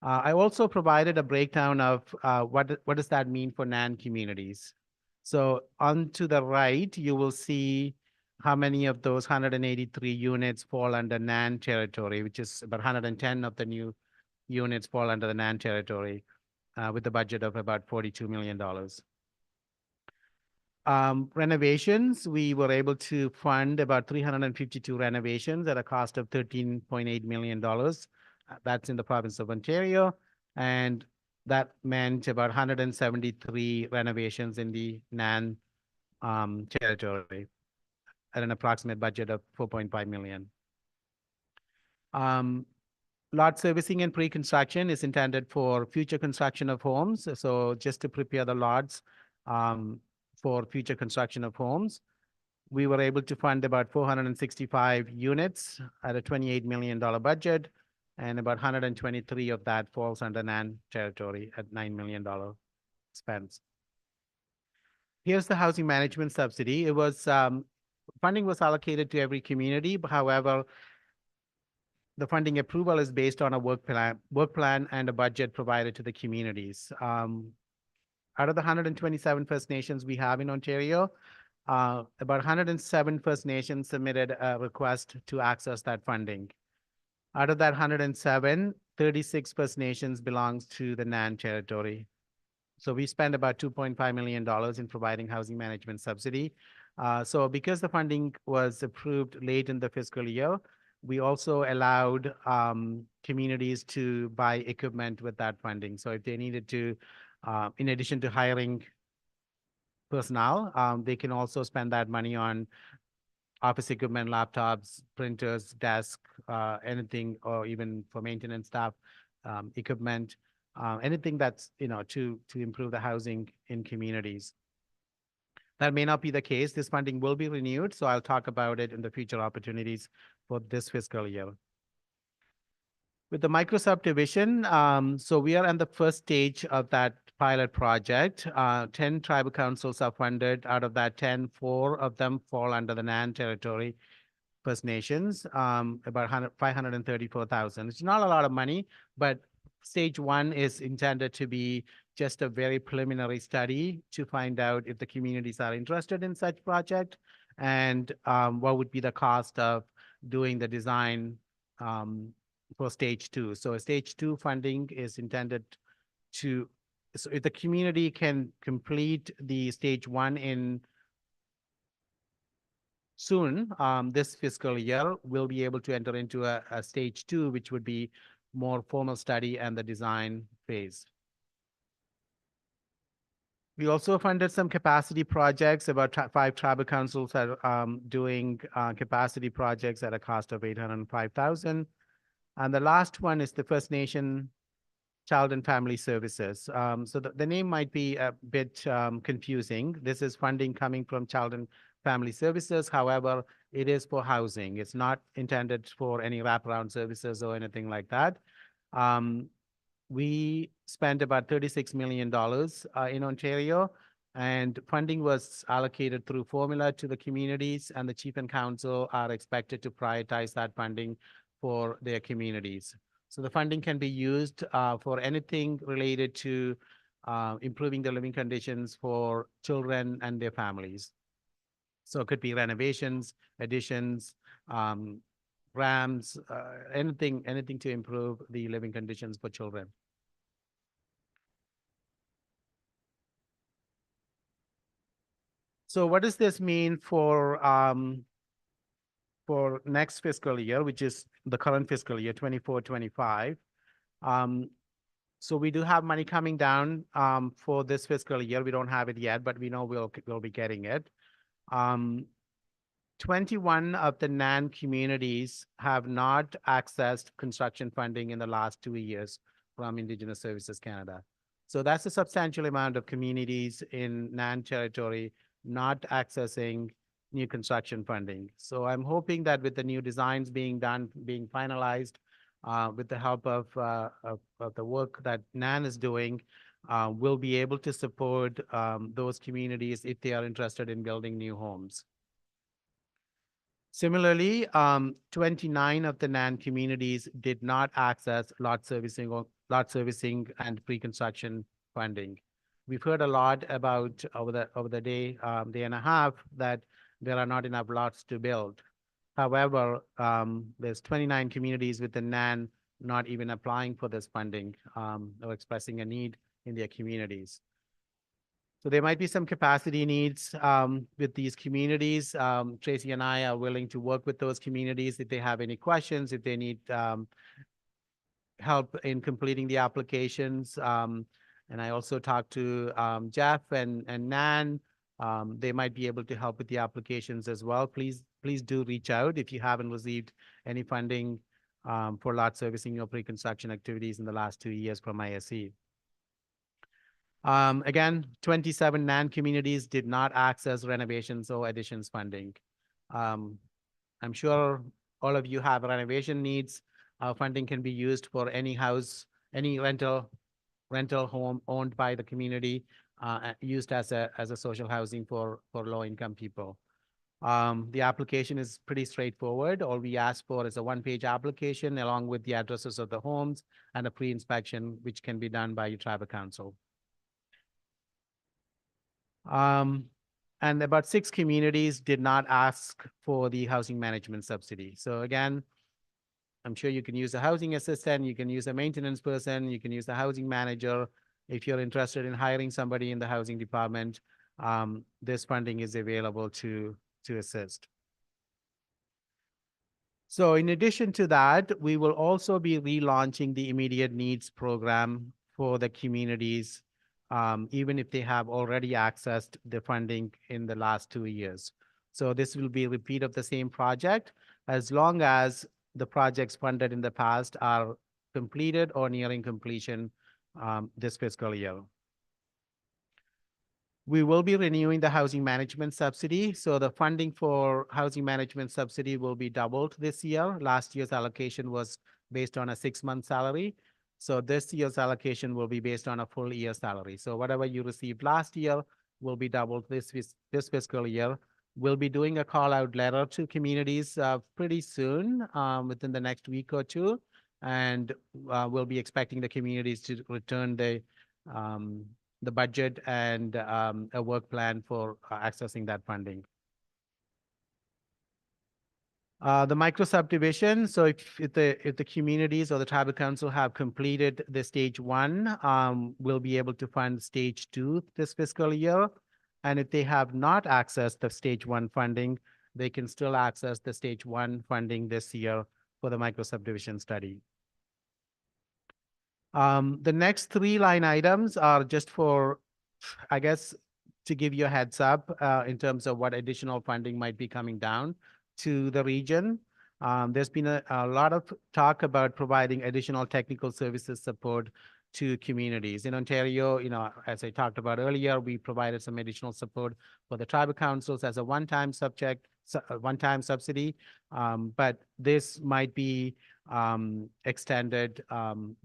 I also provided a breakdown of what does that mean for NAN communities. So on to the right, you will see how many of those 183 units fall under NAN territory, which is about 110 of the new units fall under the NAN territory with a budget of about $42 million. Renovations, we were able to fund about 352 renovations at a cost of $13.8 million. That's in the province of Ontario. And that meant about 173 renovations in the NAN territory at an approximate budget of $4.5 million. Lot servicing and pre-construction is intended for future construction of homes. So just to prepare the lots for future construction of homes. We were able to fund about 465 units at a $28 million budget, and about 123 of that falls under NAN territory at $9 million expense. Here's the housing management subsidy. It was funding was allocated to every community. However, the funding approval is based on a work plan and a budget provided to the communities. Out of the 127 First Nations we have in Ontario, about 107 First Nations submitted a request to access that funding. Out of that 107, 36 First Nations belongs to the NAN territory. So we spend about $2.5 million in providing housing management subsidy. So because the funding was approved late in the fiscal year, we also allowed communities to buy equipment with that funding. So if they needed to, in addition to hiring personnel, they can also spend that money on office equipment, laptops, printers, desk, anything, or even for maintenance staff, equipment, anything that's, to improve the housing in communities. That may not be the case. This funding will be renewed, so I'll talk about it in the future opportunities for this fiscal year. With the micro subdivision, so we are in the first stage of that pilot project. 10 tribal councils are funded. Out of that 10, 4 of them fall under the NAN territory, First Nations, about 534,000. It's not a lot of money, but stage 1 is intended to be just a very preliminary study to find out if the communities are interested in such project and what would be the cost of doing the design for stage 2. So stage 2 funding is intended to, so if the community can complete the stage 1 in soon, this fiscal year, we'll be able to enter into a stage 2, which would be more formal study and the design phase. We also funded some capacity projects. About 5 tribal councils are doing capacity projects at a cost of $805,000. And the last one is the First Nation Child and Family Services. So the name might be a bit confusing. This is funding coming from Child and Family Services. However, it is for housing. It's not intended for any wraparound services or anything like that. We spent about $36 million in Ontario, And funding was allocated through formula to the communities, and the chief and council are expected to prioritize that funding for their communities. So the funding can be used for anything related to improving the living conditions for children and their families. So it could be renovations, additions, ramps, anything to improve the living conditions for children. So what does this mean for next fiscal year, which is the current fiscal year, 24-25? So we do have money coming down for this fiscal year. We don't have it yet, but we know we'll be getting it. 21 of the NAN communities have not accessed construction funding in the last 2 years from Indigenous Services Canada. So that's a substantial amount of communities in NAN territory not accessing new construction funding. So I'm hoping that with the new designs being done, being finalized, with the help of the work that NAN is doing, we'll be able to support those communities if they are interested in building new homes. Similarly, 29 of the NAN communities did not access lot servicing and pre-construction funding. We've heard a lot about over the day and a half, that there are not enough lots to build. However, there's 29 communities with the NAN not even applying for this funding or expressing a need in their communities. So there might be some capacity needs with these communities. Tracy and I are willing to work with those communities if they have any questions, if they need help in completing the applications. And I also talked to Jeff and Nan. They might be able to help with the applications as well. Please do reach out if you haven't received any funding for lot servicing or pre-construction activities in the last 2 years from ISC. Again, 27 NAN communities did not access renovations or additions funding. I'm sure all of you have renovation needs. Funding can be used for any house, any rental home owned by the community, used as a social housing for low-income people. The application is pretty straightforward. All we ask for is a one-page application along with the addresses of the homes and a pre-inspection, which can be done by your tribal council. And about 6 communities did not ask for the housing management subsidy. So again, I'm sure you can use a housing assistant, you can use a maintenance person, you can use a housing manager. If you're interested in hiring somebody in the housing department, this funding is available to assist. So in addition to that, we will also be relaunching the immediate needs program for the communities, even if they have already accessed the funding in the last 2 years. So this will be a repeat of the same project, as long as the projects funded in the past are completed or nearing completion this fiscal year. We will be renewing the housing management subsidy. So the funding for housing management subsidy will be doubled this year. Last year's allocation was based on a 6-month salary. So this year's allocation will be based on a full year salary. So whatever you received last year will be doubled this fiscal year. We'll be doing a call out letter to communities pretty soon, within the next week or two. And we'll be expecting the communities to return the budget and a work plan for accessing that funding. The micro subdivision. So if the communities or the tribal council have completed the stage 1, we'll be able to fund stage 2 this fiscal year. And if they have not accessed the stage 1 funding, they can still access the stage 1 funding this year for the micro subdivision study. The next 3 line items are just for, I guess, to give you a heads up in terms of what additional funding might be coming down to the region. There's been a lot of talk about providing additional technical services support to communities. In Ontario, as I talked about earlier, we provided some additional support for the tribal councils as a one-time subsidy, but this might be extended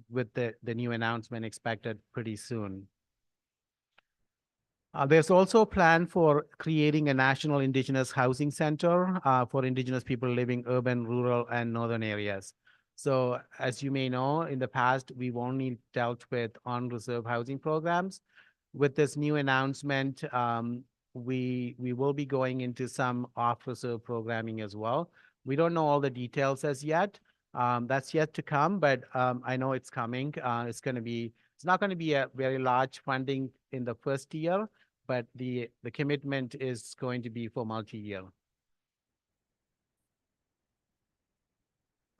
with the new announcement expected pretty soon. There's also a plan for creating a national Indigenous housing center for Indigenous people living urban, rural, and northern areas. So as you may know, in the past, we've only dealt with on-reserve housing programs. With this new announcement, we will be going into some off-reserve programming as well. We don't know all the details as yet. That's yet to come, but I know it's coming. It's not going to be a very large funding in the first year, but the commitment is going to be for multi-year.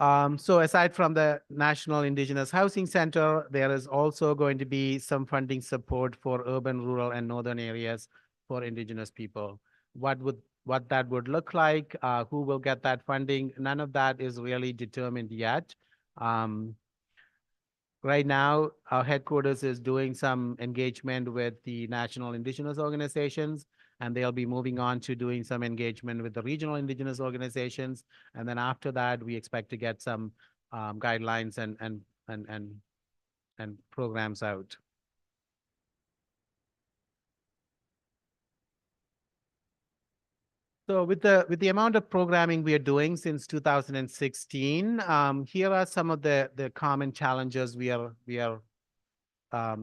So aside from the National Indigenous Housing Center, there is also going to be some funding support for urban, rural, and northern areas for Indigenous people. What that would look like, who will get that funding, none of that is really determined yet. Right now, our headquarters is doing some engagement with the national Indigenous organizations, and they'll be moving on to doing some engagement with the regional Indigenous organizations. And then after that, we expect to get some guidelines and programs out. So with the amount of programming we are doing since 2016, here are some of the common challenges we are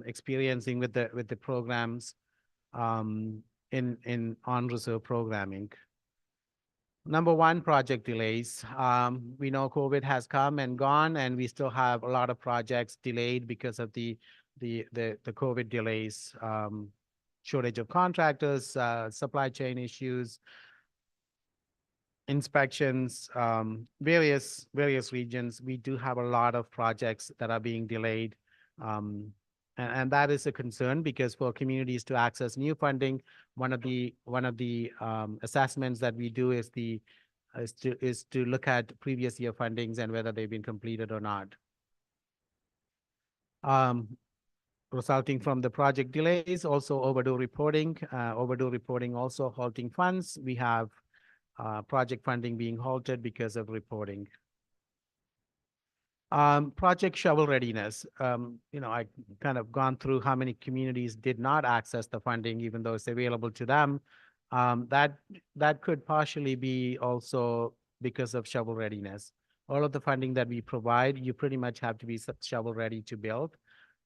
experiencing with the programs in on-reserve programming. Number one, project delays. We know COVID has come and gone, and we still have a lot of projects delayed because of the COVID delays, shortage of contractors, supply chain issues, inspections, various regions. We do have a lot of projects that are being delayed. And that is a concern because for communities to access new funding, one of the assessments that we do is to look at previous year fundings and whether they've been completed or not. Resulting from the project delays, also overdue reporting also halting funds. We have project funding being halted because of reporting. Project shovel readiness. I kind of gone through how many communities did not access the funding, even though it's available to them. That could partially be also because of shovel readiness. All of the funding that we provide, you pretty much have to be shovel ready to build.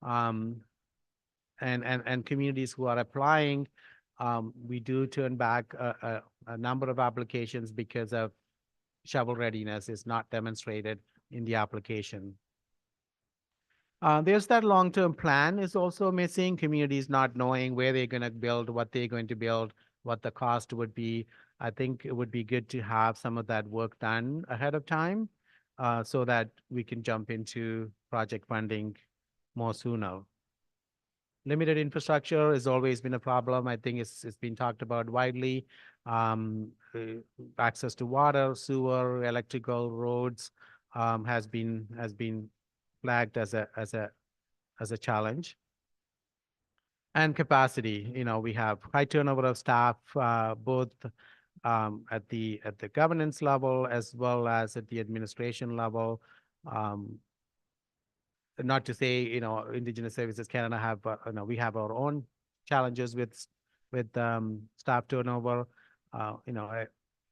And communities who are applying, we do turn back a number of applications because of shovel readiness is not demonstrated in the application. There's that long-term plan is also missing. Communities not knowing where they're going to build, what they're going to build, what the cost would be. I think it would be good to have some of that work done ahead of time so that we can jump into project funding more sooner. Limited infrastructure has always been a problem. I think it's been talked about widely. Access to water, sewer, electrical, roads has been flagged as a challenge. And capacity, we have high turnover of staff, both at the governance level as well as at the administration level. Not to say, Indigenous Services Canada have, we have our own challenges with staff turnover.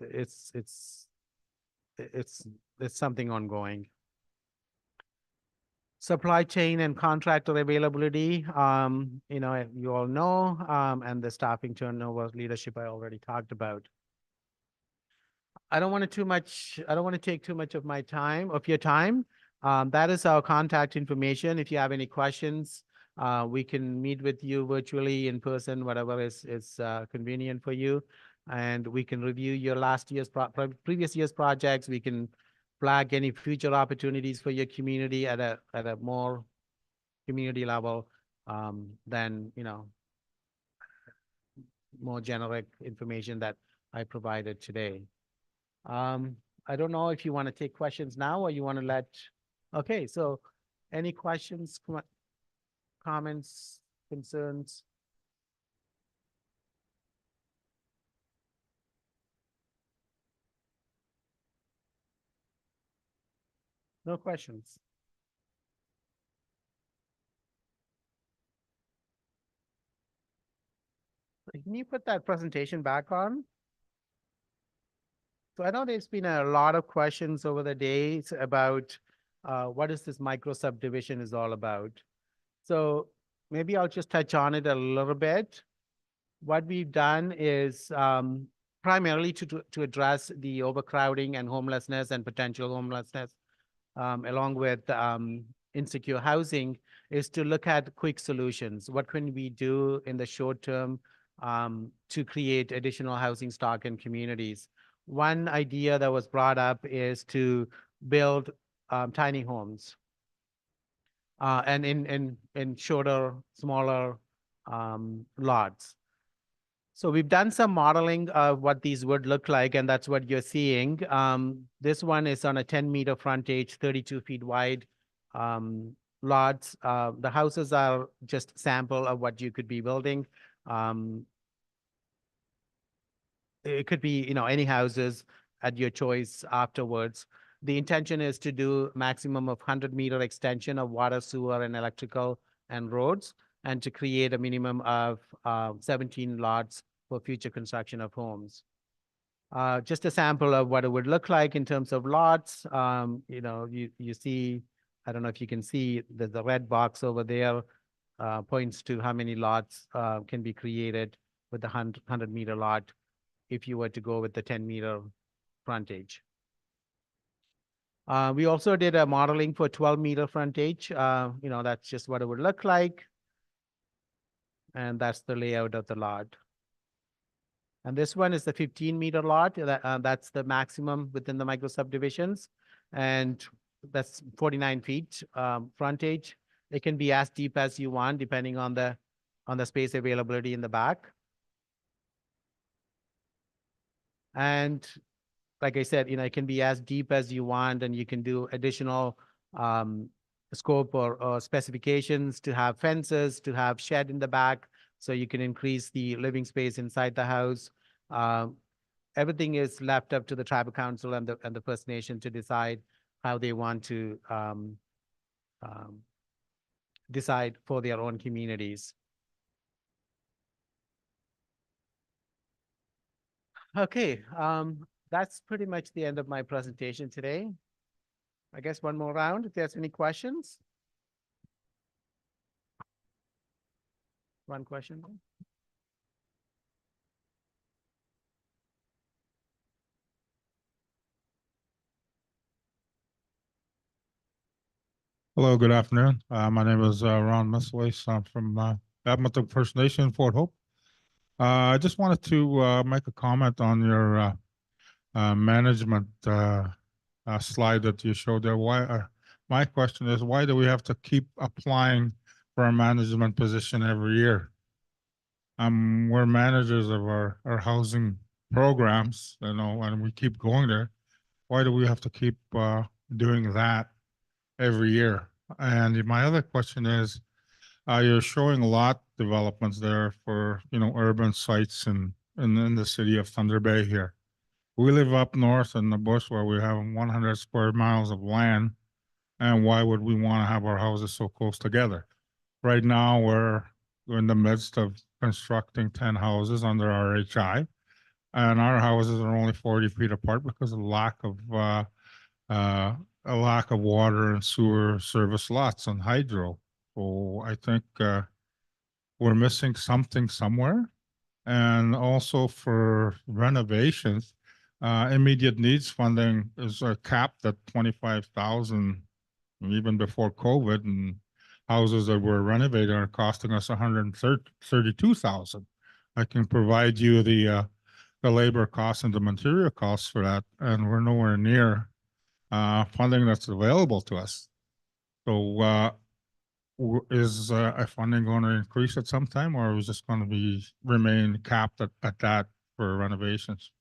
It's something ongoing. Supply chain and contractor availability, you all know, and the staffing turnover leadership I already talked about. I don't want to take too much of your time. That is our contact information. If you have any questions, we can meet with you virtually, in person, whatever is convenient for you. And we can review your previous year's projects. We can flag any future opportunities for your community at a more community level than, more generic information that I provided today. I don't know if you want to take questions now or you want to okay, so any questions, comments, concerns? No questions. Can you put that presentation back on? So I know there's been a lot of questions over the days about what is this micro subdivision is all about. So maybe I'll just touch on it a little bit. What we've done is primarily to address the overcrowding and homelessness and potential homelessness, along with insecure housing, is to look at quick solutions. What can we do in the short term to create additional housing stock in communities? One idea that was brought up is to build tiny homes and in shorter, smaller lots. So we've done some modeling of what these would look like, and that's what you're seeing. This one is on a 10-meter frontage, 32 feet wide lots. The houses are just sample of what you could be building. It could be, any houses at your choice afterwards. The intention is to do maximum of 100-meter extension of water, sewer, and electrical and roads, and to create a minimum of 17 lots for future construction of homes. Just a sample of what it would look like in terms of lots. You see, I don't know if you can see, the red box over there points to how many lots can be created with the 100-meter lot if you were to go with the 10-meter frontage. We also did a modeling for 12-meter frontage. That's just what it would look like. And that's the layout of the lot. And this one is the 15-meter lot. That's the maximum within the micro subdivisions. And that's 49 feet frontage. It can be as deep as you want, depending on the space availability in the back. And like I said, it can be as deep as you want, and you can do additional scope or specifications to have fences, to have shed in the back, so you can increase the living space inside the house. Everything is left up to the tribal council and the First Nation to decide how they want to decide for their own communities. Okay, that's pretty much the end of my presentation today. I guess one more round, if there's any questions. One question. Hello, good afternoon. My name is Ron Miswace. I'm from Edmonton First Nation, Fort Hope. I just wanted to make a comment on your management slide that you showed there. My question is, why do we have to keep applying for a management position every year? We're managers of our housing programs, and we keep going there. Why do we have to keep doing that every year? And my other question is, you're showing lot developments there for, urban sites in the city of Thunder Bay here. We live up north in the bush where we have 100 square miles of land. And why would we want to have our houses so close together? Right now, we're in the midst of constructing 10 houses under RHI. And our houses are only 40 feet apart because of a lack of water and sewer service lots and hydro. So I think we're missing something somewhere. And also for renovations, immediate needs funding is capped at 25,000, even before COVID, and houses that were renovated are costing us 132,000. I can provide you the labor costs and the material costs for that, and we're nowhere near funding that's available to us. So is funding going to increase at some time, or is this going to remain capped at that for renovations?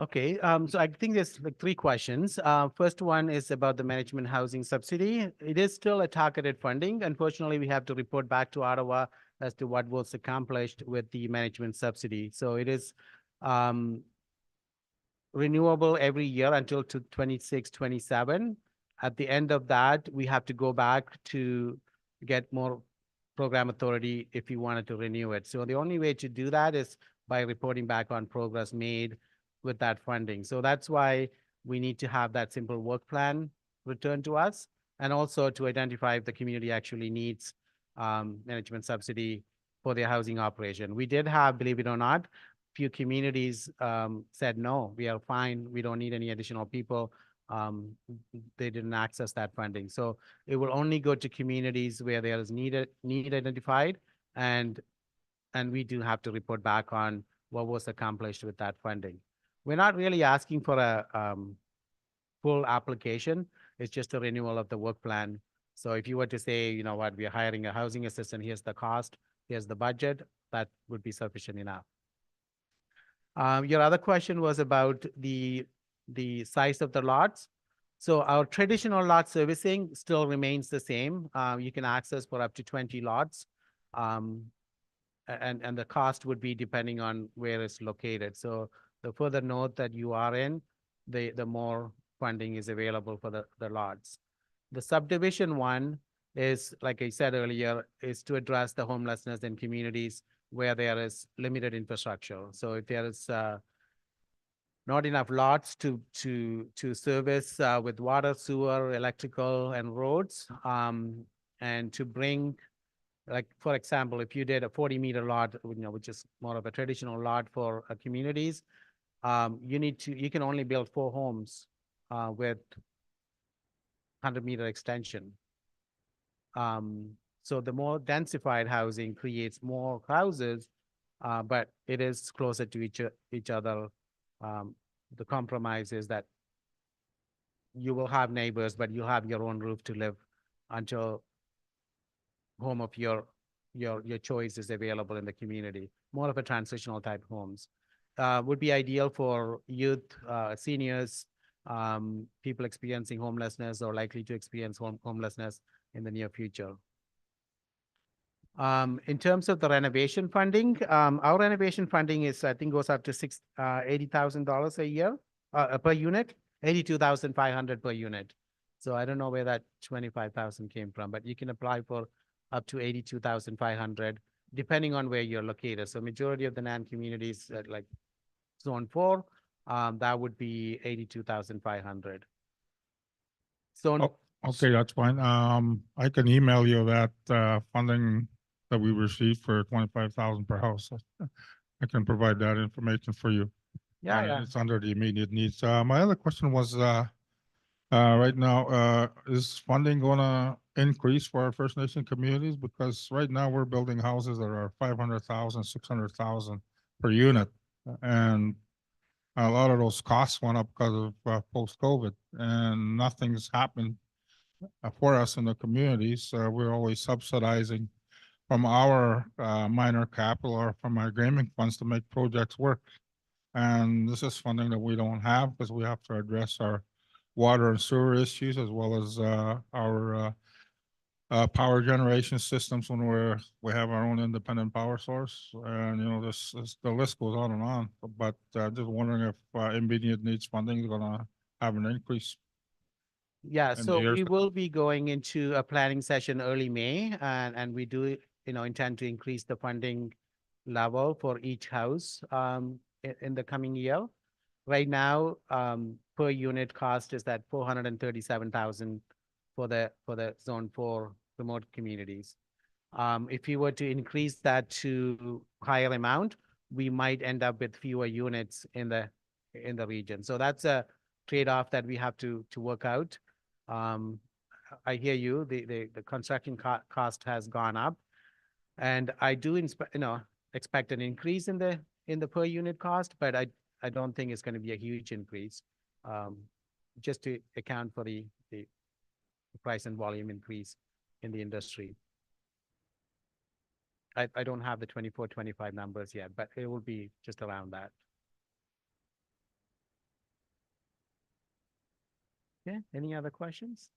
Okay, so I think there's like 3 questions. First one is about the management housing subsidy. It is still a targeted funding. Unfortunately, we have to report back to Ottawa as to what was accomplished with the management subsidy. So it is renewable every year until to 26, 27. At the end of that, we have to go back to get more program authority if you wanted to renew it. So the only way to do that is by reporting back on progress made with that funding. So that's why we need to have that simple work plan returned to us, and also to identify if the community actually needs management subsidy for their housing operation. We did have, believe it or not, few communities said, no, we are fine. We don't need any additional people. They didn't access that funding. So it will only go to communities where there is need identified, and we do have to report back on what was accomplished with that funding. We're not really asking for a full application. It's just a renewal of the work plan. So if you were to say, you know what, we are hiring a housing assistant, here's the cost, here's the budget, that would be sufficient enough. Your other question was about the size of the lots. So our traditional lot servicing still remains the same. You can access for up to 20 lots. And the cost would be depending on where it's located. So the further north that you are in, the more funding is available for the lots. The subdivision one is, like I said earlier, is to address the homelessness in communities where there is limited infrastructure. So if there is not enough lots to service with water, sewer, electrical, and roads, and to bring, like, for example, if you did a 40-meter lot, you know, which is more of a traditional lot for communities, you can only build 4 homes with 100-meter extension. So the more densified housing creates more houses, but it is closer to each other. The compromise is that you will have neighbors, but you'll have your own roof to live until home of your choice is available in the community. More of a transitional type homes. Would be ideal for youth, seniors, people experiencing homelessness or likely to experience homelessness in the near future. In terms of the renovation funding, our renovation funding is, I think, goes up to $80,000 a year per unit, 82,500 per unit. So I don't know where that 25,000 came from, but you can apply for up to 82,500 depending on where you're located. So majority of the NAN communities, like Zone 4, that would be 82,500. So Okay, that's fine. I can email you that funding that we received for 25,000 per house. I can provide that information for you. yeah. It's under the immediate needs. My other question was, right now, is funding gonna increase for our First Nation communities? Because right now we're building houses that are 500,000, 600,000 per unit. And a lot of those costs went up because of post-COVID, and nothing's happened for us in the communities. We're always subsidizing from our minor capital or from our gaming funds to make projects work. And this is funding that we don't have because we have to address our water and sewer issues as well as our power generation systems when we have our own independent power source. And, you know, the list goes on and on. But just wondering if immediate needs funding is going to have an increase. Yeah, in the so years we to will be going into a planning session early May, and we do, you know, intend to increase the funding level for each house in the coming year. Right now, per unit cost is at 437,000 for the Zone 4 remote communities. If you were to increase that to higher amount, we might end up with fewer units in the region. So that's a trade-off that we have to work out. I hear you. The construction cost has gone up, and I do expect an increase in the per unit cost, but I don't think it's going to be a huge increase, just to account for the price and volume increase in the industry. I don't have the 24, 25 numbers yet, but it will be just around that. Yeah, any other questions?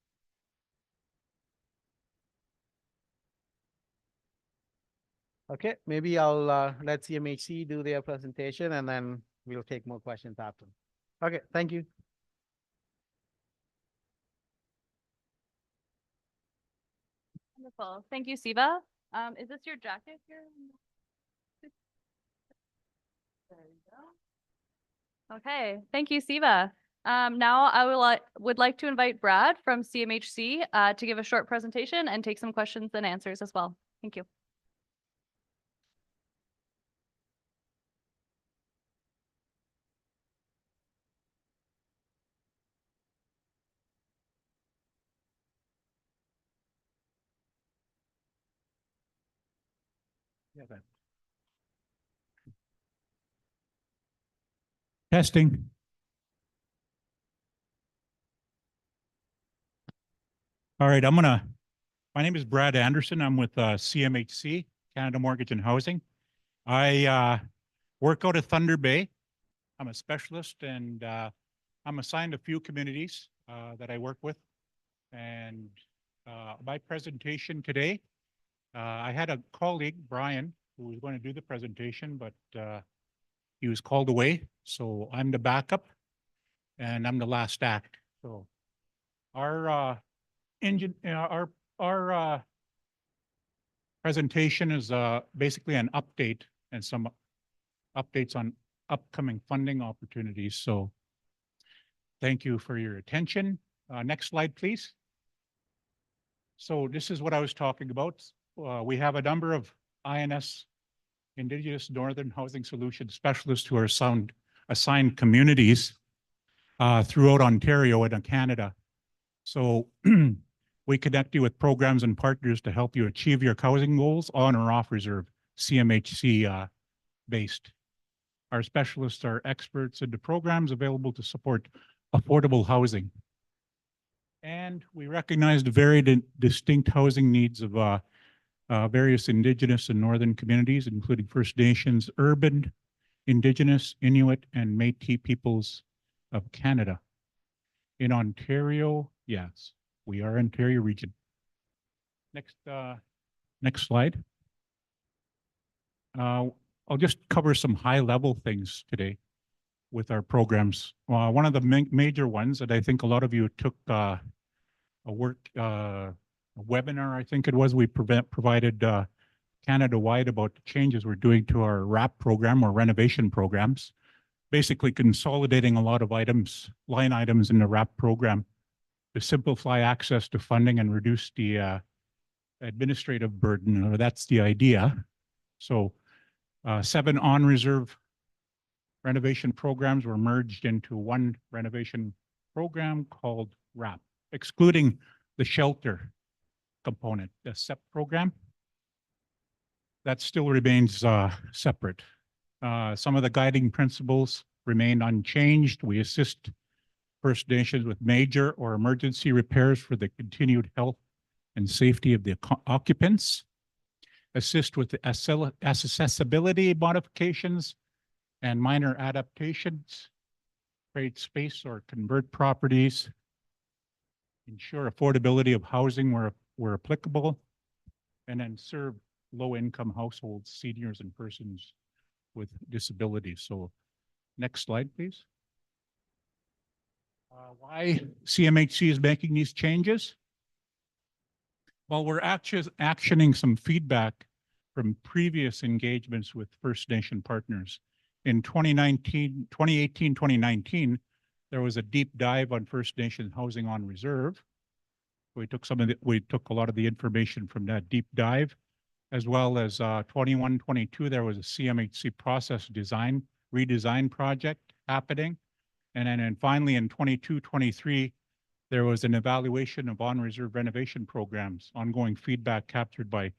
Okay, maybe I'll let CMHC do their presentation and then we'll take more questions after. Okay, thank you. Wonderful. Thank you, Siva. Is this your jacket here? There you go. Okay, thank you, Siva. Now I would like to invite Brad from CMHC to give a short presentation and take some questions and answers as well. Thank you. Testing. All right, my name is Brad Anderson. I'm with CMHC, Canada Mortgage and Housing. I work out of Thunder Bay. I'm a specialist and I'm assigned a few communities that I work with. And my presentation today, I had a colleague, Brian, who was going to do the presentation, but he was called away. So I'm the backup and I'm the last act. So our presentation is basically an update and some updates on upcoming funding opportunities. So thank you for your attention. Next slide, please. So this is what I was talking about. We have a number of INS, Indigenous Northern Housing Solutions specialists who are assigned communities throughout Ontario and Canada. So we connect you with programs and partners to help you achieve your housing goals on or off reserve, CMHC based. Our specialists are experts in the programs available to support affordable housing. And we recognize the very distinct housing needs of various Indigenous and Northern communities, including First Nations, urban, Indigenous, Inuit, and Métis peoples of Canada. In Ontario, yes, we are Ontario region. Next slide. I'll just cover some high-level things today with our programs. One of the major ones that I think a lot of you took a webinar, I think it was, we provided Canada-wide about the changes we're doing to our RAP program or renovation programs, basically consolidating a lot of line items in the RAP program to simplify access to funding and reduce the administrative burden, or that's the idea. So 7 on-reserve renovation programs were merged into one renovation program called RAP, excluding the shelter component, the SEP program. That still remains separate. Some of the guiding principles remain unchanged. We assist First Nations with major or emergency repairs for the continued health and safety of the occupants, assist with the accessibility modifications and minor adaptations, create space or convert properties, ensure affordability of housing where applicable, and then serve low-income households, seniors, and persons with disabilities. So next slide, please. Why CMHC is making these changes? Well, we're actioning some feedback from previous engagements with First Nation partners. In 2018, 2019, there was a deep dive on First Nation housing on reserve. We took a lot of the information from that deep dive, as well as 21, 22, there was a CMHC process redesign project happening. And then finally in 22, 23, there was an evaluation of on-reserve renovation programs, ongoing feedback captured by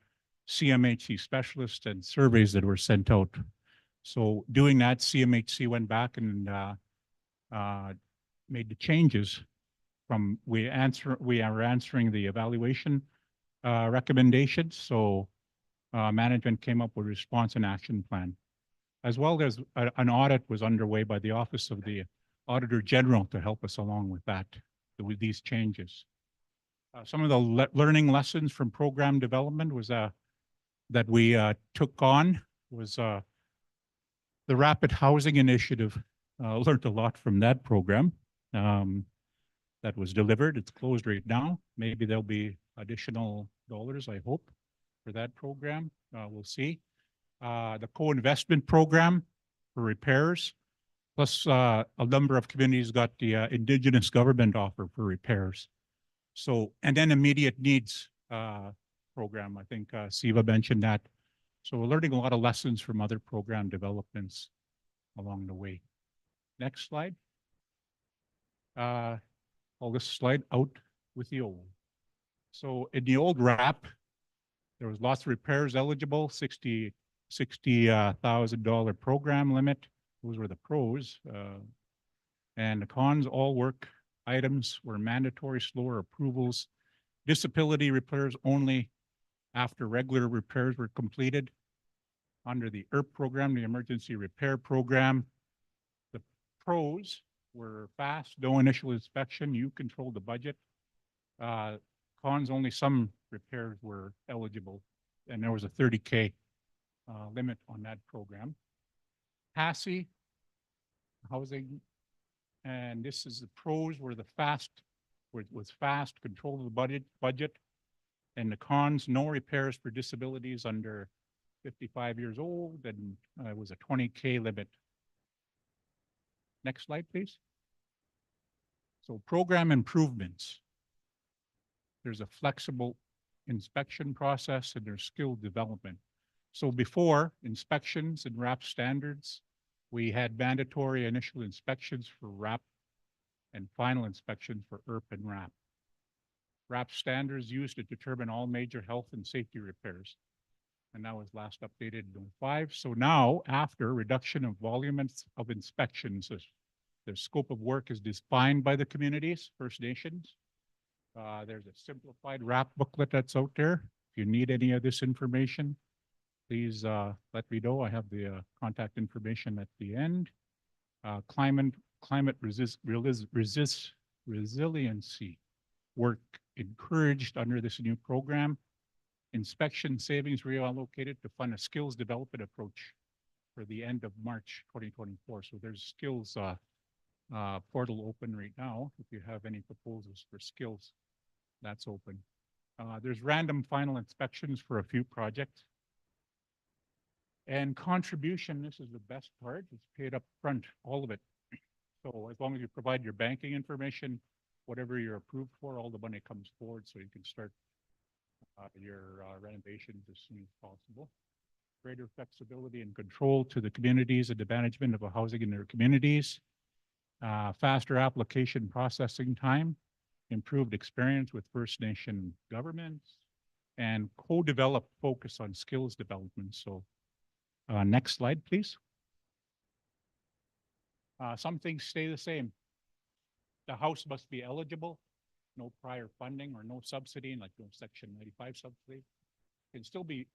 CMHC specialists and surveys that were sent out. So doing that, CMHC went back and made the changes from we are answering the evaluation recommendations. So management came up with a response and action plan, as well as an audit was underway by the Office of the Auditor General to help us along with that, with these changes. Some of the learning lessons from program development was that we took on was the Rapid Housing Initiative. Learned a lot from that program that was delivered. It's closed right now. Maybe there'll be additional dollars, I hope, for that program. We'll see. The co-investment program for repairs, plus a number of communities got the Indigenous government offer for repairs. So, and then immediate needs program. I think Siva mentioned that. So we're learning a lot of lessons from other program developments along the way. Next slide. All this slide out with the old. So in the old RAP, there was lots of repairs eligible, $60,000 program limit. Those were the pros. And the cons, all work items were mandatory, slower approvals. Disability repairs only after regular repairs were completed. Under the ERP program, the Emergency Repair Program, the pros were fast, no initial inspection, you control the budget. Cons, only some repairs were eligible, and there was a 30K limit on that program. HASI, housing, and this is the pros were the fast, was fast, control of the budget, and the cons, no repairs for disabilities under 55 years old, and it was a 20K limit. Next slide, please. So program improvements. There's a flexible inspection process and there's skill development. So before inspections and RAP standards, we had mandatory initial inspections for RAP and final inspections for ERP and RAP. RAP standards used to determine all major health and safety repairs. And that was last updated in 2005. So now, after reduction of volume of inspections, the scope of work is defined by the communities, First Nations. There's a simplified RAP booklet that's out there. If you need any of this information, please let me know. I have the contact information at the end. Climate resiliency work encouraged under this new program. Inspection savings reallocated to fund a skills development approach for the end of March 2024. So there's skills portal open right now. If you have any proposals for skills, that's open. There's random final inspections for a few projects. And contribution, this is the best part, it's paid up front, all of it. So as long as you provide your banking information, whatever you're approved for, all the money comes forward so you can start your renovations as soon as possible. Greater flexibility and control to the communities and the management of housing in their communities. Faster application processing time, improved experience with First Nation governments, and co-developed focus on skills development. So next slide, please. Some things stay the same. The house must be eligible, no prior funding or no subsidy, like no Section 95 subsidy. It can still be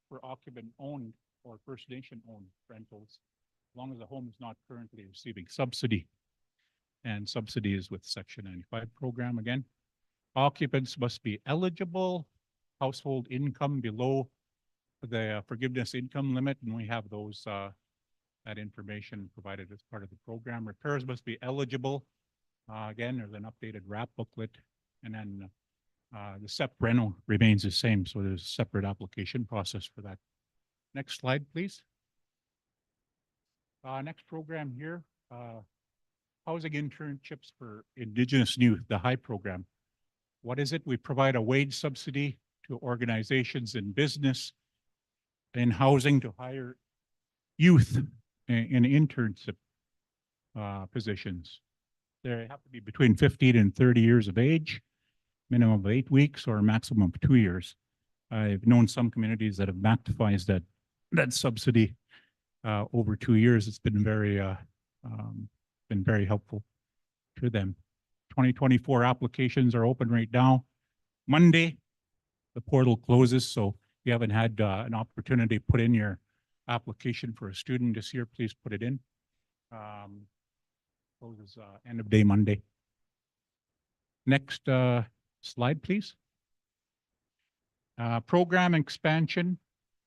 for occupant owned or First Nation owned rentals, as long as the home is not currently receiving subsidy. And subsidy is with Section 95 program again. Occupants must be eligible, household income below the forgiveness income limit, and we have those that information provided as part of the program. Repairs must be eligible. Again, there's an updated RAP booklet, and then the SEP rental remains the same, so there's a separate application process for that. Next slide, please. Next program here, housing internships for Indigenous youth, the HIGH program. What is it? We provide a wage subsidy to organizations in business and housing to hire youth in internship positions. They have to be between 15 and 30 years of age, minimum of 8 weeks or a maximum of 2 years. I've known some communities that have maximized that subsidy over 2 years. It's been very helpful to them. 2024 applications are open right now. Monday, the portal closes, so if you haven't had an opportunity to put in your application for a student this year, please put it in. Closes end of day Monday. Next slide, please. Program expansion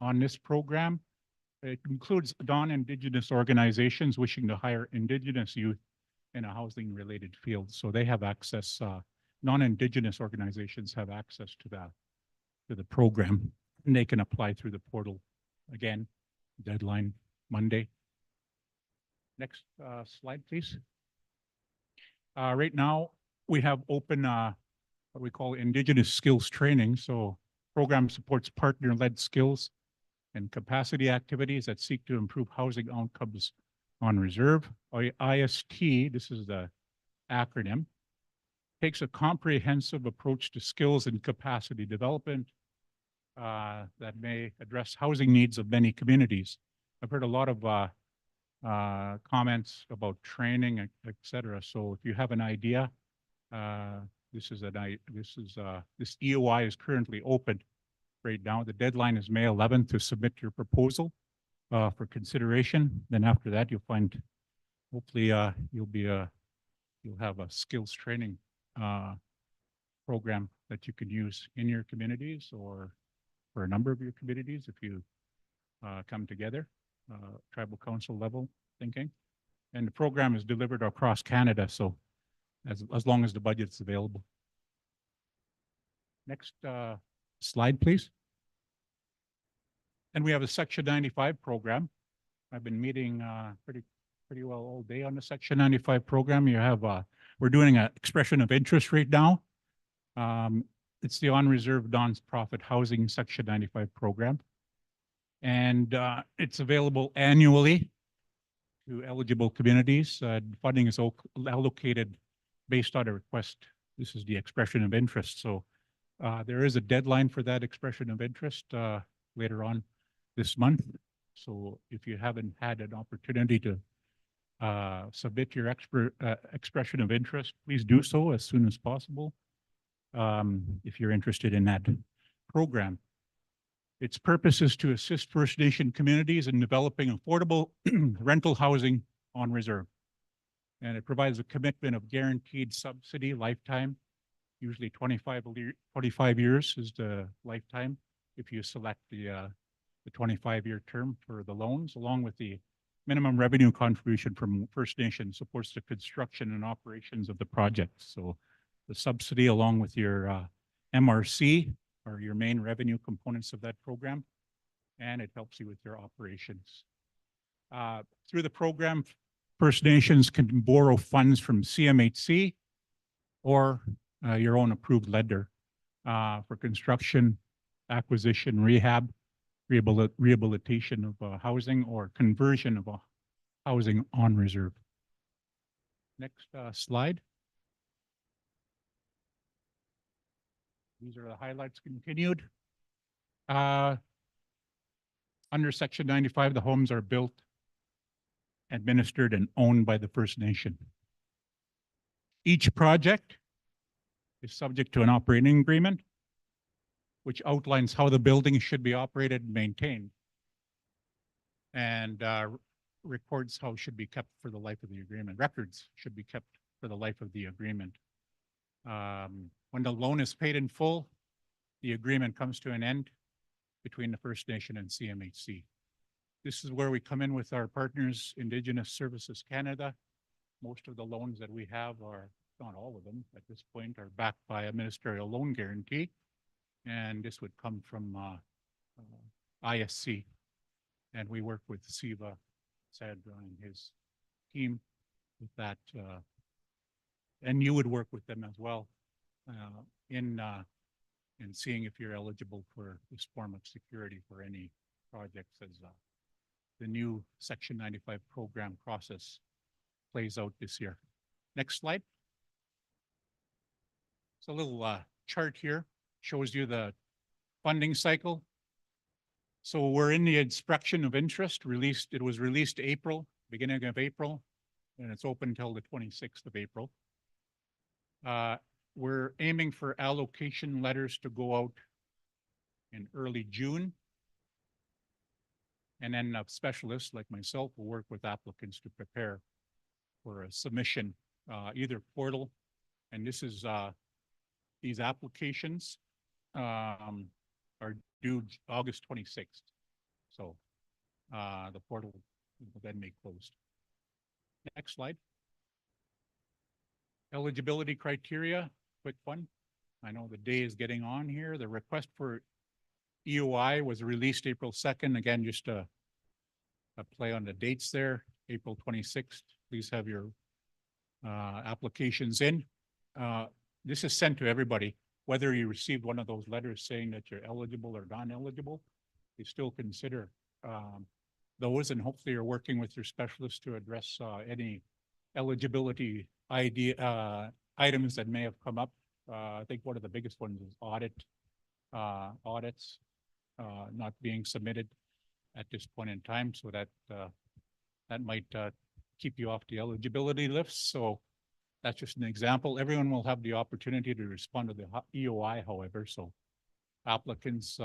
on this program. It includes non-Indigenous organizations wishing to hire Indigenous youth in a housing-related field. So they have access, non-Indigenous organizations have access to the program. and they can apply through the portal. Again, deadline Monday. Next slide, please. Right now, we have open what we call Indigenous skills training. So program supports partner-led skills and capacity activities that seek to improve housing outcomes on reserve. IST, this is the acronym, takes a comprehensive approach to skills and capacity development that may address housing needs of many communities. I've heard a lot of comments about training, et cetera. So if you have an idea, this EOI is currently open right now. The deadline is May 11th to submit your proposal for consideration. Then after that, you'll find, hopefully, you'll have a skills training program that you can use in your communities or for a number of your communities if you come together, tribal council level thinking. And the program is delivered across Canada, so as long as the budget's available. Next slide, please. And we have a Section 95 program. I've been meeting pretty well all day on the Section 95 program. You have we're doing an expression of interest right now. It's the on-reserve non-profit housing Section 95 program. And it's available annually to eligible communities. Funding is allocated based on a request. This is the expression of interest. So there is a deadline for that expression of interest later on this month. So if you haven't had an opportunity to submit your expression of interest, please do so as soon as possible if you're interested in that program. Its purpose is to assist First Nation communities in developing affordable rental housing on reserve. And it provides a commitment of guaranteed subsidy lifetime, usually 25 years is the lifetime if you select the 25-year term for the loans, along with the minimum revenue contribution from First Nation supports the construction and operations of the project. So the subsidy along with your MRC are your main revenue components of that program, and it helps you with your operations. Through the program, First Nations can borrow funds from CMHC or your own approved lender for construction, acquisition, rehabilitation of housing or conversion of housing on reserve. Next slide. These are the highlights continued. Under Section 95, the homes are built, administered, and owned by the First Nation. Each project is subject to an operating agreement, which outlines how the building should be operated and maintained, and records how it should be kept for the life of the agreement. Records should be kept for the life of the agreement. When the loan is paid in full, the agreement comes to an end between the First Nation and CMHC. This is where we come in with our partners, Indigenous Services Canada. Most of the loans that we have are, not all of them at this point, are backed by a ministerial loan guarantee. And this would come from ISC. And we work with Siva Sadra and his team with that. And you would work with them as well in seeing if you're eligible for this form of security for any projects as the new Section 95 program process plays out this year. Next slide. It's a little chart here, shows you the funding cycle. So we're in the inspection of interest released. It was released April, beginning of April, and it's open until the 26th of April. We're aiming for allocation letters to go out in early June. And then specialists like myself will work with applicants to prepare for a submission, either portal. And this is, these applications are due August 26th. So the portal will then be closed. Next slide. Eligibility criteria, quick one. I know the day is getting on here. The request for EOI was released April 2nd. Again, just a play on the dates there, April 26th. Please have your applications in. This is sent to everybody, whether you received one of those letters saying that you're eligible or non-eligible, you still consider those, and hopefully you're working with your specialist to address any eligibility items that may have come up. I think one of the biggest ones is audits not being submitted at this point in time, so that that might keep you off the eligibility list. So that's just an example. Everyone will have the opportunity to respond to the EOI, however, so applicants,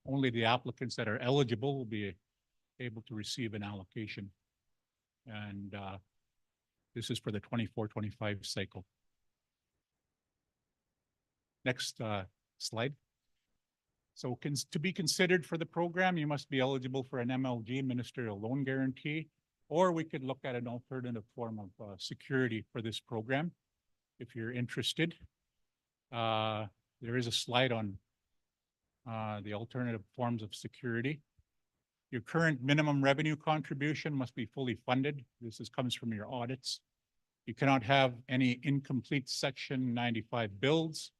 only the applicants that are eligible will be able to receive an allocation. And this is for the 24-25 cycle. Next slide. So to be considered for the program, you must be eligible for an MLG, ministerial loan guarantee, or we could look at an alternative form of security for this program if you're interested. There is a slide on the alternative forms of security. Your current minimum revenue contribution must be fully funded. This comes from your audits. You cannot have any incomplete Section 95 builds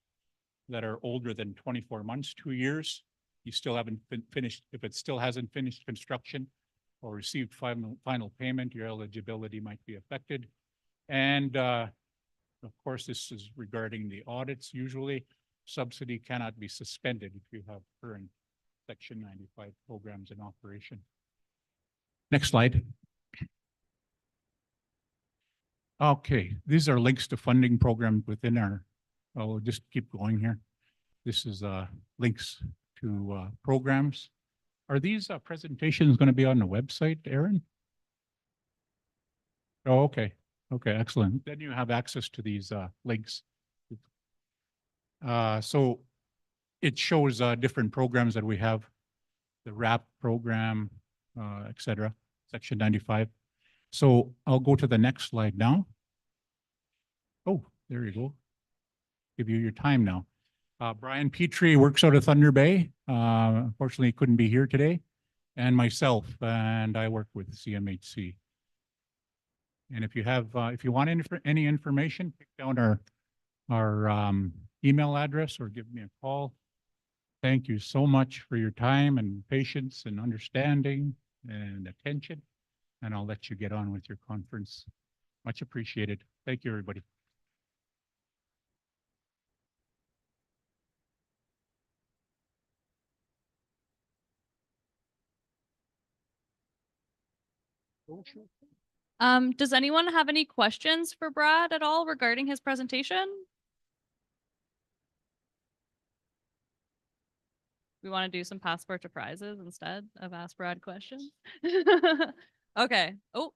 that are older than 24 months, 2 years. You still haven't finished, if it still hasn't finished construction or received final payment, your eligibility might be affected. And of course, this is regarding the audits. Usually, subsidy cannot be suspended if you have current Section 95 programs in operation. Next slide. Okay, these are links to funding programs within our, I'll just keep going here. This is links to programs. Are these presentations going to be on the website, Aaron? Oh, okay. Okay, excellent. Then you have access to these links. So it shows different programs that we have, the RAP program, etc., Section 95. So I'll go to the next slide now. Oh, there you go. Give you your time now. Brian Petrie works out of Thunder Bay. Unfortunately, he couldn't be here today. And myself, and I work with CMHC. And if you have, if you want any information, pick down our email address or give me a call. Thank you so much for your time and patience and understanding and attention. And I'll let you get on with your conference. Much appreciated. Thank you, everybody. Does anyone have any questions for Brad at all regarding his presentation? We want to do some passport to prizes instead of ask Brad questions. Okay. Oh.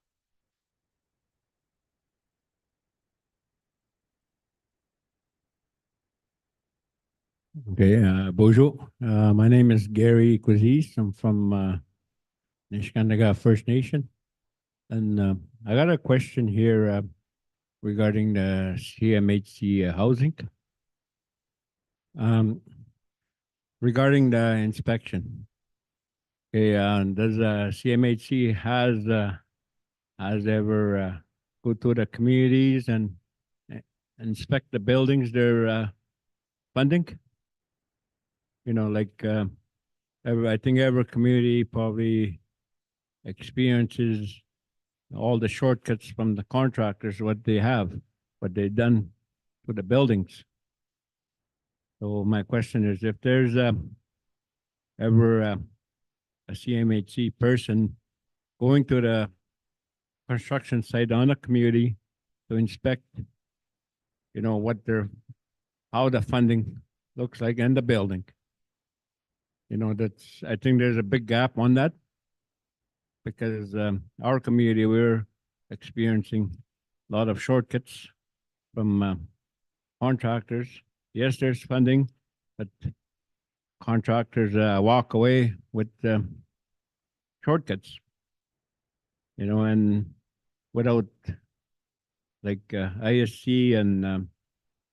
Okay, bonjour. My name is Gary Quizis. I'm from Niskandaga First Nation. And I got a question here regarding the CMHC housing. Regarding the inspection. Okay, does CMHC has ever go to the communities and inspect the buildings they're funding? You know, like I think every community probably experiences all the shortcuts from the contractors, what they have, what they've done to the buildings. So my question is, if there's ever a CMHC person going to the construction site on a community to inspect, you know, how the funding looks like in the building. You know, I think there's a big gap on that because our community, we're experiencing a lot of shortcuts from contractors. Yes, there's funding, but contractors walk away with shortcuts, you know, and without like ISC and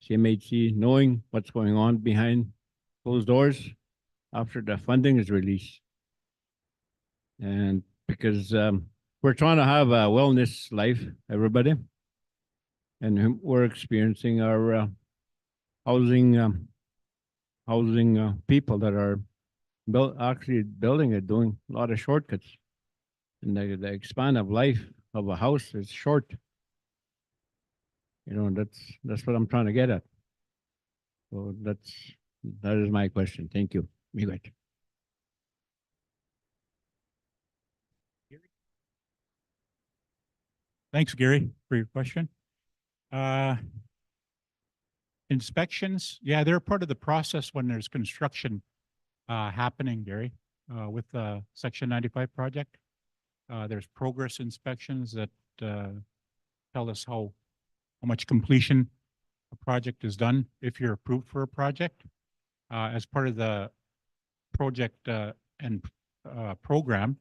CMHC knowing what's going on behind closed doors. after the funding is released. And because we're trying to have a wellness life, everybody. And we're experiencing our housing people that are actually building it, doing a lot of shortcuts. And the span of life of a house is short. You know, that's what I'm trying to get at. So that is my question. Thank you. Miguel. Thanks, Gary, for your question. Inspections, yeah, they're part of the process when there's construction happening, Gary, with the Section 95 project. There's progress inspections that tell us how much completion a project is done if you're approved for a project. As part of the project and program,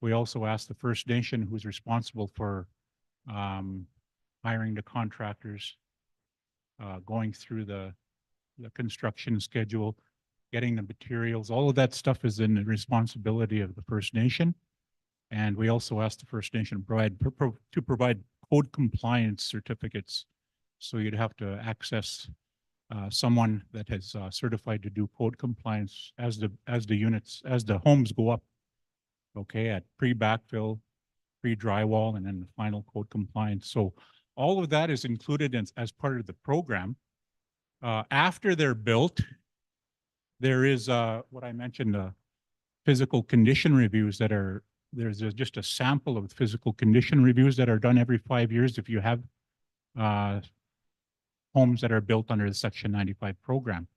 we also ask the First Nation who's responsible for hiring the contractors, going through the construction schedule, getting the materials, all of that stuff is in the responsibility of the First Nation. And we also ask the First Nation to provide code compliance certificates. So you'd have to access someone that has certified to do code compliance as the homes go up. Okay, at pre-backfill, pre-drywall, and then the final code compliance. So all of that is included as part of the program. After they're built, there is what I mentioned, physical condition reviews that are, there's just a sample of physical condition reviews that are done every 5 years if you have homes that are built under the Section 95 program.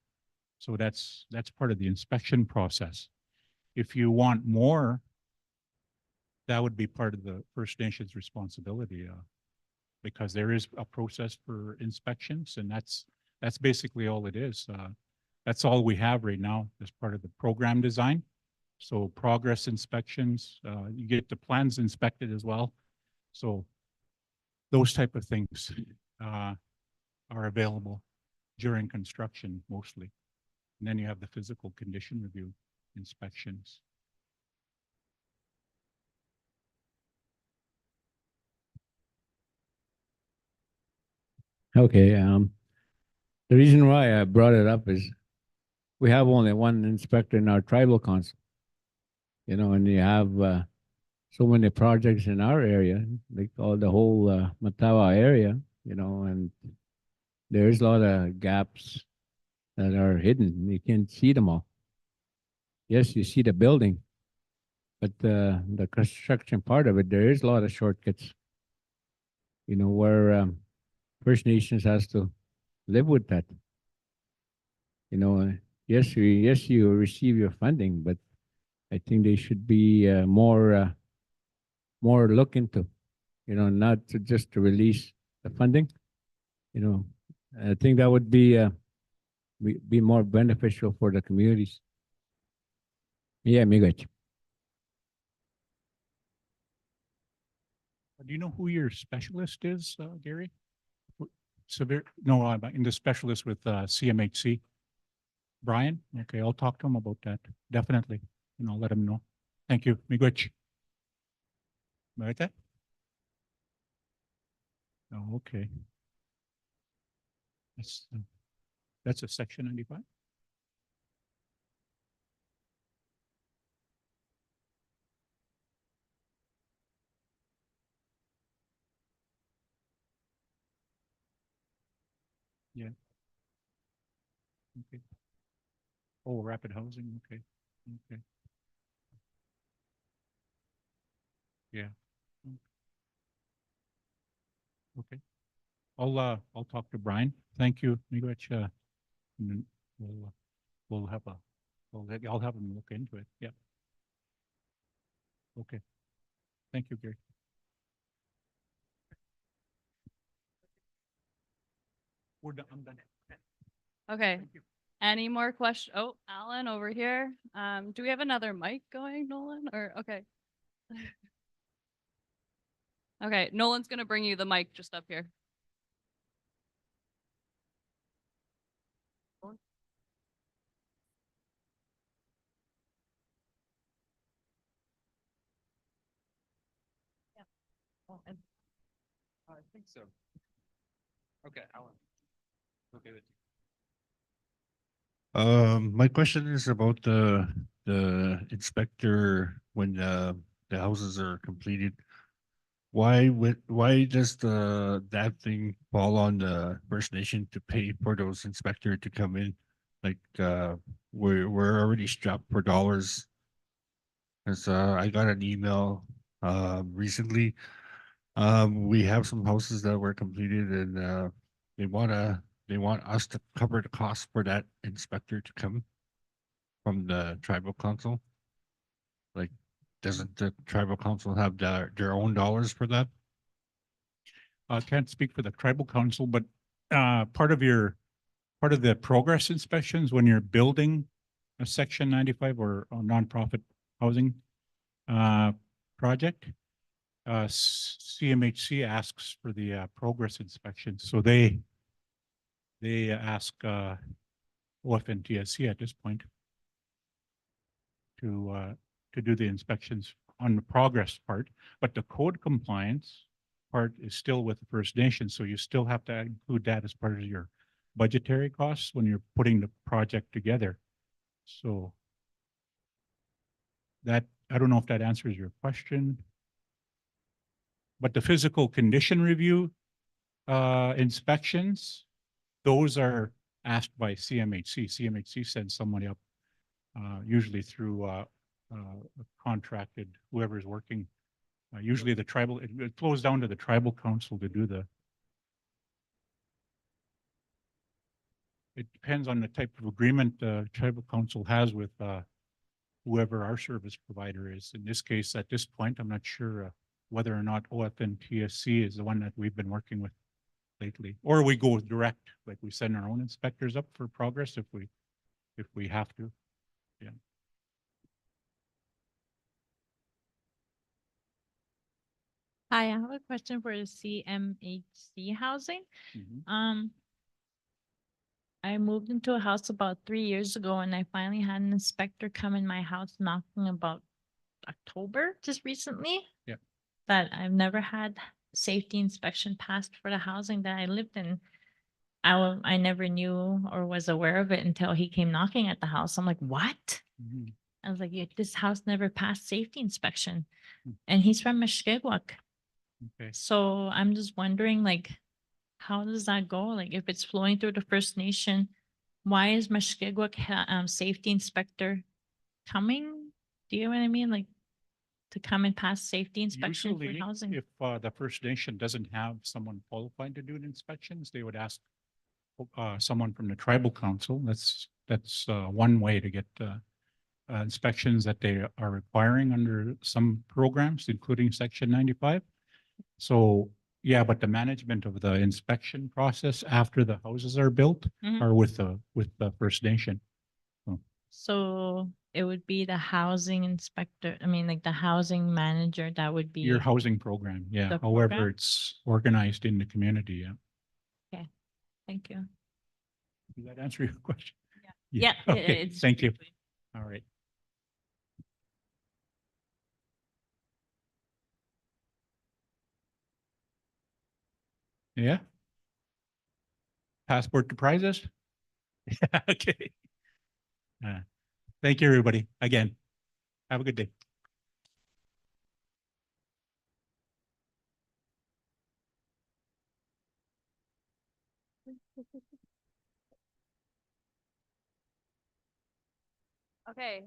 So that's part of the inspection process. If you want more, that would be part of the First Nations responsibility, because there is a process for inspections, and that's basically all it is. That's all we have right now as part of the program design. So progress inspections, you get the plans inspected as well. So those type of things are available during construction mostly. And then you have the physical condition review inspections. Okay. The reason why I brought it up is we have only one inspector in our tribal council. You know, and you have so many projects in our area, like all the whole Matawa area, you know, and there's a lot of gaps that are hidden. You can't see them all. Yes, you see the building, but the construction part of it, there is a lot of shortcuts, you know, where First Nations has to live with that. You know, yes, you receive your funding, but I think they should be more look into, you know, not just to release the funding. You know, I think that would be more beneficial for the communities. Yeah, Miguel. Do you know who your specialist is, Gary? Severe? No, in the specialist with CMHC. Brian? Okay, I'll talk to him about that. Definitely. And I'll let him know. Thank you. Miigwech. Right? Oh, okay. That's a Section 95? Yeah. Okay. Oh, rapid housing. Okay. Okay. Yeah. Okay. I'll talk to Brian. Thank you, Miigwech. And then we'll have I'll have him look into it. Yeah. Okay. Thank you, Gary. We're done. I'm done. Okay. Any more questions? Oh, Alan over here. Do we have another mic going, Nolan? Or okay. Okay, Nolan's gonna bring you the mic just up here. I think so. Okay, okay. My question is about the inspector when the houses are completed. Why does that thing fall on the First Nation to pay for those inspector to come in? Like we're already strapped for dollars. Cause I got an email recently. We have some houses that were completed and they they want us to cover the cost for that inspector to come from the tribal council. Like, doesn't the tribal council have their own dollars for that? I can't speak for the tribal council, but part of the progress inspections when you're building a Section 95 or a nonprofit housing project, CMHC asks for the progress inspection. So they ask OFNTSC at this point to do the inspections on the progress part, but the code compliance part is still with the First Nation. So you still have to include that as part of your budgetary costs when you're putting the project together. So that, I don't know if that answers your question. But the physical condition review inspections, those are asked by CMHC. CMHC sends somebody up, usually through a contracted, whoever's working. Usually the tribal, it flows down to the tribal council to do it depends on the type of agreement the tribal council has with whoever our service provider is. In this case, at this point, I'm not sure whether or not OFNTSC is the one that we've been working with lately, or we go direct, like we send our own inspectors up for progress if we have to. Yeah. Hi, I have a question for the CMHC housing. I moved into a house about 3 years ago and I finally had an inspector come in my house knocking about October, just recently. Yeah. That I've never had safety inspection passed for the housing that I lived in. I never knew or was aware of it until he came knocking at the house. I'm like, what? I was like, yeah, this house never passed safety inspection. And he's from Mushkegowuk. Okay. So I'm just wondering, like, how does that go? Like, if it's flowing through the First Nation, why is Mushkegowuk safety inspector coming? Do you know what I mean? Like, to come and pass safety inspection for Usually, housing? if the First Nation doesn't have someone qualified to do the inspections, they would ask someone from the tribal council. That's one way to get inspections that they are requiring under some programs, including Section 95. So yeah, but the management of the inspection process after the houses are built are with the First Nation. So it would be the housing inspector, I mean, like the housing manager, that would be. Your housing program, yeah, the however program? it's organized in the community, yeah. Okay, thank you. Does that answer your question? Yeah, Okay, it's thank you. All right. Yeah. Passport to prizes? Yeah, okay. Thank you, everybody. Again, have a good day. Okay,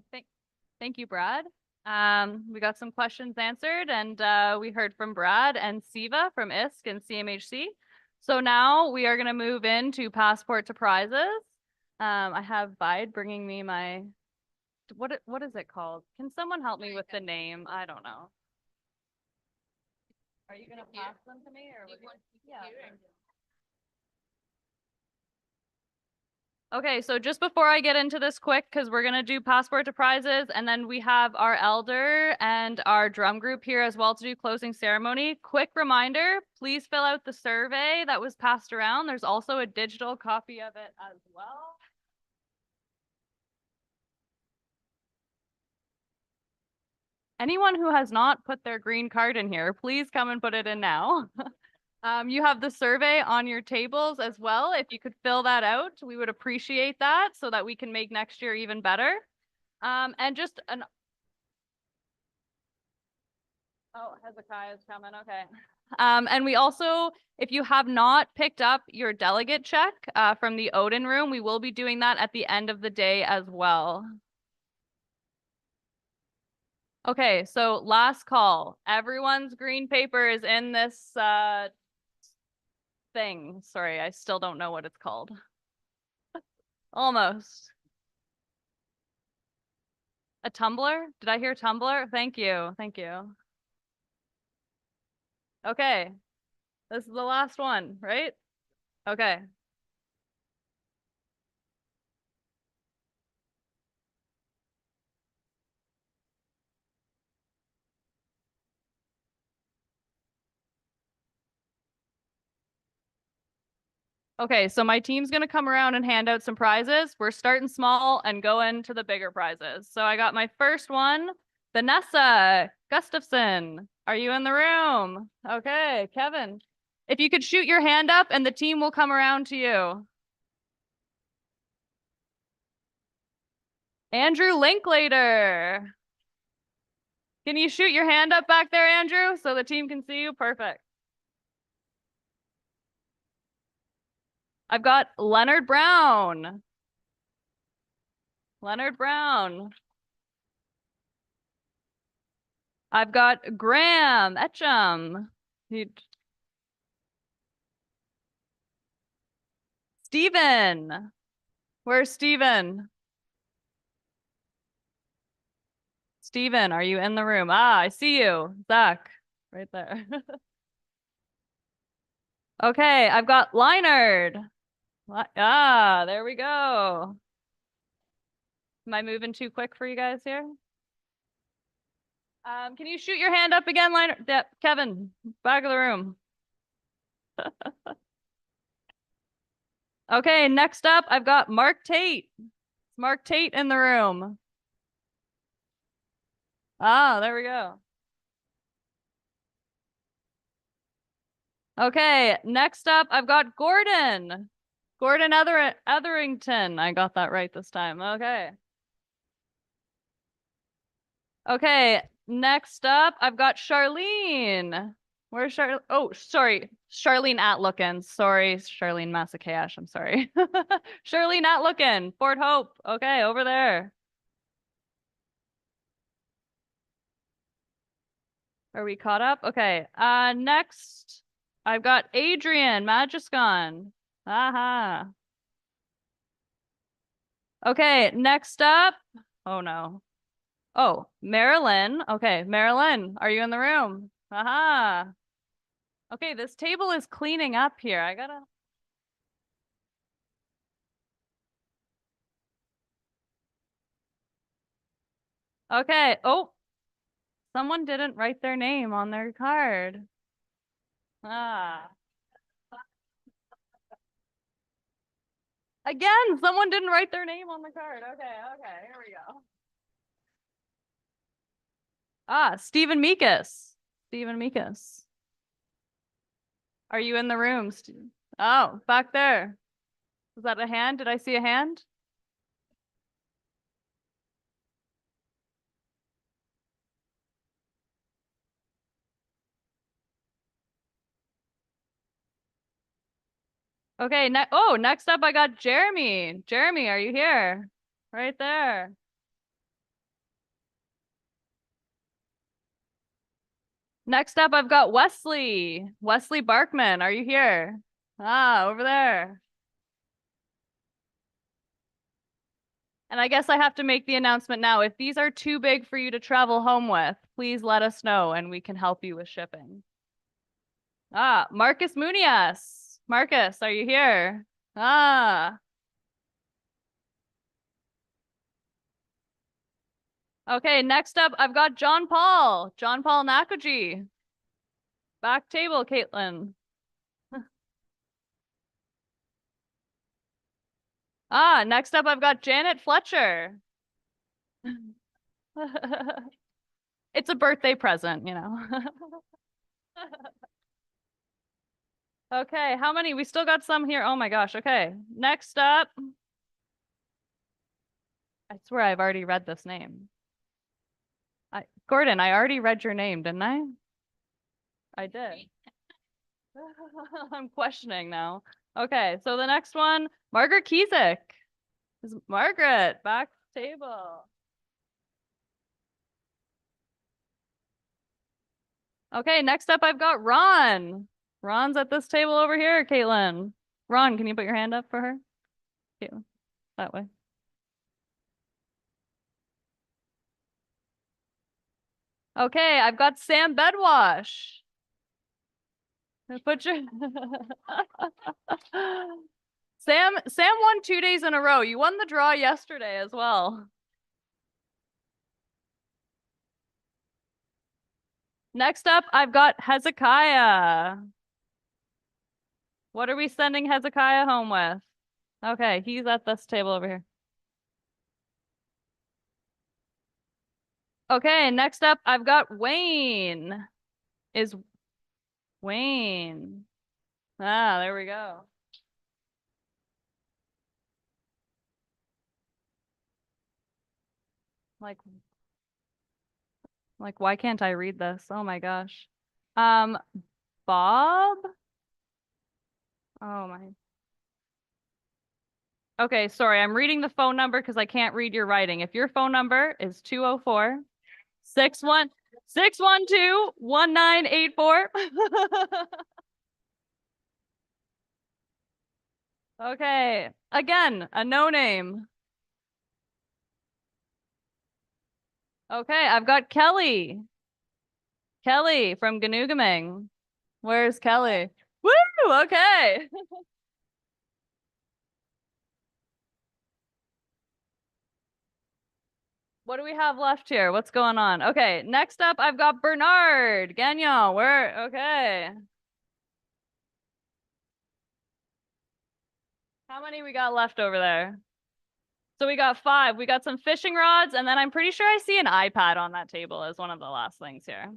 thank you, Brad. We got some questions answered and we heard from Brad and Siva from ISK and CMHC. So now we are going to move into passport to prizes. I have Bide bringing me my, what is it called? Can someone help me with the name? I don't know. Are you going to pass them to me or? Yeah. Okay, so just before I get into this quick, because we're gonna do passport to prizes, and then we have our elder and our drum group here as well to do closing ceremony. Quick reminder, please fill out the survey that was passed around. There's also a digital copy of it as well. Anyone who has not put their green card in here, please come and put it in now. You have the survey on your tables as well. If you could fill that out, we would appreciate that so that we can make next year even better. And just an Oh, Hezekiah's coming. Okay. And we also, if you have not picked up your delegate check from the Odin room, we will be doing that at the end of the day as well. Okay, so last call. Everyone's green paper is in this thing. Sorry, I still don't know what it's called. Almost. A tumbler? Did I hear tumbler? Thank you. Thank you. Okay. This is the last one, right? Okay. Okay, so my team's gonna come around and hand out some prizes. We're starting small and going to the bigger prizes. So I got my first one, Vanessa Gustafson. Are you in the room? Okay, Kevin. If you could shoot your hand up and the team will come around to you. Andrew Linklater. Can you shoot your hand up back there, Andrew, so the team can see you? Perfect. I've got Leonard Brown. Leonard Brown. I've got Graham Etcham. Steven. Where's Steven? Steven, are you in the room? Ah, I see you. Zach, right there. Okay, I've got Leinard. Ah, there we go. Am I moving too quick for you guys here? Can you shoot your hand up again, Leinard? Yeah, Kevin, back of the room. Okay, next up, I've got Mark Tate. Mark Tate in the room. Ah, there we go. Okay, next up, I've got Gordon. Gordon Etherington. I got that right this time. Okay. Okay, next up, I've got Charlene. Where's Charlene? Oh, sorry. Charlene Atlookin. Sorry, Charlene Massakash. I'm sorry. Charlene Atlookin, Fort Hope. Okay, over there. Are we caught up? Okay. Next, I've got Adrian Magiscon. Aha. Okay, next up. Oh no. Oh, Marilyn. Okay, Marilyn, are you in the room? Aha. Okay, this table is cleaning up here. I gotta. Okay. Oh, someone didn't write their name on their card. Ah. Again, someone didn't write their name on the card. Okay, here we go. Ah, Stephen Meekus. Stephen Meekus. Are you in the room? Oh, back there. Was that a hand? Did I see a hand? Okay, next up I got Jeremy. Jeremy, are you here? Right there. Next up I've got Wesley. Wesley Barkman, are you here? Ah, over there. And I guess I have to make the announcement now. If these are too big for you to travel home with, please let us know and we can help you with shipping. Ah, Marcus Munias. Marcus, are you here? Ah. Okay, next up, I've got John Paul. John Paul Nakoji. Back table, Caitlin. Ah, next up, I've got Janet Fletcher. It's a birthday present, you know. Okay, how many? We still got some here. Oh my gosh. Okay, next up. I swear I've already read this name. Gordon, I already read your name, didn't I? I did. I'm questioning now. Okay, so the next one, Margaret Kiesick. Is Margaret back to the table? Okay, next up I've got Ron. Ron's at this table over here, Caitlin. Ron, can you put your hand up for her? Caitlin, that way. Okay, I've got Sam Bedwash. Put your Sam won 2 days in a row. You won the draw yesterday as well. Next up, I've got Hezekiah. What are we sending Hezekiah home with? Okay, he's at this table over here. Okay, next up, I've got Wayne. Is Wayne. Ah, there we go. Like, why can't I read this? Oh my gosh. Bob? Oh my. Okay, sorry, I'm reading the phone number because I can't read your writing. If your phone number is 204 612 1984. Okay, again, a no name. Okay, I've got Kelly. Kelly from Ganoogaming. Where's Kelly? Woo! Okay. What do we have left here? What's going on? Okay, next up, I've got Bernard Gagnon. Where? Okay. How many we got left over there? So we got 5. We got some fishing rods, and then I'm pretty sure I see an iPad on that table as one of the last things here.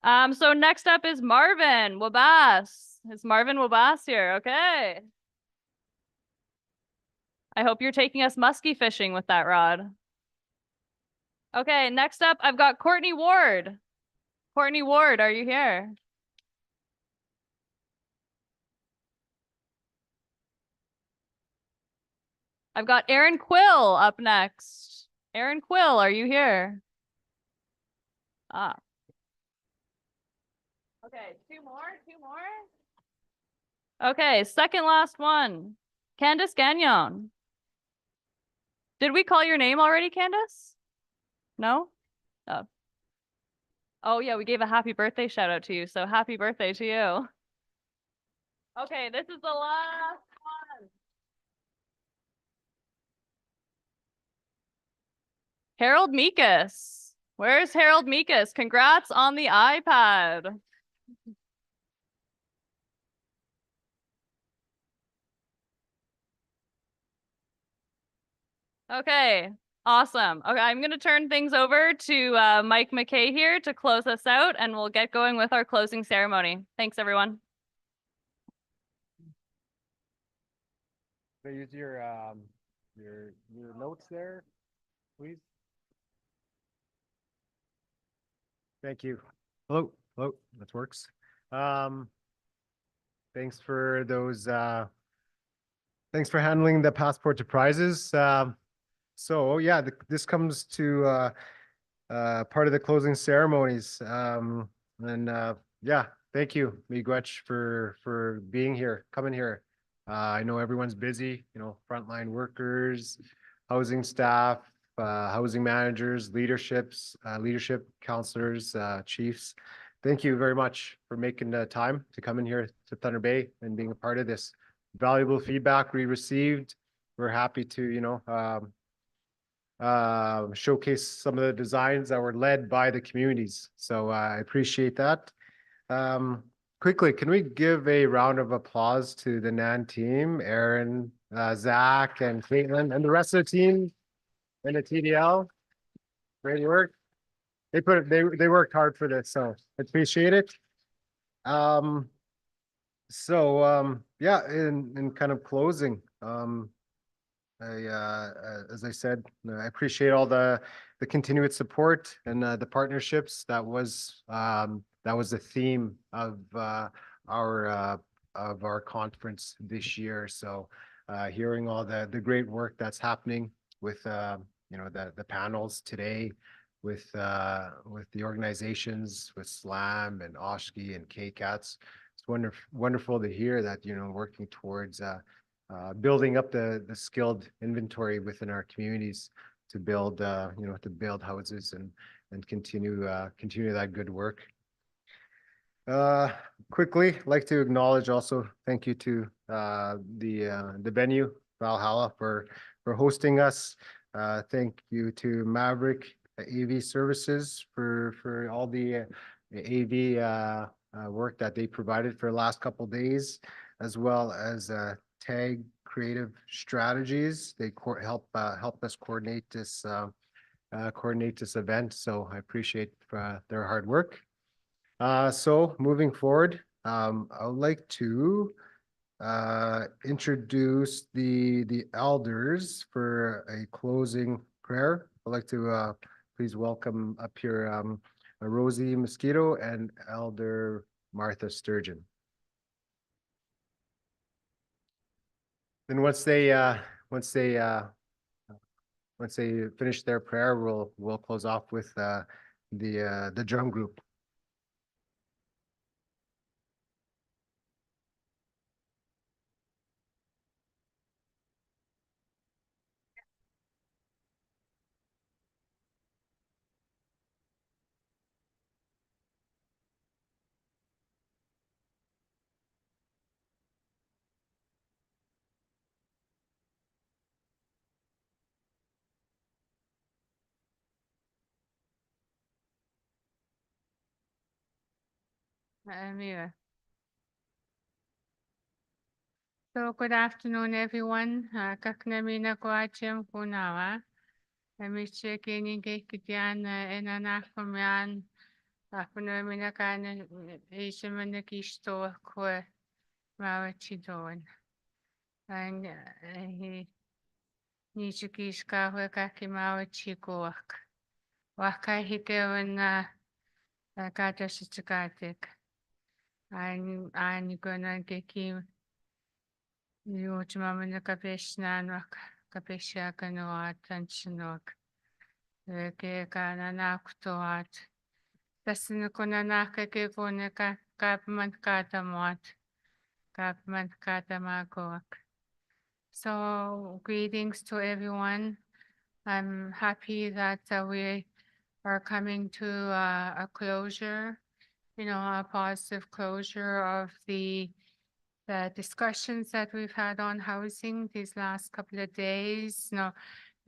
So next up is Marvin Wabass. Is Marvin Wabass here? Okay. I hope you're taking us muskie fishing with that rod. Okay, next up, I've got Courtney Ward. Courtney Ward, are you here? I've got Aaron Quill up next. Aaron Quill, are you here? Ah. Okay, two more. Okay, second last one. Candace Gagnon. Did we call your name already, Candace? No? Oh. Oh yeah, we gave a happy birthday shout out to you, so happy birthday to you. Okay, this is the last one. Harold Meekus. Where's Harold Meekus? Congrats on the iPad. Okay, awesome. Okay, I'm going to turn things over to Mike McKay here to close us out, and we'll get going with our closing ceremony. Thanks, everyone. Can I use your notes there, please? Thank you. Hello, that works. Thanks for those, thanks for handling the passport to prizes. So yeah, this comes to part of the closing ceremonies. Yeah, thank you, Miigwech, for being here, coming here. I know everyone's busy, you know, frontline workers, housing staff, housing managers, leadership counselors, chiefs. Thank you very much for making the time to come in here to Thunder Bay and being a part of this valuable feedback we received. We're happy to, you know, showcase some of the designs that were led by the communities. So I appreciate that. Quickly, can we give a round of applause to the NAN team, Aaron, Zach, and Caitlin, and the rest of the team and the TDL? Great work. they worked hard for this, so I appreciate it. Yeah, in kind of closing, as I said, I appreciate all the continued support and the partnerships. That was the theme of our conference this year. So hearing all the great work that's happening with the panels today, with the organizations, with SLAM and OSHKI and KCATS. It's wonderful to hear that, working towards building up the skilled inventory within our communities to build, to build houses and continue that good work. Quickly, like to acknowledge also, thank you to the venue, Valhalla, for hosting us. Thank you to Maverick AV Services for all the AV work that they provided for the last couple days, as well as Tag Creative Strategies. They helped us coordinate this event, so I appreciate their hard work. So moving forward, I would like to introduce the elders for a closing prayer. I'd like to please welcome up here Rosie Mosquito and Elder Martha Sturgeon. Then once they finish their prayer, we'll close off with the drum group. So good afternoon, everyone. Kaknamina Koachim Kunawa. Amiche Kenige Kitian Enanakumian. Akunamina Kana Ishamana Kisto Kwe Mawachidon. And he Nichukishka Wakaki Mawachikoak. Waka Hikewan Kata Shichikatik. I'm gonna get you. Юучмамына капешнанок, капешакануат, танчинок. Веке кананактуат. Тасинакунанака кекунека, капман катамуат, капман катамакуак. So greetings to everyone. I'm happy that we are coming to a closure, a positive closure of the discussions that we've had on housing these last couple of days,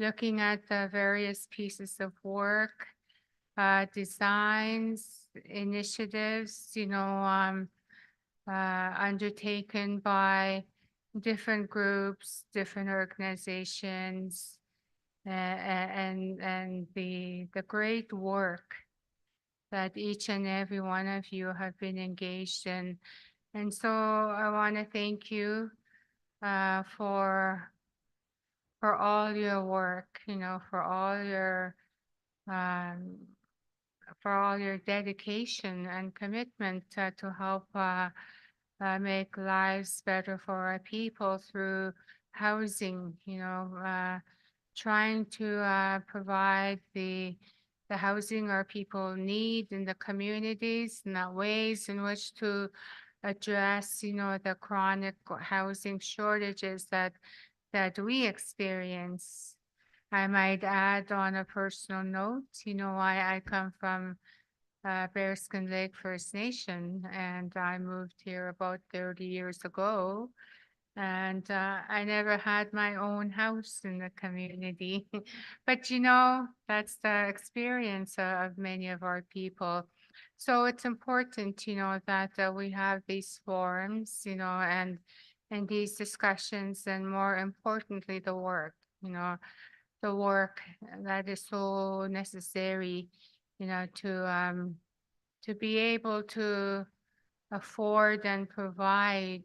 looking at the various pieces of work, designs, initiatives, undertaken by different groups, different organizations, and the great work that each and every one of you have been engaged in. And so I want to thank you for all your work, for all your dedication and commitment to help make lives better for our people through housing, trying to provide the housing our people need in the communities and the ways in which to address, the chronic housing shortages that we experience. I might add on a personal note, I come from Bearskin Lake First Nation, and I moved here about 30 years ago. And I never had my own house in the community. But that's the experience of many of our people. So it's important, that we have these forums, and these discussions, and more importantly, the work, the work that is so necessary, to be able to afford and provide,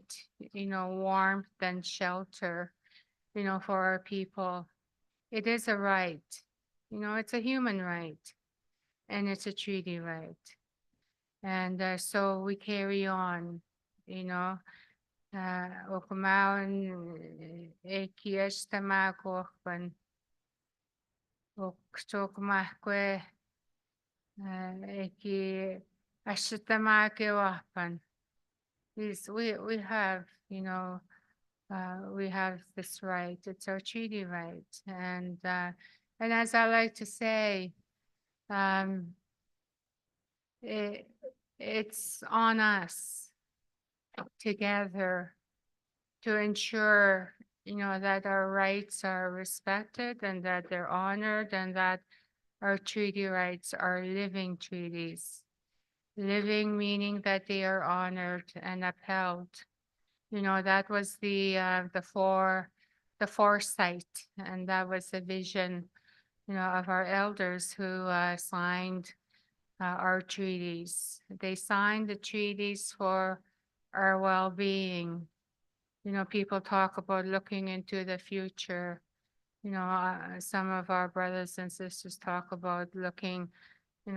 warmth and shelter, for our people. It is a right, it's a human right, and it's a treaty right. And so we carry on, Okumaun ekiestamako Okstokmakwe eki ashitamake wapan. We have, we have this right. It's our treaty right. And as I like to say, it's on us together to ensure, that our rights are respected and that they're honored and that our treaty rights are living treaties. Living meaning that they are honored and upheld. That was the foresight, and that was the vision, of our elders who signed our treaties. They signed the treaties for our well-being. People talk about looking into the future. Some of our brothers and sisters talk about looking,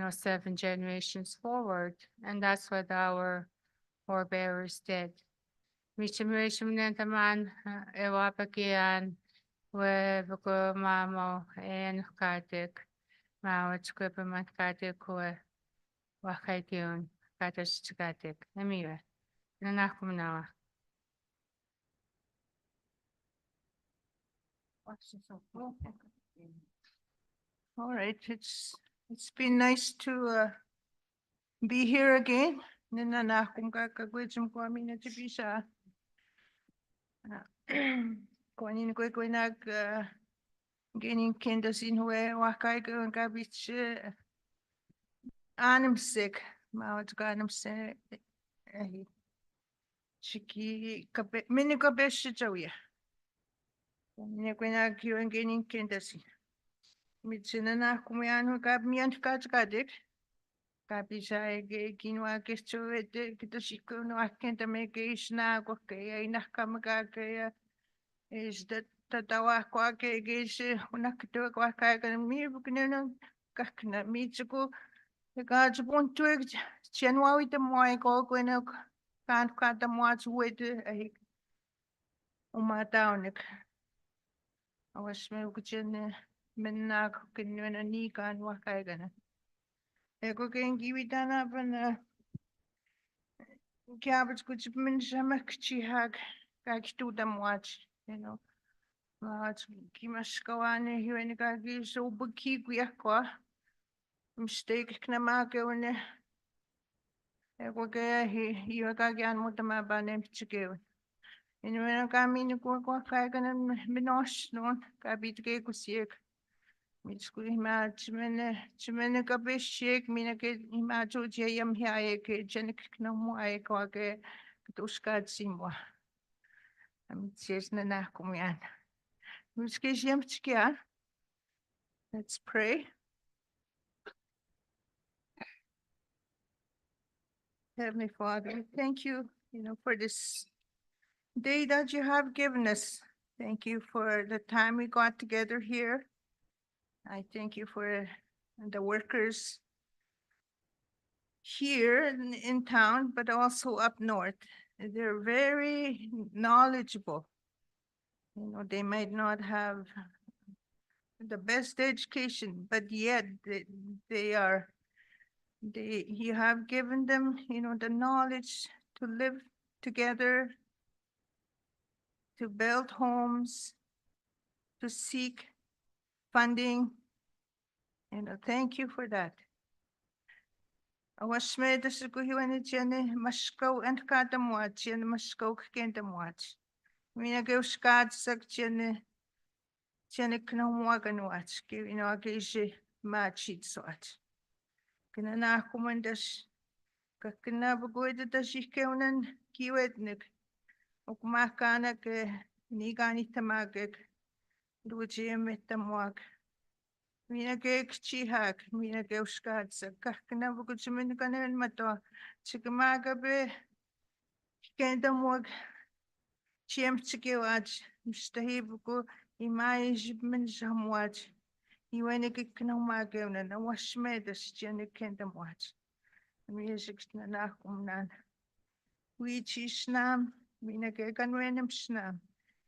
7 generations forward, and that's what our forebearers did. Mishimishim nentaman ewapakian webuko mamo en katik mawach kupamat katik kue wakaitiun katas katik. Amiga, nanakum nawa. All right, it's been nice to be here again. Nananakum kakagwitsum ko amin at bisa. Konin ko nag gaining kindas in hue wakai ko ang kabits anim sick mawat ko anim se chiki kape mini kabesh jawya. Konin ko nag yung gaining kindas. Mitsinana kumian kab mian kadik. Kabisa kinwa kesto kitashiko no akenta make ishna ko kaya inakamaga kaya is that tatawa ko ke gish unakto ko kaya mi bukno kakna mitsuko the gods want to chenwa with the moi ko no can't cut the moats with a umata unik. I was smoking menak kinwana ni kan wakaya. Ego gengi vidana van cabbage kuch min shamak chihag kak to them watch, Watch Kimaskawane Huenica gives so buki guiaqua. Mistake knamaka when Ego gay he again mutama banem chicken. And when I come in the kagan and minosh no kabit gay kusiek. Mitskui match chimene kabe shake minake imajo jayam hiaeke jenik no moe kwake tuskad simwa. I'm chesna nakumian. Muskish yamchkia. Let's pray. Heavenly Father, thank you, for this day that you have given us. Thank you for the time we got together here. I thank you for the workers here in town, but also up north. They're very knowledgeable. They might not have the best education, but yet you have given them, the knowledge to live together, to build homes, to seek funding. Thank you for that. Awashme the Sukuhiwani Jenny Mashko and Katamwach and Mashko Kentamwach. Mina go skat suck Jenny Knowwagan watch, giving our gishi matchit sort. Kanana kumandash Kakanabagoida Dashikeunan Kiwetnik Okmakana Nigani Tamagek Lujimetamwag Mina ke kchihak, mina ke uskatsa, kahkana bukut sumin kanen mato, chikamaga be, kenda mwag, chiem chikewaj, mstahibuku, imai jibmin jamwaj, iwane kikna magewna, na washmedas, jene kenda mwaj. Music na nakumnan. Wichi snam, mina ke kanwenim snam,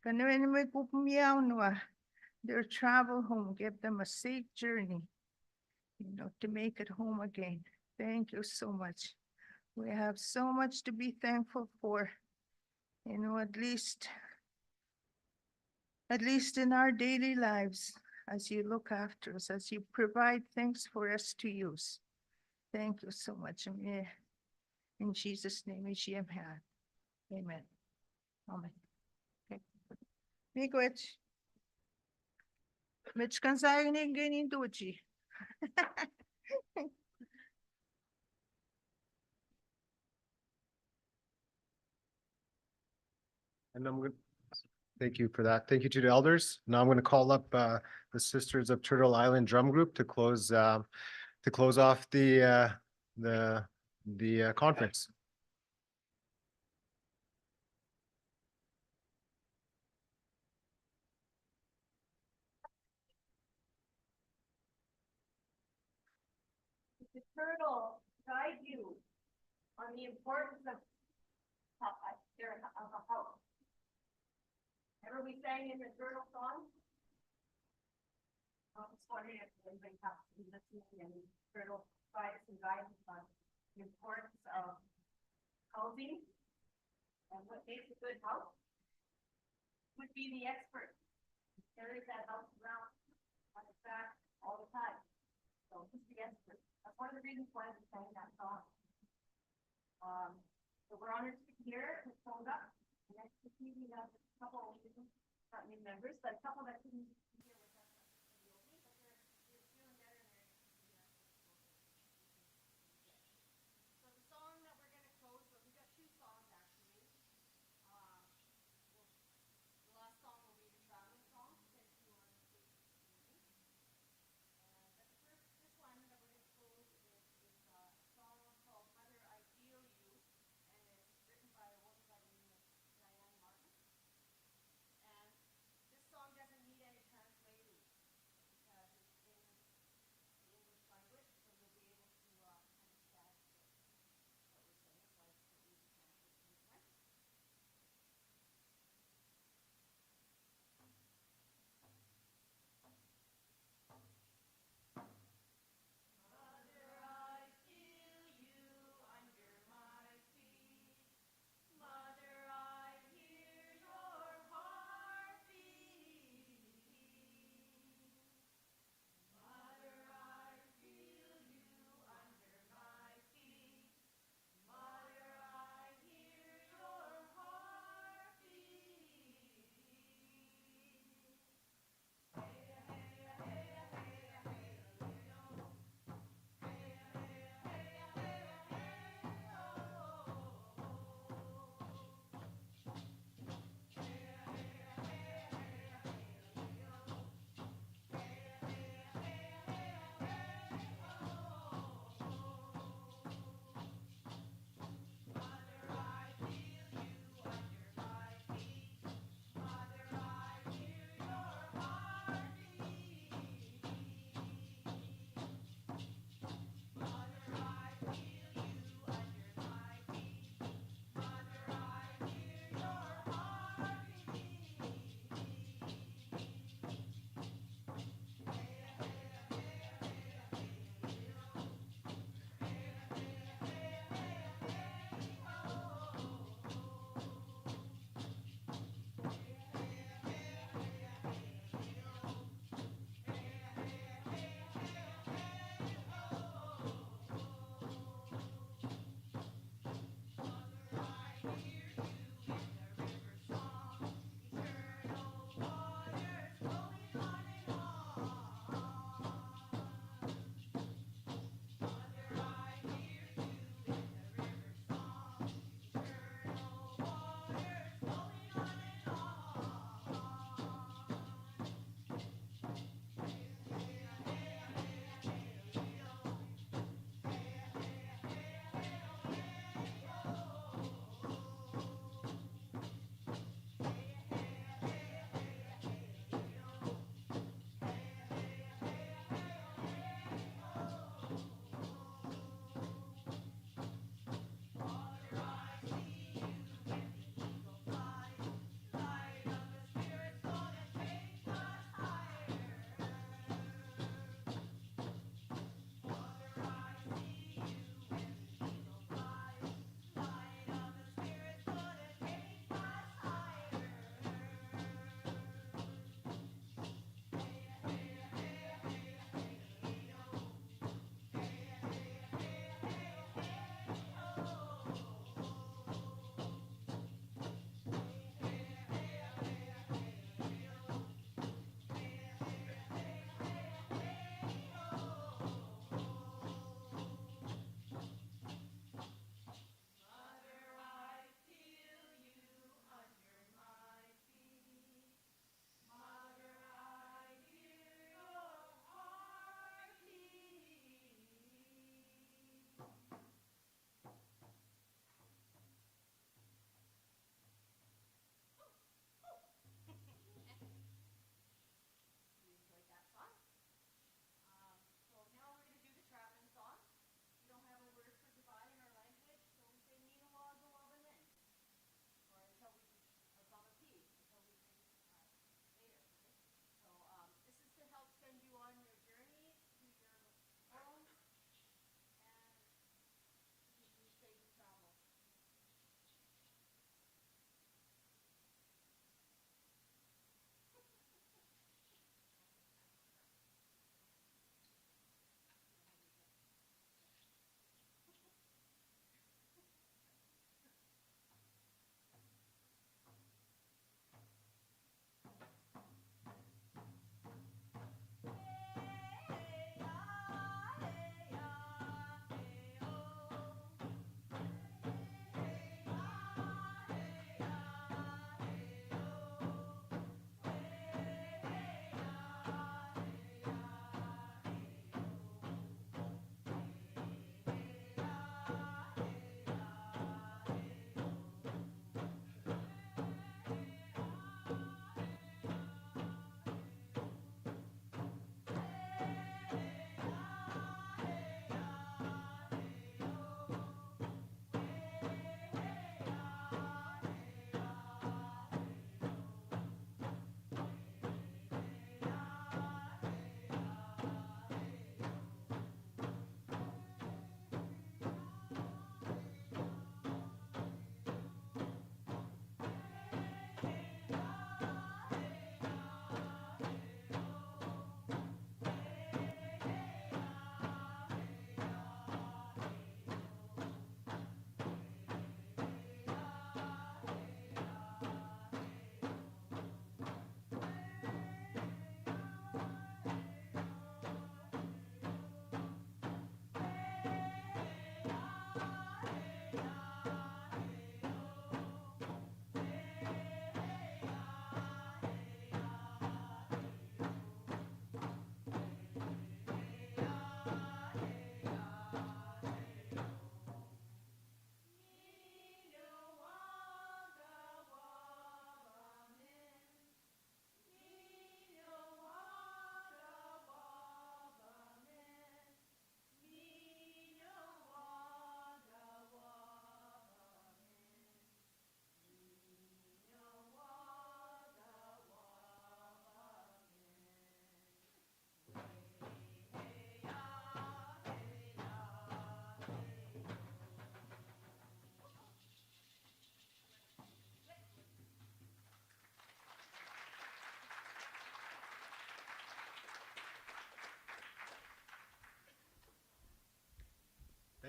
kanwenim kupmiawnwa. Their travel home, give them a safe journey, to make it home again. Thank you so much. We have so much to be thankful for, at least in our daily lives, as you look after us, as you provide things for us to use. Thank you so much. In Jesus' name, Amen. Amen. Amen. Okay. Miigwech. Mitch kansayo ni ganin duchi. And I'm going thank you for that. Thank you to the elders. Now I'm going to call up the Sisters of Turtle Island Drum Group to close off the conference. The turtle guide you on the importance of a house. Remember we sang in the turtle song? I was wondering if anybody has been listening and turtle provides some guidance on the importance of housing and what makes a good house. Would be the expert. Carries that house around on his back all the time. So who's the expert? That's one of the reasons why we sang that song. So we're honored to be here with Songa. Next to me, we have a couple, not new members, but a couple that couldn't be here with us. But they're feeling better and they're. So the song that we're gonna close, so we got two songs actually. The last song will be the traveling song, since you want to take this but this one that we're gonna close is a song called Mother I Feel You, and it's written by a woman by the name of Diane Martin. And this song doesn't need any translation.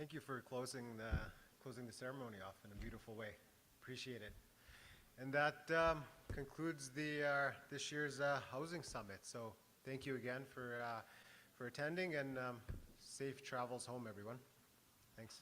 Thank you for closing the ceremony off in a beautiful way. Appreciate it. And that concludes this year's housing summit. So thank you again for attending, and safe travels home, everyone. Thanks.